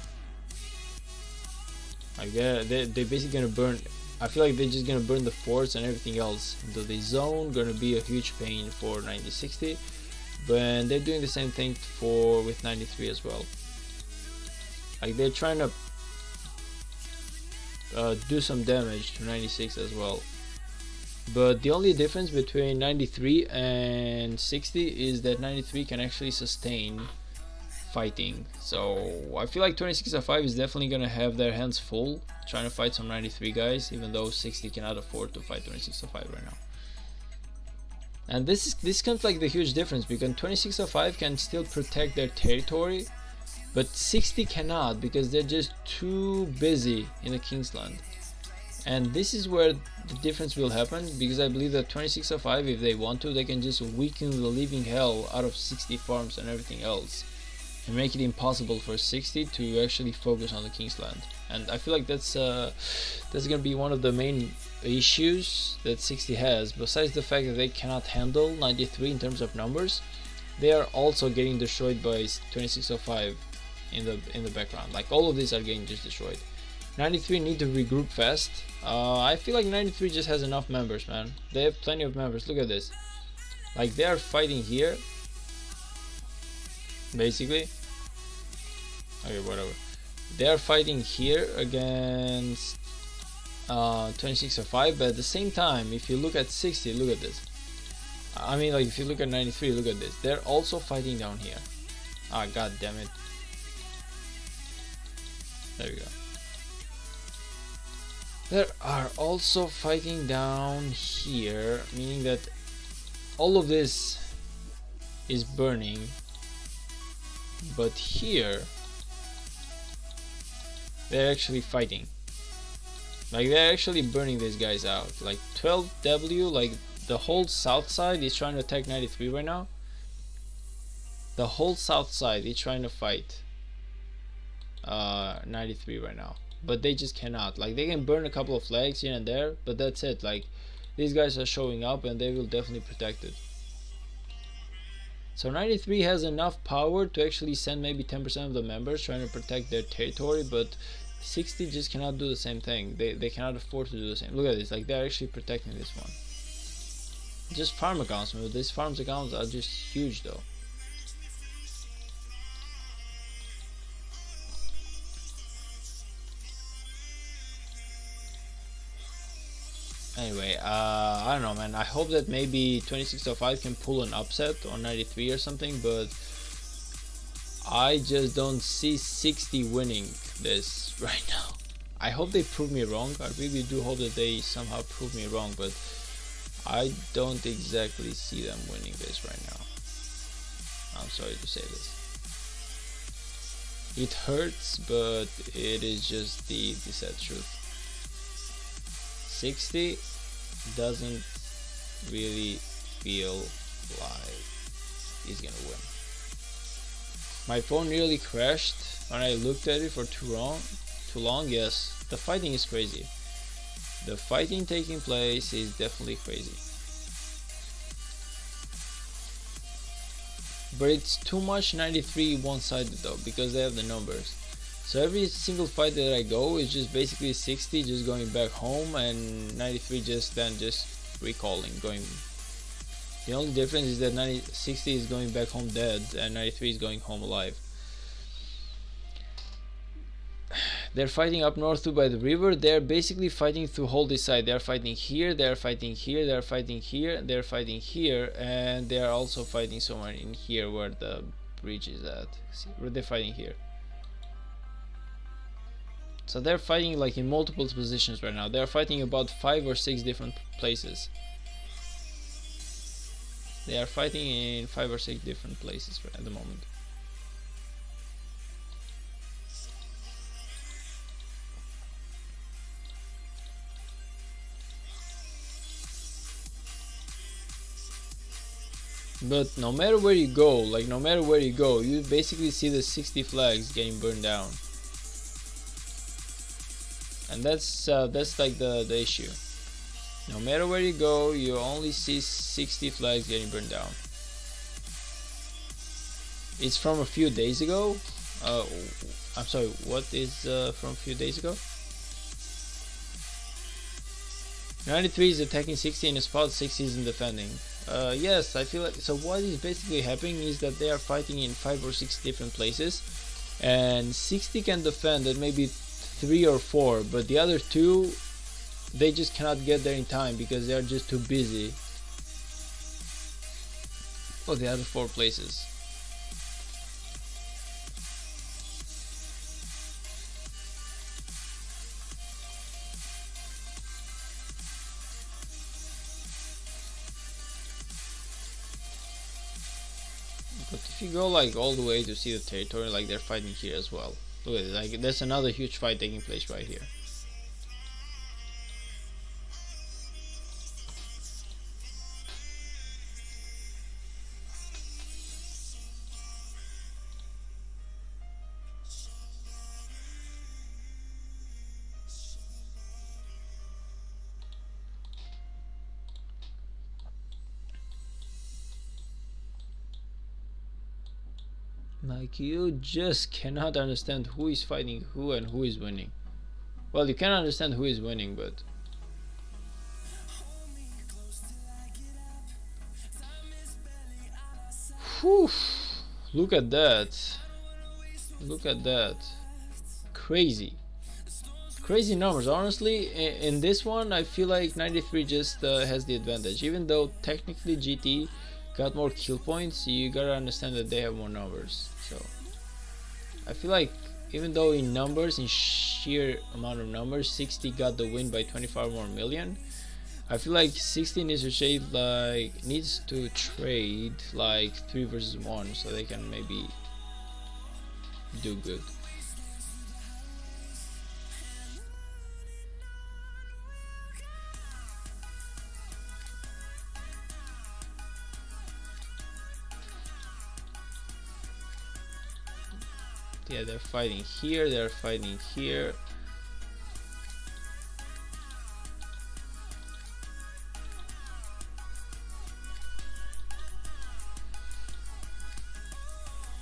Like they're basically gonna burn. I feel like they're just gonna burn the forts and everything else. The zone gonna be a huge pain for 9060. But they're doing the same thing with 93 as well. Like they're trying to do some damage to 96 as well. But the only difference between 93 and 60 is that 93 can actually sustain fighting. So I feel like 2605 is definitely gonna have their hands full trying to fight some 93 guys, even though 60 cannot afford to fight 2605 right now. And this comes like the huge difference, because 2605 can still protect their territory, but 60 cannot, because they're just too busy in the Kingsland. And this is where the difference will happen, because I believe that 2605, if they want to, they can just weaken the living hell out of 60 farms and everything else, and make it impossible for 60 to actually focus on the Kingsland. And I feel like that's gonna be one of the main issues that 60 has. Besides the fact that they cannot handle 93 in terms of numbers, they are also getting destroyed by 2605 in the background. Like all of these are getting just destroyed. 93 need to regroup fast. I feel like 93 just has enough members, man. They have plenty of members. Look at this. Like they are fighting here, basically. Okay, whatever. They are fighting here against 2605, but at the same time, if you look at 60, look at this. I mean, like if you look at 93, look at this. They're also fighting down here. Ah, god damn it. There we go. They are also fighting down here, meaning that all of this is burning, but here they're actually fighting. Like they're actually burning these guys out. Like 12W, like the whole south side is trying to attack 93 right now. The whole south side is trying to fight 93 right now, but they just cannot. Like they can burn a couple of flags here and there, but that's it. Like these guys are showing up and they will definitely protect it. So 93 has enough power to actually send maybe 10% of the members trying to protect their territory, but 60 just cannot do the same thing. They cannot afford to do the same. Look at this, like they're actually protecting this one. Just farm accounts, man. These farms accounts are just huge though. Anyway, I don't know, man. I hope that maybe 2605 can pull an upset on 93 or something, but I just don't see 60 winning this right now. I hope they prove me wrong. I really do hope that they somehow prove me wrong, but I don't exactly see them winning this right now. I'm sorry to say this. It hurts, but it is just the sad truth. 60 doesn't really feel like he's gonna win. My phone nearly crashed when I looked at it for too long. Yes, the fighting is crazy. The fighting taking place is definitely crazy. But it's too much 93 one-sided though, because they have the numbers. So every single fight that I go is just basically 60 just going back home, and 93 just recalling, going. The only difference is that 60 is going back home dead and 93 is going home alive. They're fighting up north too by the river. They're basically fighting through whole this side. They're fighting here, they're fighting here, they're fighting here, they're fighting here, and they're also fighting somewhere in here where the bridge is at. See, where they're fighting here. So they're fighting like in multiple positions right now. They're fighting about 5 or 6 different places. They are fighting in 5 or 6 different places at the moment. But no matter where you go, like no matter where you go, you basically see the 60 flags getting burned down. And that's like the issue. No matter where you go, you only see 60 flags getting burned down. It's from a few days ago. I'm sorry, what is from a few days ago? 93 is attacking 60 in a spot, 60 is in defending. Yes, I feel like, so what is basically happening is that they are fighting in 5 or 6 different places, and 60 can defend at maybe 3 or 4, but the other 2, they just cannot get there in time because they are just too busy for the other 4 places. But if you go like all the way to see the territory, like they're fighting here as well. Look at it, like there's another huge fight taking place right here. Like you just cannot understand who is fighting who and who is winning. Well, you can understand who is winning, but whew, look at that. Look at that. Crazy. Crazy numbers. Honestly, in this one, I feel like 93 just has the advantage. Even though technically GT got more kill points, you gotta understand that they have more numbers. So I feel like even though in numbers, in sheer amount of numbers, 60 got the win by 25 more million, I feel like 60 needs to trade like 3 versus 1 so they can maybe do good. Yeah, they're fighting here, they're fighting here.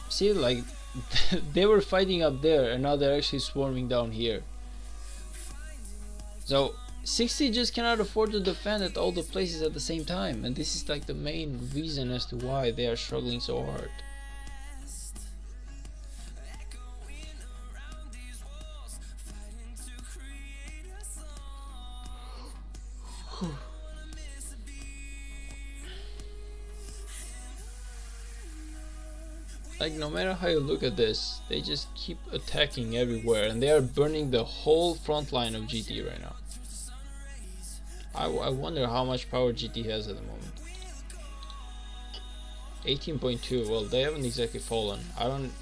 See, like they were fighting up there and now they're actually swarming down here. So 60 just cannot afford to defend at all the places at the same time, and this is like the main reason as to why they are struggling so hard. Like no matter how you look at this, they just keep attacking everywhere and they are burning the whole front line of GT right now. I wonder how much power GT has at the moment. 18.2, well, they haven't exactly fallen. I don't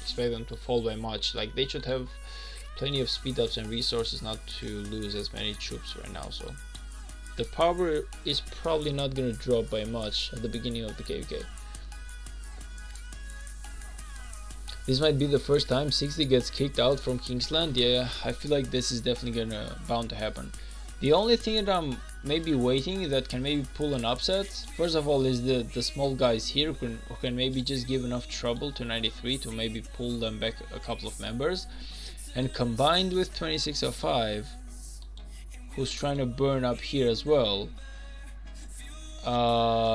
expect them to fall by much. Like they should have plenty of speed ups and resources not to lose as many troops right now, so the power is probably not gonna drop by much at the beginning of the KVK. This might be the first time 60 gets kicked out from Kingsland. Yeah, I feel like this is definitely bound to happen. The only thing that I'm maybe waiting that can maybe pull an upset, first of all, is the small guys here who can maybe just give enough trouble to 93 to maybe pull them back a couple of members, and combined with 2605, who's trying to burn up here as well.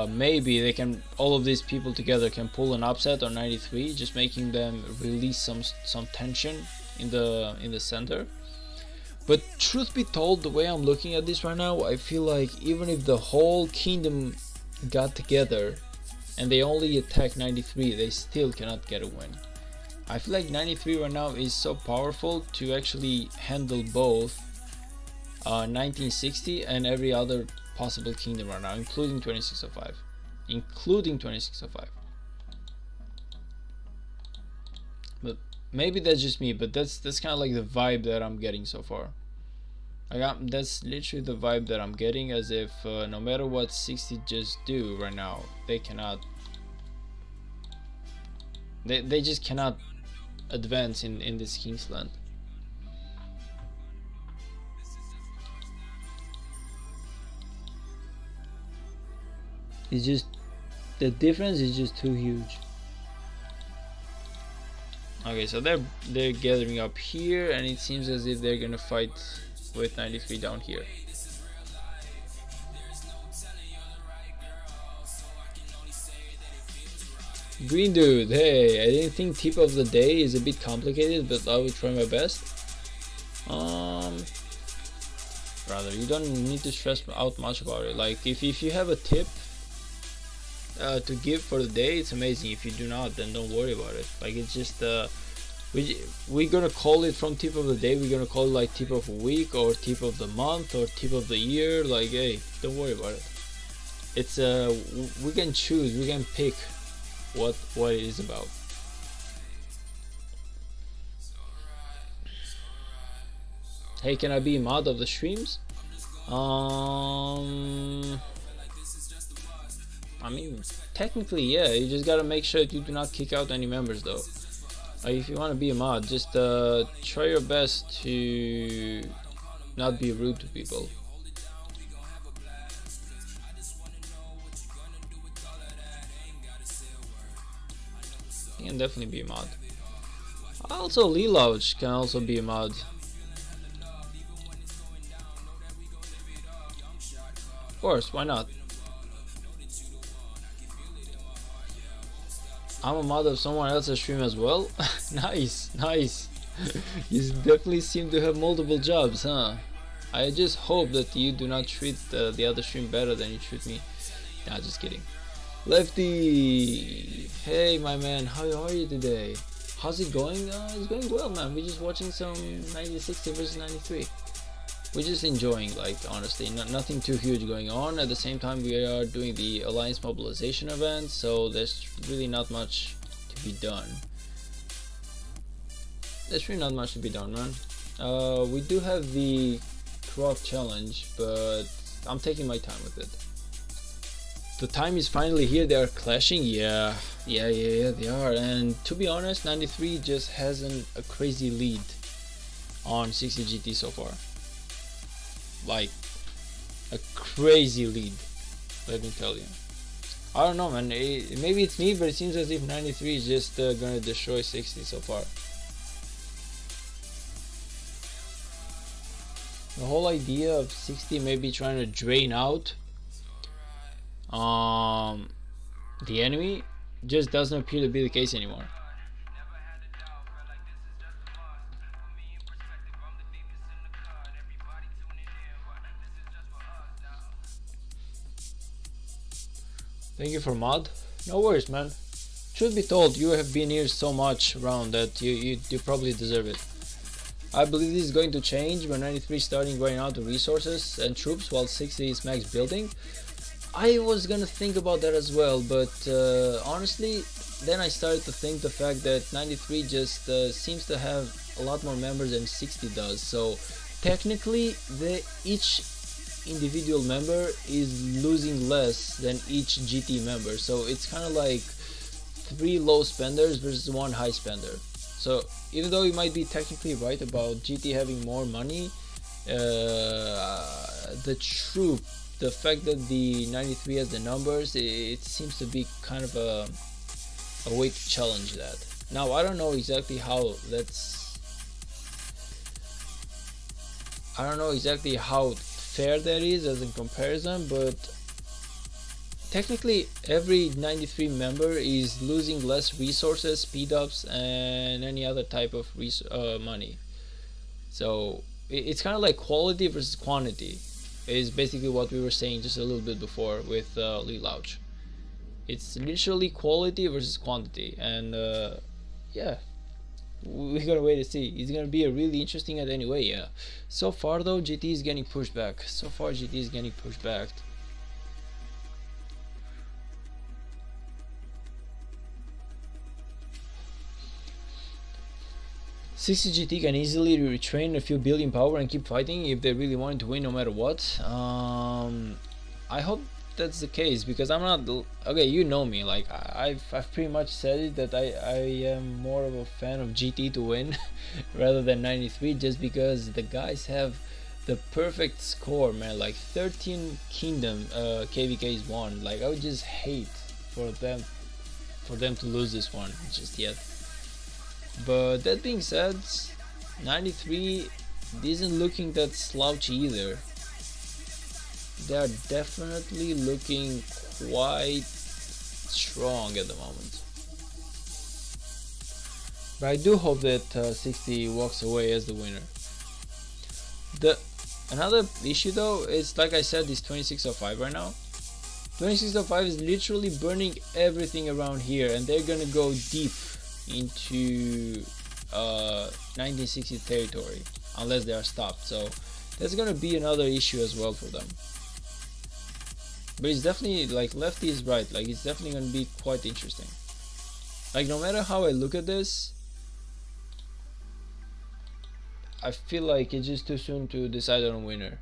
Maybe they can, all of these people together can pull an upset on 93, just making them release some tension in the center. But truth be told, the way I'm looking at this right now, I feel like even if the whole kingdom got together and they only attack 93, they still cannot get a win. I feel like 93 right now is so powerful to actually handle both 1960 and every other possible kingdom right now, including 2605. But maybe that's just me, but that's kind of like the vibe that I'm getting so far. That's literally the vibe that I'm getting, as if no matter what 60 just do right now, they cannot. They just cannot advance in this Kingsland. It's just the difference is just too huge. Okay, so they're gathering up here, and it seems as if they're gonna fight with 93 down here. Green dude, hey, I didn't think tip of the day is a bit complicated, but I will try my best. Rather, you don't need to stress out much about it. Like, if you have a tip to give for the day, it's amazing. If you do not, then don't worry about it. Like, it's just we're gonna call it from tip of the day. We're gonna call it like tip of a week, or tip of the month, or tip of the year. Like, hey, don't worry about it. It's we can choose, we can pick what it is about. Hey, can I be mod of the streams? I mean, technically, yeah. You just gotta make sure that you do not kick out any members, though. Like, if you want to be a mod, just try your best to not be rude to people. You can definitely be a mod. Also, Lelouch can also be a mod. Of course, why not? I'm a mod of someone else's stream as well. Nice, nice. You definitely seem to have multiple jobs, huh? I just hope that you do not treat the other stream better than you treat me. Nah, just kidding. Lefty, hey my man, how are you today? How's it going? It's going well, man. We're just watching some 9060 versus 93. We're just enjoying, like, honestly, nothing too huge going on. At the same time, we are doing the Alliance mobilization event, so there's really not much to be done. There's really not much to be done, man. We do have the Croc challenge, but I'm taking my time with it. The time is finally here. They are clashing. Yeah, they are. And to be honest, 93 just has a crazy lead on 60 GT so far. Like, a crazy lead, let me tell you. I don't know, man. Maybe it's me, but it seems as if 93 is just gonna destroy 60 so far. The whole idea of 60 maybe trying to drain out the enemy just doesn't appear to be the case anymore. Thank you for mod. No worries, man. Truth be told, you have been here so much around that you probably deserve it. I believe this is going to change when 93 is starting running out of resources and troops while 60 is max building. I was gonna think about that as well, but honestly, then I started to think the fact that 93 just seems to have a lot more members than 60 does. So technically, each individual member is losing less than each GT member. So it's kind of like 3 low spenders versus 1 high spender. So even though you might be technically right about GT having more money, the fact that the 93 has the numbers, it seems to be kind of a way to challenge that. Now I don't know exactly how fair that is as in comparison, but technically every 93 member is losing less resources, speed ups, and any other type of money. So it's kind of like quality versus quantity is basically what we were saying just a little bit before with Lelouch. It's literally quality versus quantity, and yeah, we're gonna wait to see. It's gonna be a really interesting at anyway. Yeah, so far though, GT is getting pushed back. 60 GT can easily retrain a few billion power and keep fighting if they really wanted to win no matter what. I hope that's the case, because I'm not okay. You know me, like I've pretty much said it, that I am more of a fan of GT to win rather than 93, just because the guys have the perfect score, man. Like 13 kingdom KVKs won. Like I would just hate for them to lose this one just yet. But that being said, 93 isn't looking that slouchy either. They are definitely looking quite strong at the moment. But I do hope that 60 walks away as the winner. Another issue though is, like I said, this 2605 right now. 2605 is literally burning everything around here, and they're gonna go deep into 1960 territory unless they are stopped. So that's gonna be another issue as well for them. But it's definitely, like, Lefty is right, like it's definitely gonna be quite interesting. Like, no matter how I look at this, I feel like it's just too soon to decide on a winner.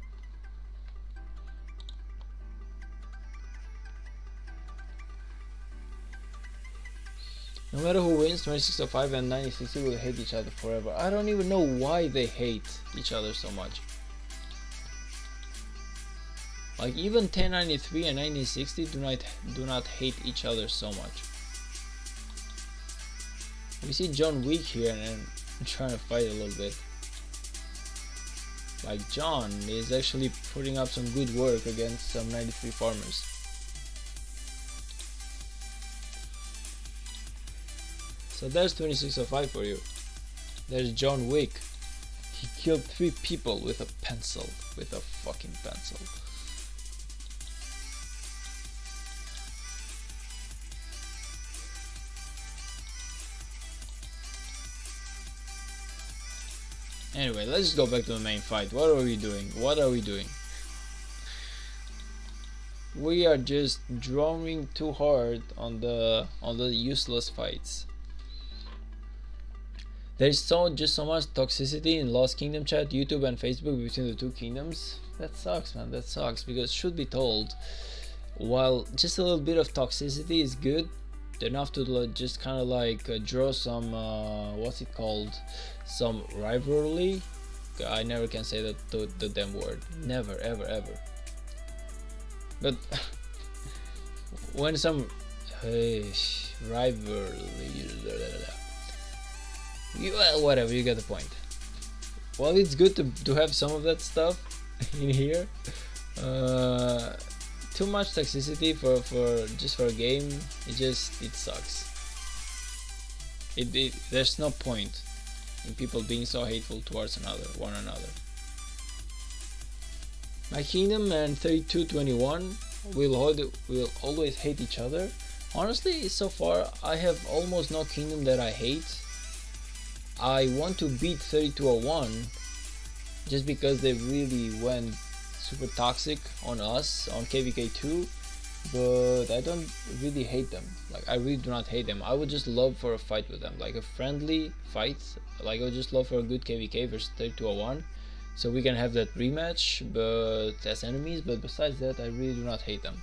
No matter who wins, 2605 and 1960 will hate each other forever. I don't even know why they hate each other so much. Like, even 1093 and 1960 do not hate each other so much. We see John Wick here and trying to fight a little bit. Like, John is actually putting up some good work against some 93 farmers. So there's 2605 for you. There's John Wick. He killed 3 people with a pencil. With a fucking pencil. Anyway, let's just go back to the main fight. What are we doing? What are we doing? We are just drawing too hard on the useless fights. There's just so much toxicity in Lost Kingdom chat, YouTube and Facebook between the two kingdoms. That sucks, man. That sucks, because should be told, while just a little bit of toxicity is good, enough to just kind of like draw some what's it called, some rivalry. I never can say that the damn word. Never, ever, ever. But when some rivalry, well, whatever, you get the point. Well, it's good to have some of that stuff in here. Too much toxicity for a game, it sucks. There's no point in people being so hateful towards one another. My kingdom and 3221 will always hate each other. Honestly, so far I have almost no kingdom that I hate. I want to beat 3201 just because they really went super toxic on us on KVK2, but I don't really hate them. Like, I really do not hate them. I would just love for a fight with them, like a friendly fight. Like, I would just love for a good KVK versus 3201, so we can have that rematch, but as enemies. But besides that, I really do not hate them.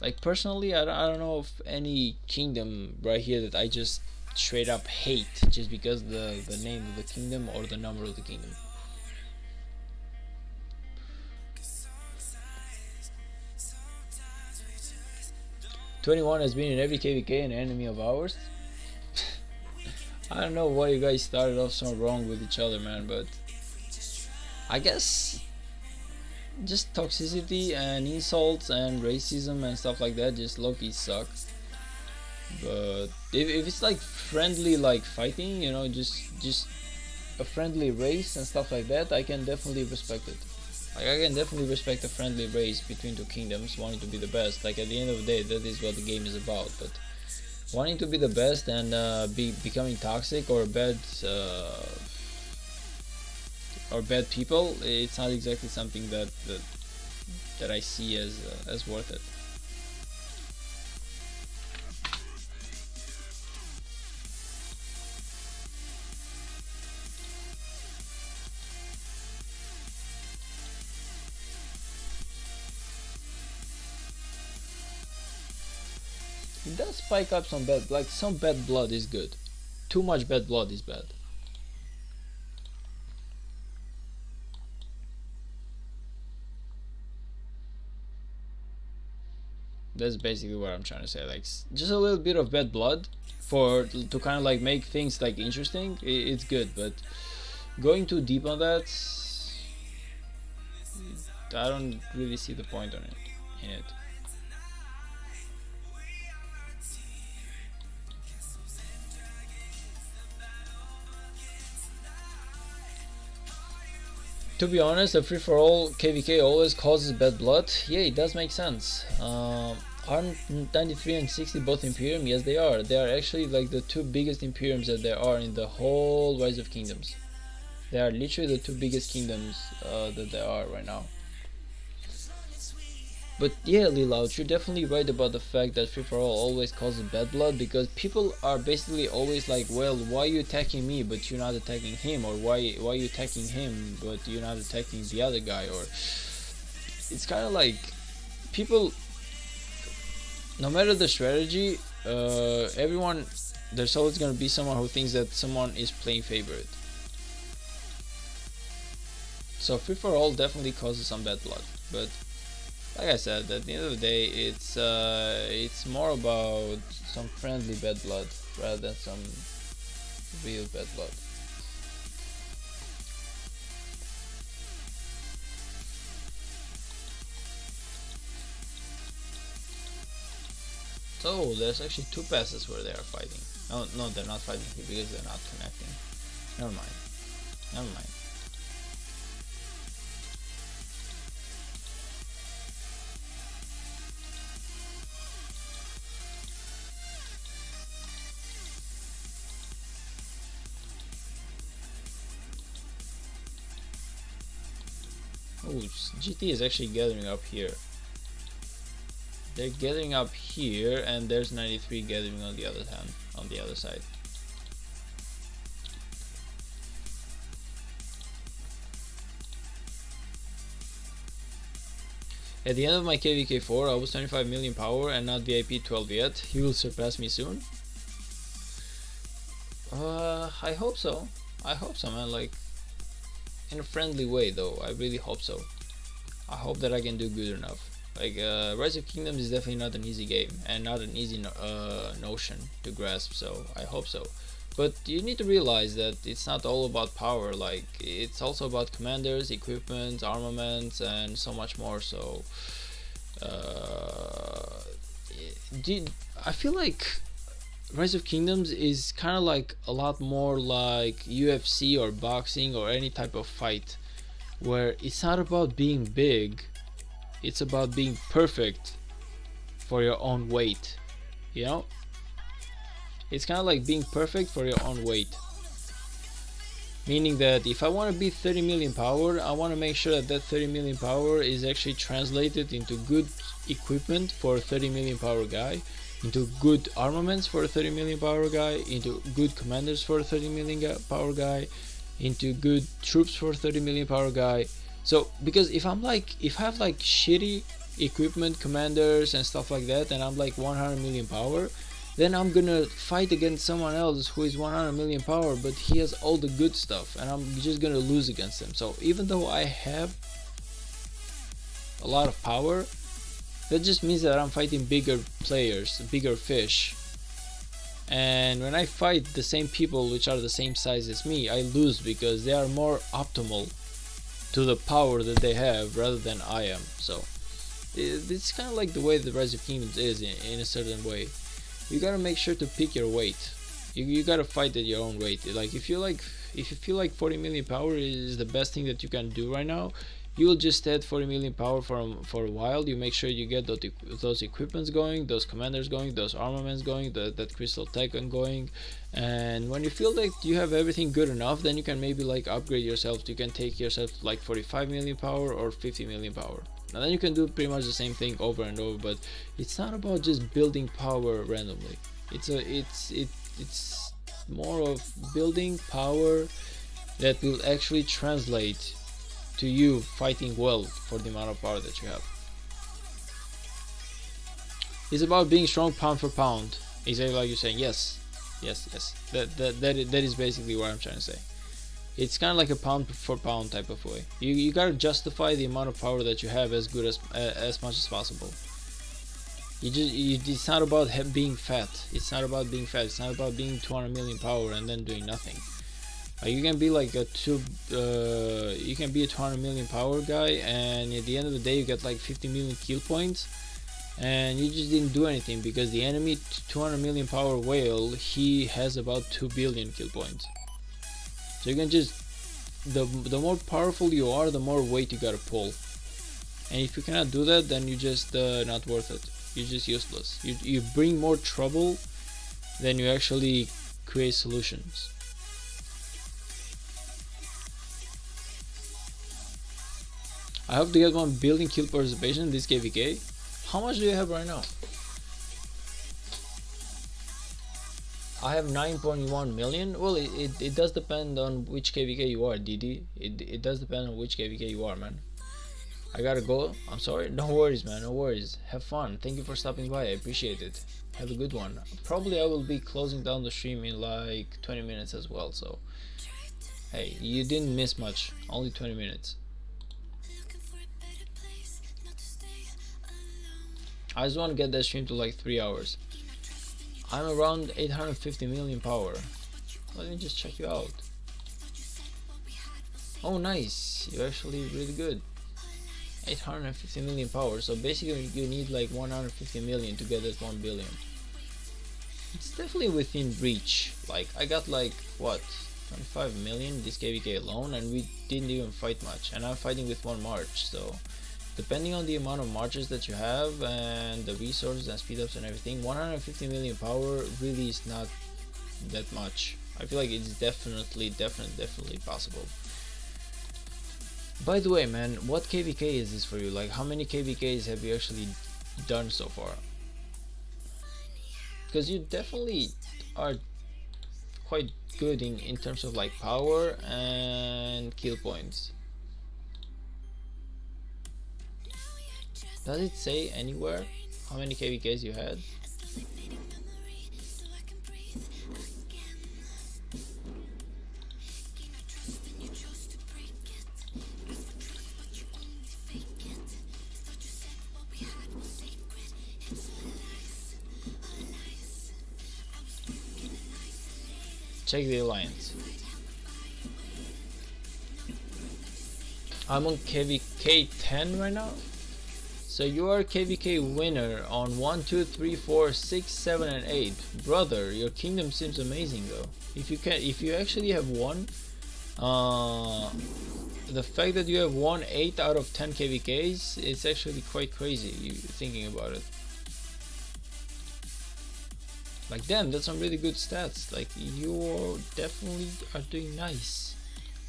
Like, personally, I don't know of any kingdom right here that I just straight up hate just because the name of the kingdom or the number of the kingdom. "21 has been in every KVK an enemy of ours." I don't know why you guys started off so wrong with each other, man, but I guess just toxicity and insults and racism and stuff like that just low-key suck. But if it's like friendly, like fighting, you know, just a friendly race and stuff like that, I can definitely respect it. Like, I can definitely respect a friendly race between two kingdoms wanting to be the best. Like, at the end of the day, that is what the game is about. But wanting to be the best and becoming toxic or bad people, it's not exactly something that I see as worth it. it does spike up some bad, like some bad blood is good. Too much bad blood is bad. That's basically what I'm trying to say. Like just a little bit of bad blood for to kind of like make things like interesting. It's good, but going too deep on that, I don't really see the point on it. In it. To be honest, a free-for-all KVK always causes bad blood. Yeah, it does make sense. Aren't 93 and 60 both Imperium? Yes, they are. They are actually like the two biggest Imperiums that there are in the whole Rise of Kingdoms. They are literally the two biggest kingdoms that there are right now. But yeah, Lilout, you're definitely right about the fact that free-for-all always causes bad blood, because people are basically always like, well, why are you attacking me but you're not attacking him, or why are you attacking him but you're not attacking the other guy, or it's kind of like people, no matter the strategy, everyone, there's always going to be someone who thinks that someone is playing favorite. So free-for-all definitely causes some bad blood, but like I said, at the end of the day, it's more about some friendly bad blood rather than some real bad blood. So there's actually two passes where they are fighting. No, they're not fighting here because they're not connecting. Never mind. Never mind. Oh, GT is actually gathering up here. They're gathering up here, and there's 93 gathering on the other hand, on the other side. At the end of my KVK4, I was 25 million power and not VIP 12 yet. He will surpass me soon. I hope so. I hope so, man. Like, in a friendly way though. I really hope so. I hope that I can do good enough. Like Rise of Kingdoms is definitely not an easy game and not an easy notion to grasp, so I hope so. But you need to realize that it's not all about power. Like, it's also about commanders, equipment, armaments, and so much more. So I feel like Rise of Kingdoms is kind of like a lot more like UFC or boxing or any type of fight, where it's not about being big, it's about being perfect for your own weight, you know? It's kind of like being perfect for your own weight. Meaning that if I want to be 30 million power, I want to make sure that that 30 million power is actually translated into good equipment for a 30 million power guy, into good armaments for a 30 million power guy, into good commanders for a 30 million power guy, into good troops for 30 million power guy. So because if I have like shitty equipment, commanders and stuff like that, and I'm like 100 million power, then I'm gonna fight against someone else who is 100 million power but he has all the good stuff, and I'm just gonna lose against him. So even though I have a lot of power, that just means that I'm fighting bigger players, bigger fish. And when I fight the same people which are the same size as me, I lose because they are more optimal to the power that they have rather than I am. So it's kind of like the way the Rise of Kingdoms is in a certain way. You gotta make sure to pick your weight. You gotta fight at your own weight. Like if you feel like 40 million power is the best thing that you can do right now, you will just add 40 million power for a while. You make sure you get those equipments going, those commanders going, those armaments going, that crystal tech going, and when you feel like you have everything good enough, then you can maybe like upgrade yourself. You can take yourself to like 45 million power or 50 million power. And then you can do pretty much the same thing over and over. But it's not about just building power randomly. It's more of building power that will actually translate to you fighting well for the amount of power that you have. It's about being strong pound for pound. Exactly like you're saying. Yes, yes, yes. That is basically what I'm trying to say. It's kind of like a pound for pound type of way. You gotta justify the amount of power that you have as much as possible. It's not about being fat. It's not about being fat. It's not about being 200 million power and then doing nothing. You can be like you can be a 200 million power guy, and at the end of the day you get like 50 million kill points, and you just didn't do anything because the enemy 200 million power whale, he has about 2 billion kill points. So you can just the more powerful you are, the more weight you gotta pull, and if you cannot do that, then you just not worth it. You're just useless. You bring more trouble than you actually create solutions. I hope to get 1 billion kill participation in this KVK. How much do you have right now? I have 9.1 million. Well, it does depend on which KVK you are, DD. It does depend on which KVK you are, man. I gotta go. I'm sorry. No worries, man. No worries. Have fun. Thank you for stopping by. I appreciate it. Have a good one. Probably I will be closing down the stream in like 20 minutes as well. So, hey, you didn't miss much. Only 20 minutes. I just want to get that stream to like 3 hours. I'm around 850 million power. Let me just check you out. Oh, nice. You're actually really good. 850 million power. So basically you need like 150 million to get that 1 billion. It's definitely within reach. Like I got like what, 25 million this KVK alone, and we didn't even fight much, and I'm fighting with 1 march. So depending on the amount of marches that you have and the resources and speed ups and everything, 150 million power really is not that much. I feel like it's definitely possible. By the way, man, what KVK is this for you? Like, how many KVKs have you actually done so far? Because you definitely are quite good in terms of like power and kill points. Does it say anywhere how many KVKs you had? Check the alliance. I'm on KVK 10 right now. So you are KVK winner on 1, 2, 3, 4, 6, 7, and 8. Brother, your kingdom seems amazing though. If you actually have won, the fact that you have won 8 out of 10 KVKs, it's actually quite crazy. You thinking about it. Like damn, that's some really good stats. Like you definitely are doing nice.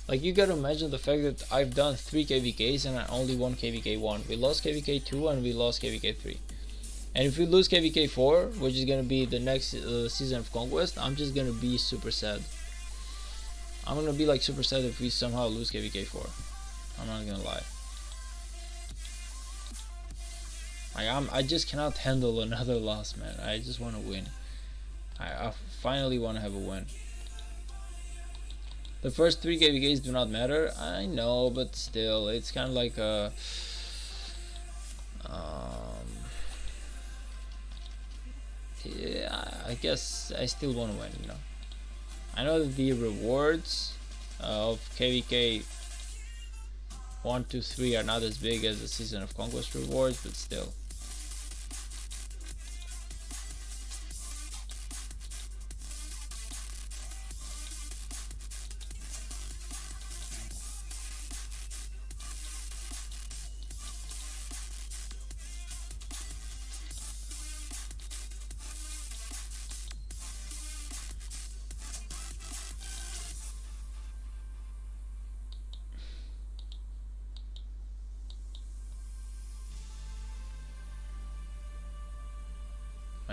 Like you gotta imagine the fact that I've done 3 KVKs and I only won KVK 1. We lost KVK 2 and we lost KVK 3. And if we lose KVK 4, which is gonna be the next season of Conquest, I'm just gonna be super sad. I'm gonna be like super sad if we somehow lose KVK 4. I'm not gonna lie. Like I just cannot handle another loss, man. I just wanna win. I finally want to have a win. The first 3 KVKs do not matter, I know, but still, it's kind of like a yeah, I guess I still want to win, you know. I know that the rewards of KVK 1, 2, 3 are not as big as the Season of Conquest rewards, but still.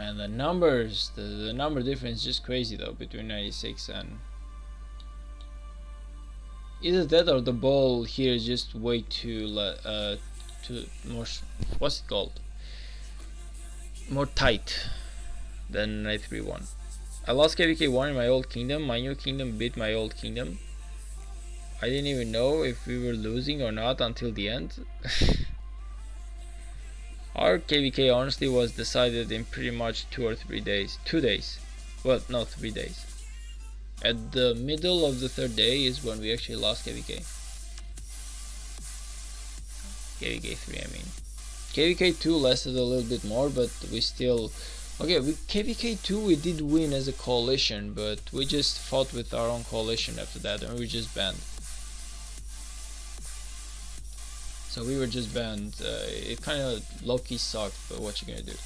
And the numbers, the number difference is just crazy though between 96 and either that or the ball here is just way too more. What's it called? more tight than Knight 3-1. I lost KVK 1 in my old kingdom. My new kingdom beat my old kingdom. I didn't even know if we were losing or not until the end. Our KVK honestly was decided in pretty much 2 or 3 days. 2 days. Well, no, 3 days. At the middle of the 3rd day is when we actually lost KVK. KVK 3, I mean. KVK 2 lasted a little bit more, but we still... Okay, with KVK 2 we did win as a coalition, but we just fought with our own coalition after that and we were just banned. So we were just banned. It kind of low-key sucked, but what you gonna do?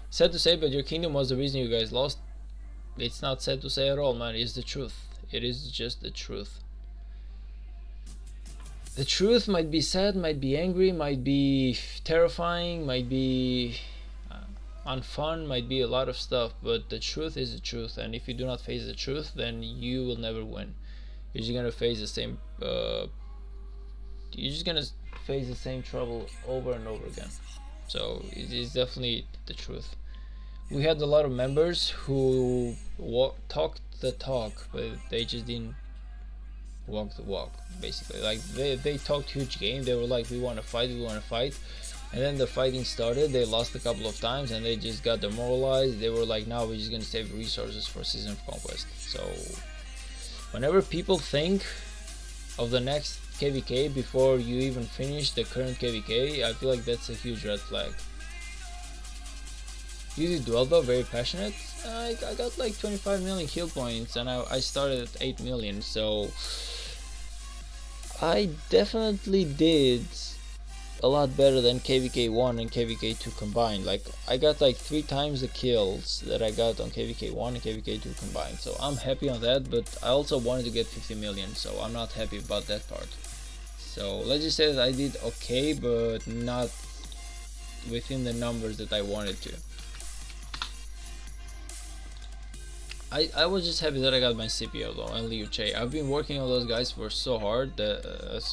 Sad to say, but your kingdom was the reason you guys lost. It's not sad to say at all, man. It's the truth. It is just the truth. The truth might be sad, might be angry, might be terrifying, might be unfun, might be a lot of stuff, but the truth is the truth, and if you do not face the truth, then you will never win. You're just gonna face the same trouble over and over again. So it is definitely the truth. We had a lot of members who talked the talk, but they just didn't walk the walk, basically. Like they talked huge game. They were like, we want to fight, and then the fighting started. They lost a couple of times and they just got demoralized. They were like, now we're just gonna save resources for Season of Conquest. So whenever people think of the next KVK before you even finish the current KVK, I feel like that's a huge red flag. You did well though, very passionate. I got like 25 million kill points and I started at 8 million, so I definitely did a lot better than KVK 1 and KVK 2 combined. Like I got like 3 times the kills that I got on KVK 1 and KVK 2 combined, so I'm happy on that, but I also wanted to get 50 million, so I'm not happy about that part. So let's just say that I did okay, but not within the numbers that I wanted to. I was just happy that I got my CPO though and Liu Che. I've been working on those guys for so hard,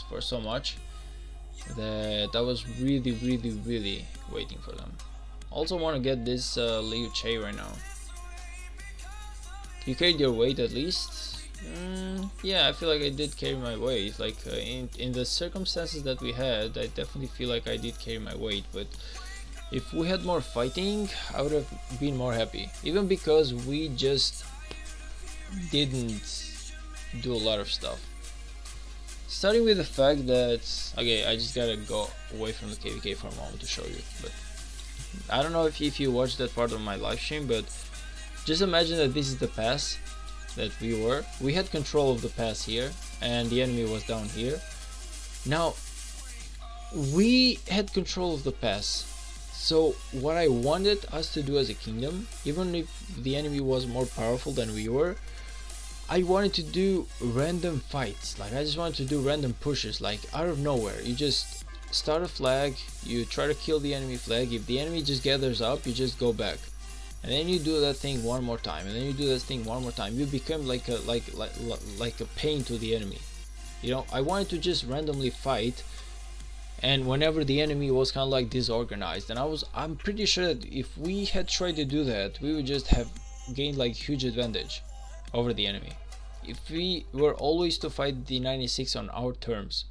for so much, that I was really waiting for them. Also want to get this Liu Che right now. You carried your weight at least? Yeah, I feel like I did carry my weight. Like in the circumstances that we had, I definitely feel like I did carry my weight, but if we had more fighting, I would have been more happy. Even because we just didn't do a lot of stuff. Starting with the fact that, okay, I just gotta go away from the KVK for a moment to show you, but I don't know if you watched that part of my live stream, but just imagine that this is the pass that we had control of the pass here and the enemy was down here. Now we had control of the pass. So what I wanted us to do as a kingdom, even if the enemy was more powerful than we were, I wanted to do random fights. Like I just wanted to do random pushes, like out of nowhere. You just start a flag, you try to kill the enemy flag. If the enemy just gathers up, you just go back, and then you do that thing one more time, and then you do that thing one more time. You become like a pain to the enemy. You know, I wanted to just randomly fight. And whenever the enemy was kind of like disorganized, and I'm pretty sure that if we had tried to do that, we would just have gained like huge advantage over the enemy. If we were always to fight the 96 on our terms,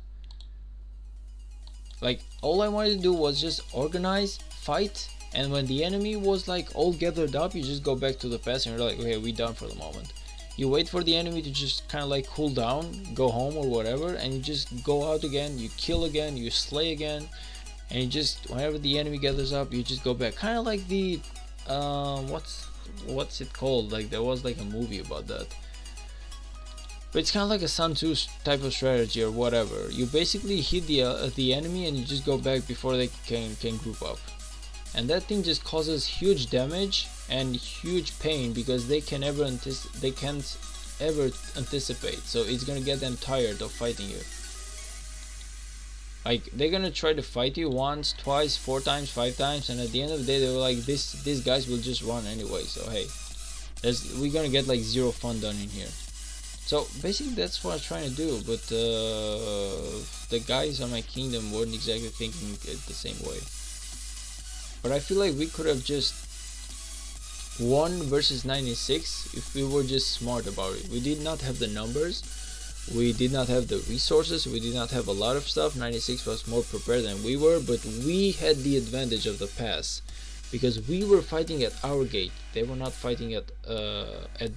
like all I wanted to do was just organize, fight, and when the enemy was like all gathered up, you just go back to the pass and you're like, okay, we done for the moment. You wait for the enemy to just kind of like cool down, go home or whatever, and you just go out again, you kill again, you slay again, and you just, whenever the enemy gathers up, you just go back. Kind of like the what's it called? Like there was like a movie about that, but it's kind of like a Sun Tzu type of strategy or whatever. You basically hit the enemy and you just go back before they can group up, and that thing just causes huge damage and huge pain because they can't ever anticipate, so it's gonna get them tired of fighting you. Like they're gonna try to fight you once, twice, 4 times, 5 times, and at the end of the day they were like, these guys will just run anyway, so hey, we're gonna get like zero fun done in here. So basically that's what I'm trying to do, but the guys on my kingdom weren't exactly thinking it the same way. But I feel like we could have just won versus 96 if we were just smart about it. We did not have the numbers, we did not have the resources, we did not have a lot of stuff. 96 was more prepared than we were, but we had the advantage of the pass because we were fighting at our gate. They were not fighting at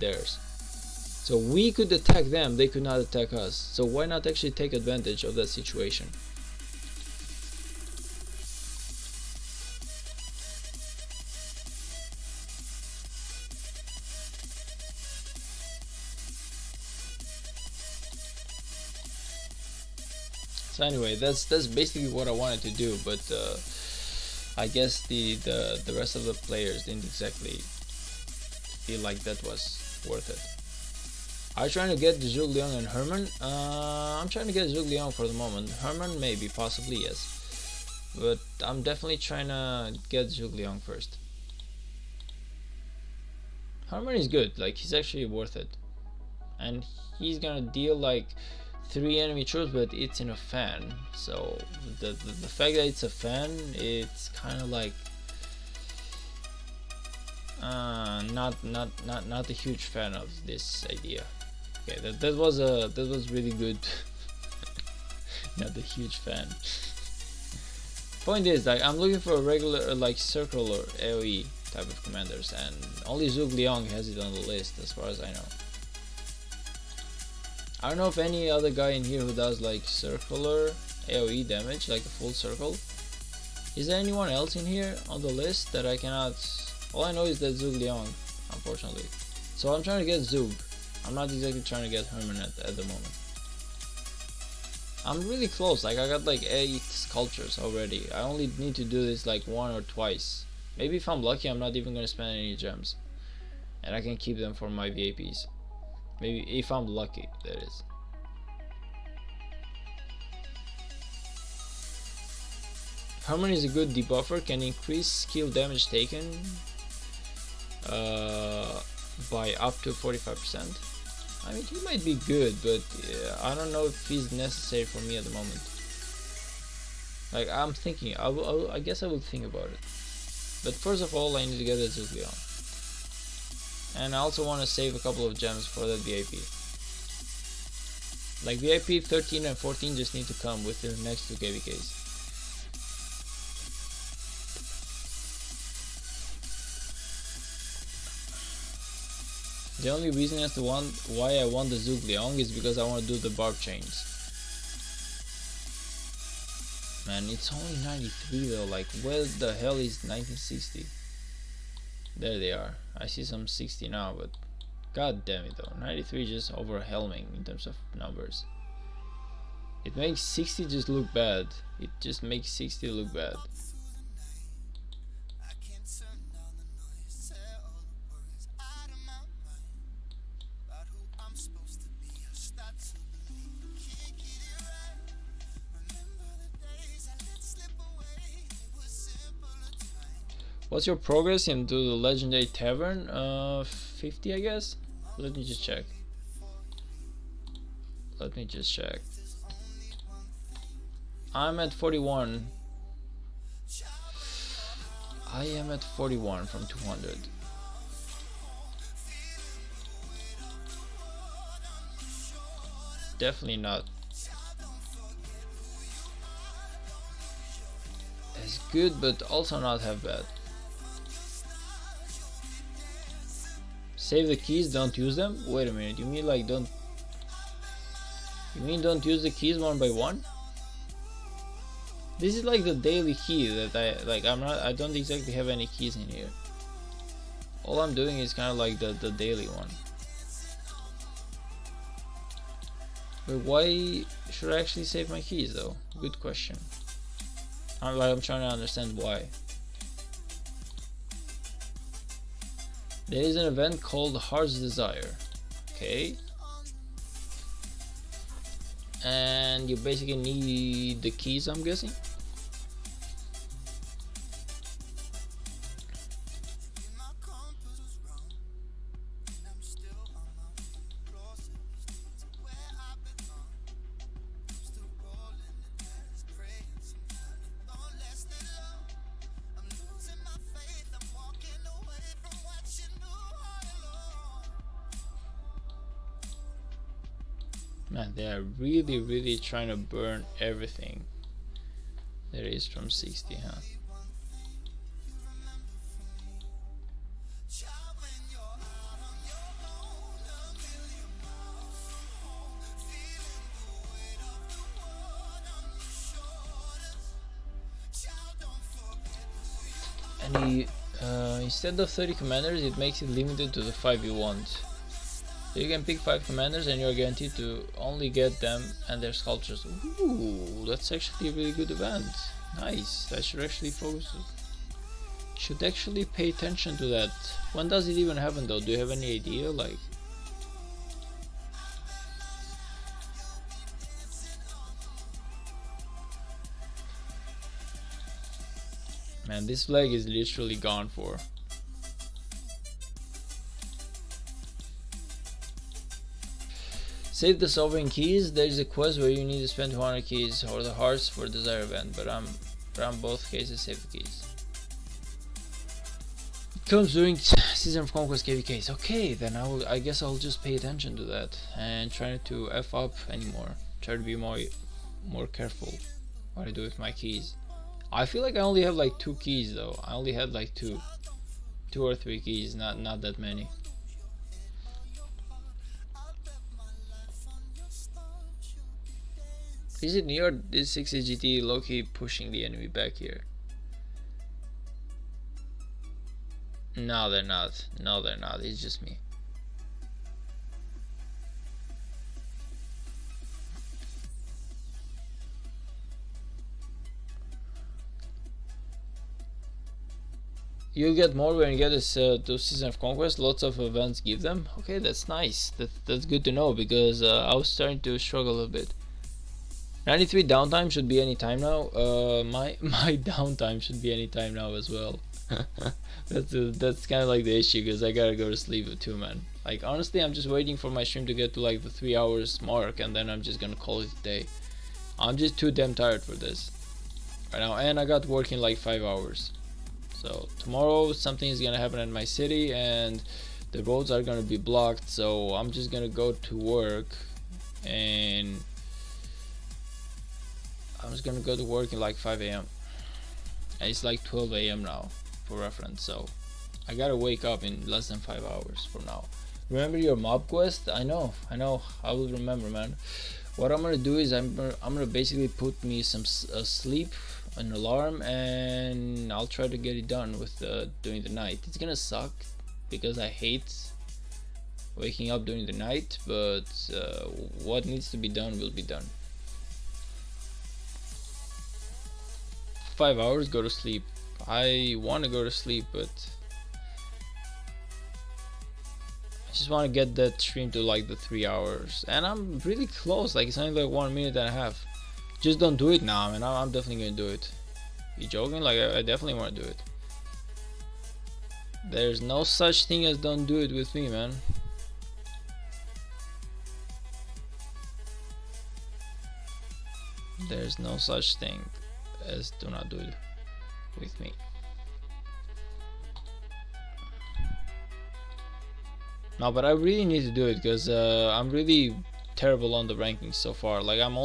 theirs. So we could attack them, they could not attack us. So why not actually take advantage of that situation? So anyway, that's basically what I wanted to do, but I guess the rest of the players didn't exactly feel like that was worth it. Are you trying to get Zhuge Liang and Herman? I'm trying to get Zhuge Liang for the moment. Herman maybe, possibly yes. But I'm definitely trying to get Zhuge Liang first. Herman is good, like he's actually worth it. And he's gonna deal like 3 enemy troops, but it's in a fan. So the fact that it's a fan, it's kind of like not a huge fan of this idea. Okay, that was really good. Not a huge fan. Point is, like, I'm looking for a regular like circular AoE type of commanders, and only Zhuge Liang has it on the list as far as I know. I don't know if any other guy in here who does like circular AoE damage, like a full circle. Is there anyone else in here on the list that I cannot? All I know is that Zhuge Liang, unfortunately. So I'm trying to get Zug. I'm not exactly trying to get Herman at the moment. I'm really close, like I got like 8 sculptures already. I only need to do this like 1 or twice. Maybe if I'm lucky I'm not even gonna spend any gems. And I can keep them for my VAPs. Maybe if I'm lucky, that is. Herman is a good debuffer, can increase skill damage taken by up to 45%. I mean, he might be good, but I don't know if he's necessary for me at the moment. Like, I'm thinking, I guess I will think about it. But first of all, I need to get a Zhuge Liang. And I also want to save a couple of gems for that VIP. Like, VIP 13 and 14 just need to come within the next 2 KVKs. The only reason as to why I want the Zhuge Liang is because I want to do the barb chains. Man, it's only 93 though, like where the hell is 1960? There they are. I see some 60 now, but god damn it though, 93 just overwhelming in terms of numbers. It makes 60 just look bad. It just makes 60 look bad. What's your progress into the legendary tavern? 50 I guess? Let me just check. I'm at 41. I am at 41 from 200. Definitely not as good, but also not half bad. Save the keys, don't use them? Wait a minute, you mean like don't... You mean don't use the keys one by one? This is like the daily key that I don't exactly have any keys in here. All I'm doing is kind of like the daily one. But why should I actually save my keys though? Good question. I'm trying to understand why. There is an event called Heart's Desire. Okay. And you basically need the keys, I'm guessing. Man, they are really trying to burn everything there is from 60, huh? And instead of 30 commanders, it makes it limited to the 5 you want. So you can pick 5 commanders and you're guaranteed to only get them and their sculptures. Ooh, that's actually a really good event. Nice. I should actually focus. Should actually pay attention to that. When does it even happen though? Do you have any idea? Like, man, this flag is literally gone for. Save the sovereign keys. There's a quest where you need to spend 200 keys or the hearts for desire event, but I'm both cases save the keys. It comes during season of conquest KVKs. Okay, then I guess I'll just pay attention to that and try not to f up anymore. Try to be more careful what I do with my keys. I feel like I only have like 2 keys though. I only had like 2 or 3 keys, not that many. Is it me or is 60 GT low-key pushing the enemy back here? No, they're not. No, they're not. It's just me. You'll get more when you get this to Season of Conquest. Lots of events give them. Okay, that's nice. That's good to know because I was starting to struggle a little bit. 93 downtime should be any time now. My downtime should be any time now as well. That's kind of like the issue because I gotta go to sleep too, man. Like honestly, I'm just waiting for my stream to get to like the 3 hours mark, and then I'm just gonna call it a day. I'm just too damn tired for this right now, and I got work in like 5 hours. So tomorrow something is gonna happen in my city, and the roads are gonna be blocked. So I'm just gonna go to work, and I'm just gonna go to work in like 5 a.m. and it's like 12 a.m. now for reference, so I gotta wake up in less than 5 hours from now. Remember your mob quest? I know, I will remember, man. What I'm gonna do is I'm gonna basically put me some sleep, an alarm, and I'll try to get it done with during the night. It's gonna suck because I hate waking up during the night, but what needs to be done will be done. 5 hours, go to sleep. I want to go to sleep, but I just want to get that stream to like the 3 hours, and I'm really close. Like it's only like 1 minute and a half. Just don't do it now, man. I'm definitely gonna do it. You joking? Like I definitely want to do it. There's no such thing as don't do it with me, man. There's no such thing as do not do it with me. No, but I really need to do it because I'm really terrible on the rankings so far. Like I'm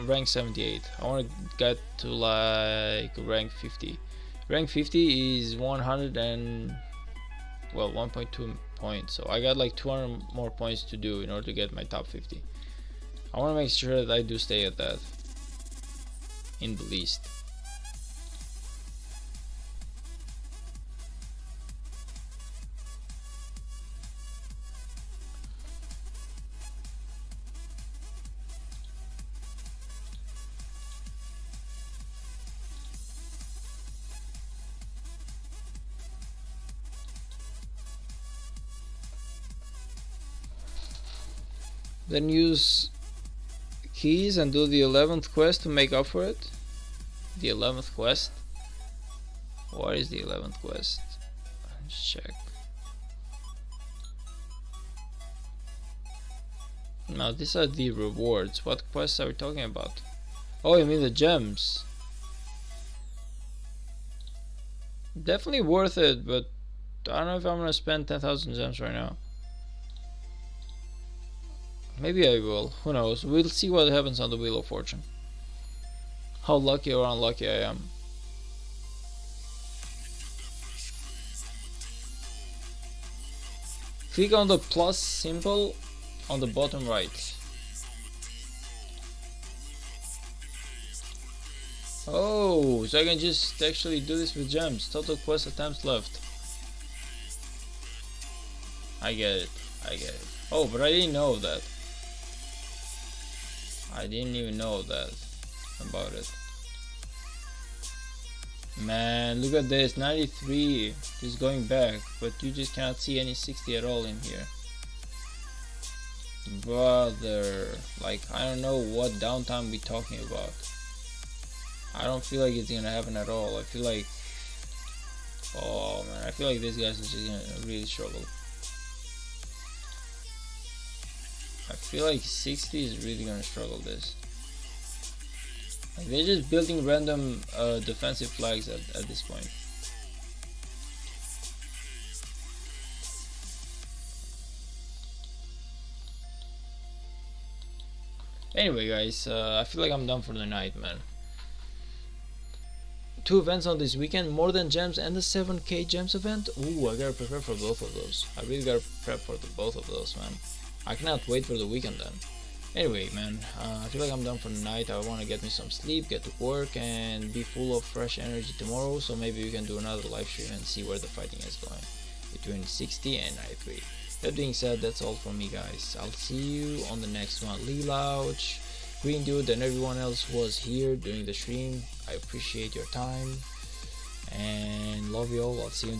ranked 78. I want to get to like rank 50. Rank 50 is 100 and well 1.2 points. So I got like 200 more points to do in order to get my top 50. I want to make sure that I do stay at that in the least. Then use keys and do the 11th quest to make up for it. The 11th quest? What is the 11th quest? Let's check. Now these are the rewards. What quests are we talking about? Oh, you mean the gems? Definitely worth it, but I don't know if I'm gonna spend 10,000 gems right now. Maybe I will. Who knows? We'll see what happens on the Wheel of Fortune. How lucky or unlucky I am. Click on the plus symbol on the bottom right. Oh, so I can just actually do this with gems. Total quest attempts left. I get it. I get it. Oh, but I didn't know that. I didn't even know that about it. Man, look at this. 93 is going back, but you just cannot see any 60 at all in here. Brother, like, I don't know what downtime we're talking about. I don't feel like it's gonna happen at all. I feel like, oh man, I feel like these guys are just gonna really struggle. I feel like 60 is really gonna struggle this. Like, they're just building random defensive flags at this point. Anyway guys, I feel like I'm done for the night, man. 2 events on this weekend, more than gems and the 7k gems event. Ooh, I gotta prepare for both of those. I really gotta prep for both of those, man. I cannot wait for the weekend then. Anyway, man, I feel like I'm done for the night. I want to get me some sleep, get to work, and be full of fresh energy tomorrow. So maybe we can do another live stream and see where the fighting is going between 60 and 93. That being said, that's all from me, guys. I'll see you on the next one. Lee Louch, Green Dude, and everyone else who was here during the stream. I appreciate your time and love you all. I'll see you in the